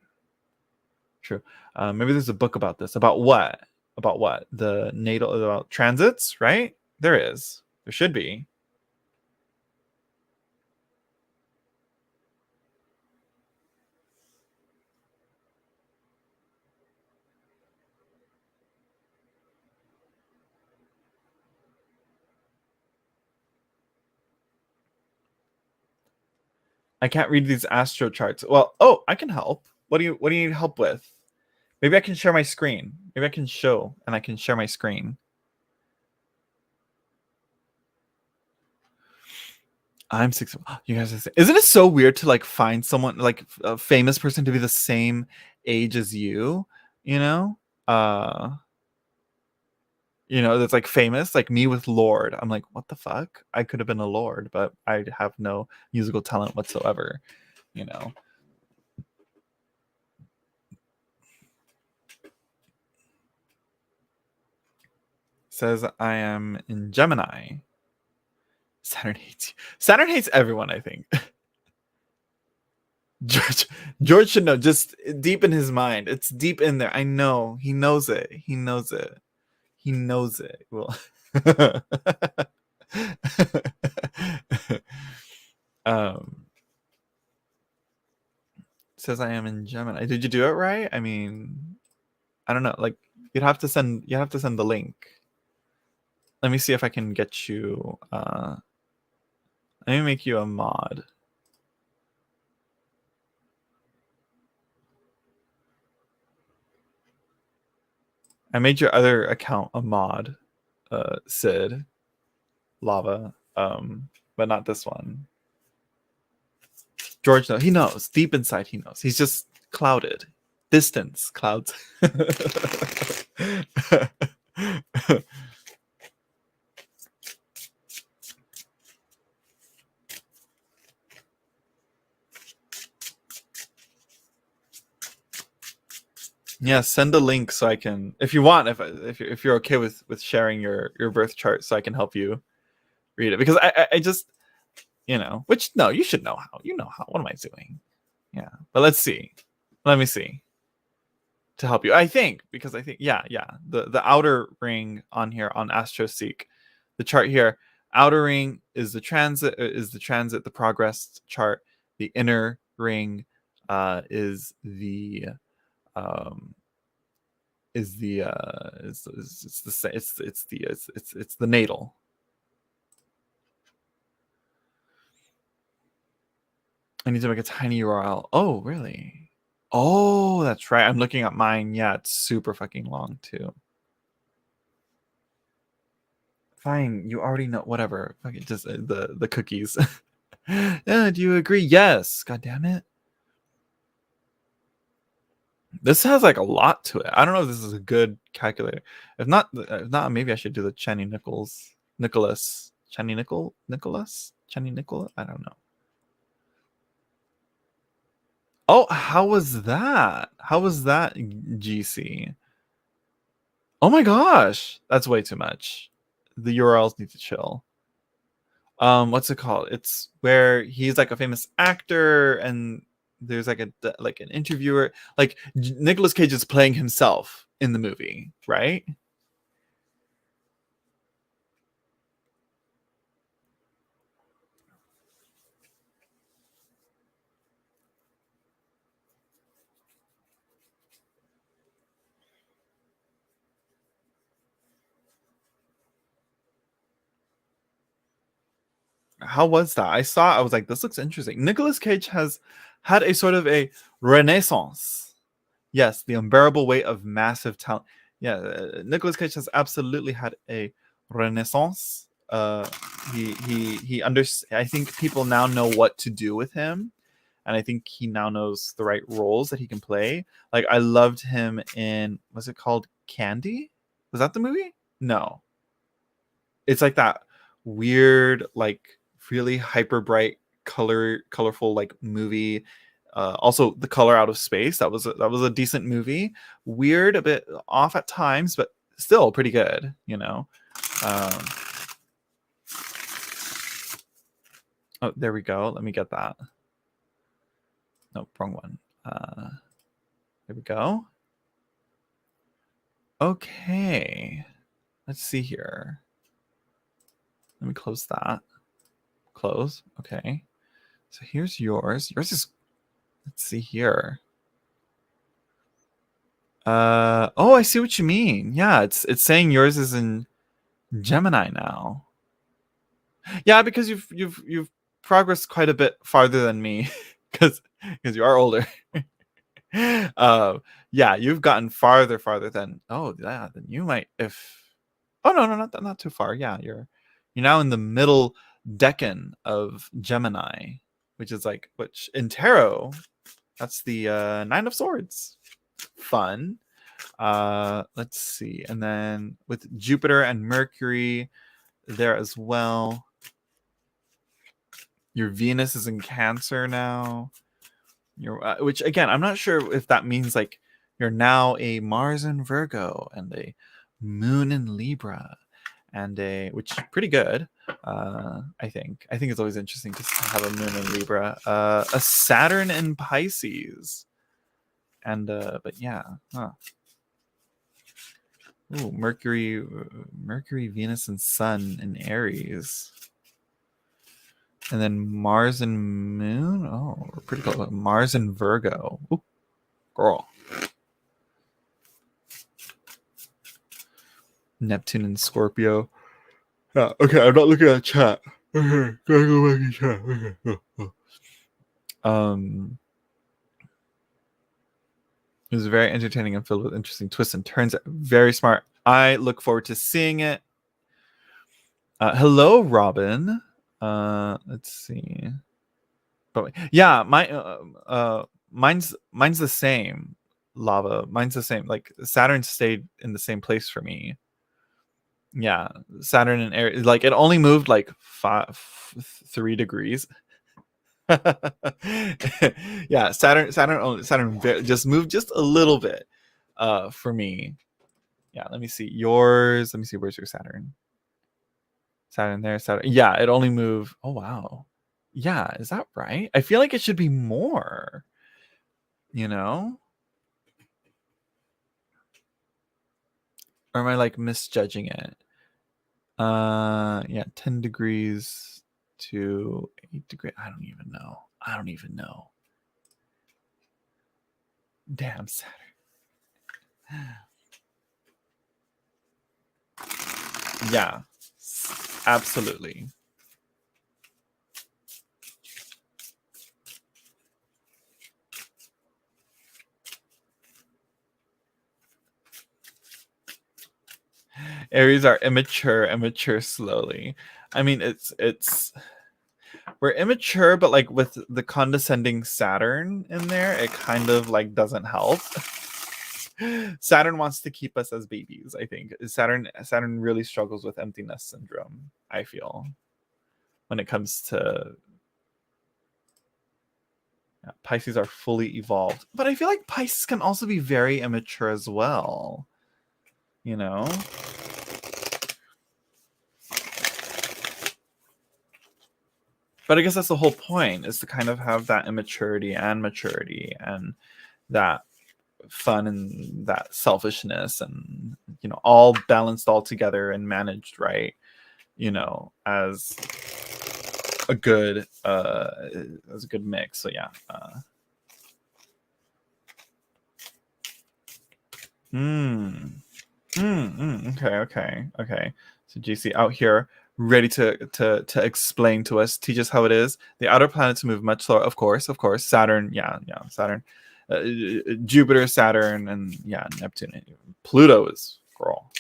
true. Maybe there's a book about this. About what? About what? The natal about transits, right? There is. There should be. I can't read these astro charts. Well, oh, I can help. What do you need help with? Maybe I can share my screen. Maybe I can show and I can share my screen. I'm 6. You guys are, isn't it so weird to like find someone like a famous person to be the same age as you? You know, uh, that's like famous, like me with Lord. I'm like, what the fuck? I could have been a Lord, but I have no musical talent whatsoever. You know, says I am in Gemini. Saturn hates you. Saturn hates everyone. I think. George should know. Just deep in his mind, it's deep in there. I know he knows it. He knows it. He knows it. Well, um, says I am in Gemini. Did you do it right? I mean, I don't know. Like you have to send the link. Let me see if I can get you. Let me make you a mod. I made your other account a mod, Sid Lava, but not this one. George knows. He knows. Deep inside, he knows. He's just clouded. Distance clouds. Yeah, send a link so I can, if you want, if you're okay with sharing your birth chart, so I can help you read it because I just which no, you should know how. You know how. What am I doing? Yeah, but let's see. Let me see to help you. I think because I think yeah the outer ring on here on AstroSeek, the chart here, outer ring is the transit the progress chart. The inner ring is the um is the it's the it's the natal. I need to make a tiny URL. Oh, really? Oh, that's right. I'm looking at mine. Yeah, it's super fucking long too. Fine, you already know. Whatever. Fucking just the cookies. Yeah, do you agree? Yes. God damn it. This has like a lot to it. I don't know if this is a good calculator. If not, maybe I should do the Channy Nicholas. I don't know. Oh, how was that? How was that, GC? Oh my gosh, that's way too much. The URLs need to chill. What's it called? It's where he's like a famous actor, and there's like an interviewer. Like Nicolas Cage is playing himself in the movie, right? How was that? I saw. I was like, this looks interesting. Nicolas Cage has had a sort of a renaissance. Yes, the unbearable weight of massive talent. Yeah, Nicolas Cage has absolutely had a renaissance. He under. I think people now know what to do with him, and I think he now knows the right roles that he can play. Like I loved him in, was it called Candy? Was that the movie? No, it's like that weird, like really hyper bright colorful like movie. Also the Color Out of Space, that was a decent movie. Weird, a bit off at times, but still pretty good, you know. um oh, there we go. Let me get that. No, wrong one. There we go. Okay, let's see here. Let me close that. Close. Okay, so here's yours. Yours is, let's see here. Oh, I see what you mean. Yeah, it's saying yours is in Gemini now. Yeah, because you've progressed quite a bit farther than me, because you are older. Yeah, you've gotten farther than, oh yeah, then you might, if, oh no, not too far. Yeah, you're now in the middle decan of Gemini, which is like, which in tarot, that's the Nine of Swords. Fun. Let's see. And then with Jupiter and Mercury there as well. Your Venus is in Cancer now. Which again, I'm not sure if that means like you're now a Mars in Virgo and a Moon in Libra, and a, which is pretty good. I think it's always interesting to have a Moon in Libra, a Saturn in Pisces, and but yeah, huh. Ooh, Mercury, Venus, and Sun in Aries, and then Mars and Moon. Oh, we're pretty close. Mars and Virgo. Ooh, girl. Neptune and Scorpio. Yeah. Okay, I'm not looking at chat. Okay, gotta go back in chat. Okay. It was very entertaining and filled with interesting twists and turns. Very smart. I look forward to seeing it. Hello, Robin. Let's see. But yeah, mine's the same. Lava. Mine's the same. Like Saturn stayed in the same place for me. Yeah, Saturn and Aries. Like it only moved like 3 degrees. Yeah, Saturn just moved just a little bit for me. Yeah, let me see yours. Let me see, where's your Saturn? Saturn there, Saturn. Yeah, it only moved. Oh wow. Yeah, is that right? I feel like it should be more, you know? Or am I like misjudging it? Yeah, 10 degrees to 8 degrees. I don't even know. Damn, Saturn. Yeah, absolutely. Aries are immature slowly. I mean, it's we're immature, but like with the condescending Saturn in there, it kind of like doesn't help. Saturn wants to keep us as babies, I think. Saturn really struggles with emptiness syndrome, I feel, when it comes to Pisces are fully evolved. But I feel like Pisces can also be very immature as well. You know? But I guess that's the whole point, is to kind of have that immaturity and maturity and that fun and that selfishness and, you know, all balanced all together and managed right, you know, as a good mix. So yeah. Okay. So GC out here, ready to explain to us, teach us how it is. The outer planets move much slower, of course. Saturn, Saturn, Jupiter, Saturn, and Neptune. Pluto is girl.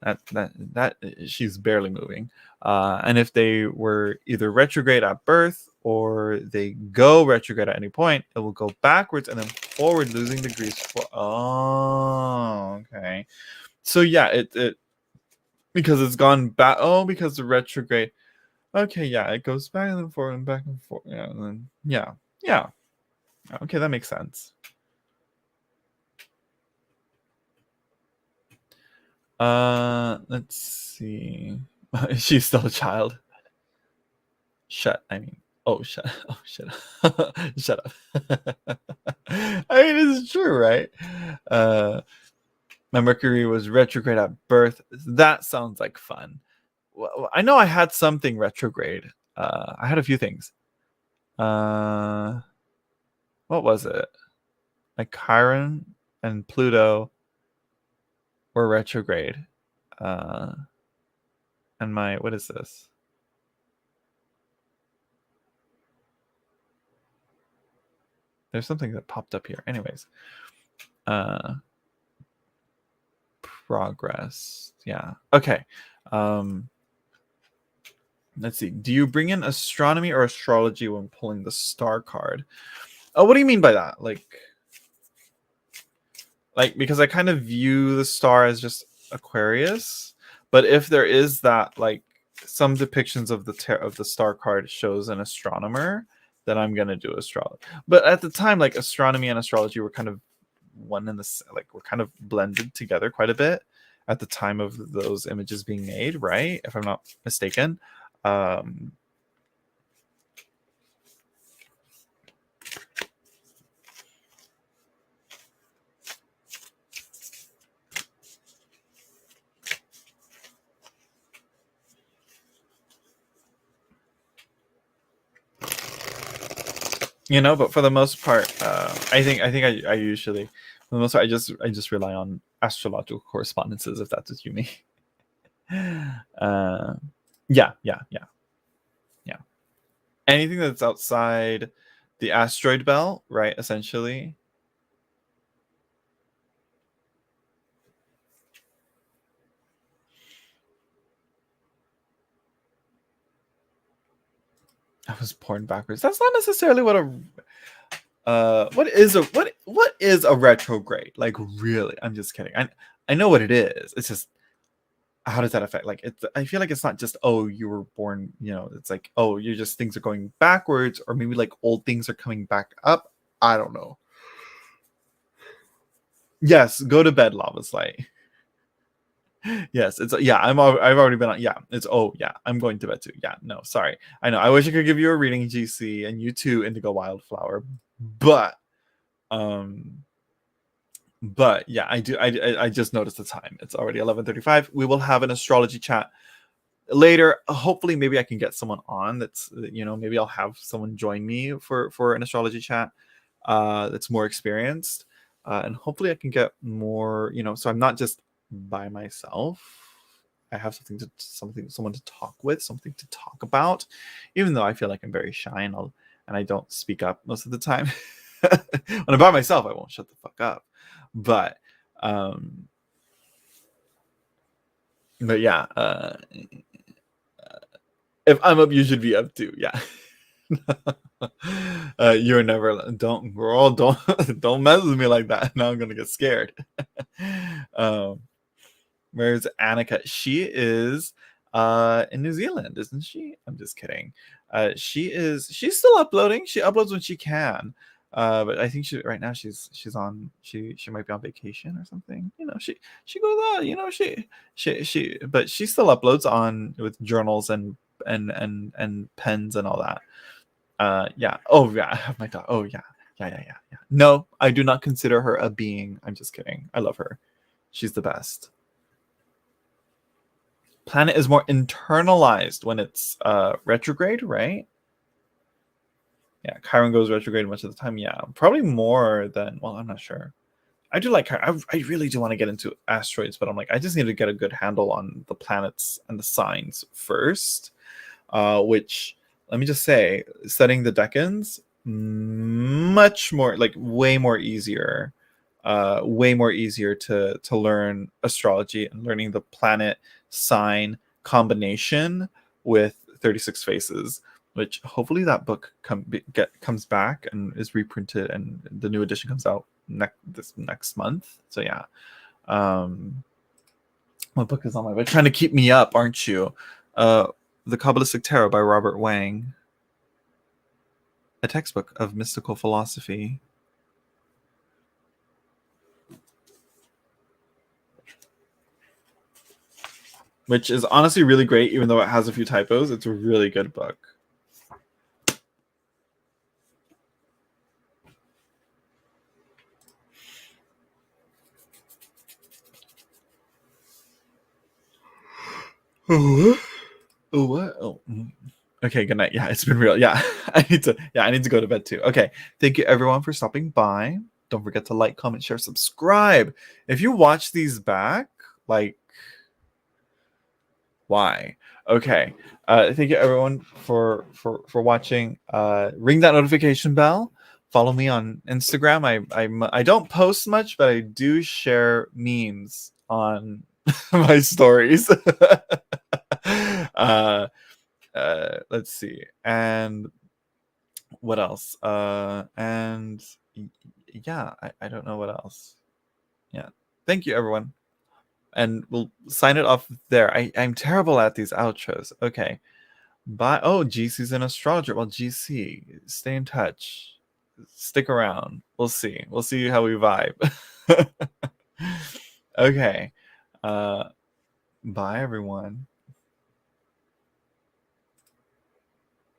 That she's barely moving. And if they were either retrograde at birth or they go retrograde at any point, it will go backwards and then forward, losing degrees for. Oh, okay. So yeah, it because it's gone back. Oh, because the retrograde. Okay, yeah, it goes back and forth and back and forth. Yeah, and then yeah. Okay, that makes sense. Let's see. She's still a child. Shut. Oh, shut. Oh, shut up. Shut up. I mean, it's true, right? My Mercury was retrograde at birth. That sounds like fun. Well, I know I had something retrograde. I had a few things. What was it? Like Chiron and Pluto were retrograde. And what is this? There's something that popped up here. Anyways. Progress. Yeah. Okay. Let's see. Do you bring in astronomy or astrology when pulling the star card? Oh, what do you mean by that? Like because I kind of view the star as just Aquarius, but if there is that like some depictions of the star card shows an astronomer, then I'm gonna do astrology. But at the time, like astronomy and astrology were kind of one in the like were kind of blended together quite a bit at the time of those images being made, right? If I'm not mistaken. You know, but for the most part, I think I usually, for the most part, I just rely on astrological correspondences, if that's what you mean. Yeah. Anything that's outside the asteroid belt, right? Essentially. I was born backwards. That's not necessarily what what is a retrograde? Like really? I'm just kidding. I know what it is. It's just how does that affect? Like I feel like it's not just, oh, you were born, you know, it's like, oh, you're just things are going backwards, or maybe like old things are coming back up. I don't know. Yes, go to bed, Lava Slide. Yes, it's I've already been on. Yeah, it's I'm going to bed too. Yeah, no, sorry. I know. I wish I could give you a reading, GC, and you too, Indigo Wildflower, but yeah, I do. I just noticed the time. It's already 11:35. We will have an astrology chat later. Hopefully, maybe I can get someone on. That's maybe I'll have someone join me for an astrology chat. That's more experienced, and hopefully I can get more. So I'm not just by myself. I have someone to talk with, something to talk about. Even though I feel like I'm very shy and I don't speak up most of the time. When I'm by myself, I won't shut the fuck up. But yeah, if I'm up, you should be up too. Yeah. You're never don't girl don't don't mess with me like that. Now I'm gonna get scared. um, where's Annika? She is in New Zealand, isn't she? I'm just kidding. She's still uploading. She uploads when she can. But I think she right now she's on she might be on vacation or something. You know, she goes out, you know, she but she still uploads on with journals and pens and all that. Yeah. Oh yeah, I have my dog. Oh yeah. Yeah. No, I do not consider her a being. I'm just kidding. I love her. She's the best. Planet is more internalized when it's retrograde, right? Yeah, Chiron goes retrograde much of the time. Yeah, probably more than. Well, I'm not sure. I do like. I really do want to get into asteroids, but I'm like, I just need to get a good handle on the planets and the signs first. Which let me just say, studying the decans much more like way more easier to learn astrology and learning the planet sign combination with 36 faces, which hopefully that book comes back and is reprinted and the new edition comes out this next month. So yeah. What book is on my way? Trying to keep me up, aren't you? The Kabbalistic Tarot by Robert Wang, a textbook of mystical philosophy. Which is honestly really great, even though it has a few typos. It's a really good book. Oh, what? Oh, okay. Good night. Yeah, it's been real. Yeah, I need to. Yeah, I need to go to bed too. Okay. Thank you everyone for stopping by. Don't forget to like, comment, share, subscribe. If you watch these back, like, why? Okay. Thank you everyone for watching. Ring that notification bell. Follow me on Instagram. I don't post much, but I do share memes on my stories. uh, let's see. And what else? And yeah, I don't know what else. Yeah. Thank you, everyone. And we'll sign it off there. I'm terrible at these outros. Okay. Bye. Oh, GC's an astrologer. Well, GC, stay in touch. Stick around. We'll see. We'll see how we vibe. Okay. Bye, everyone.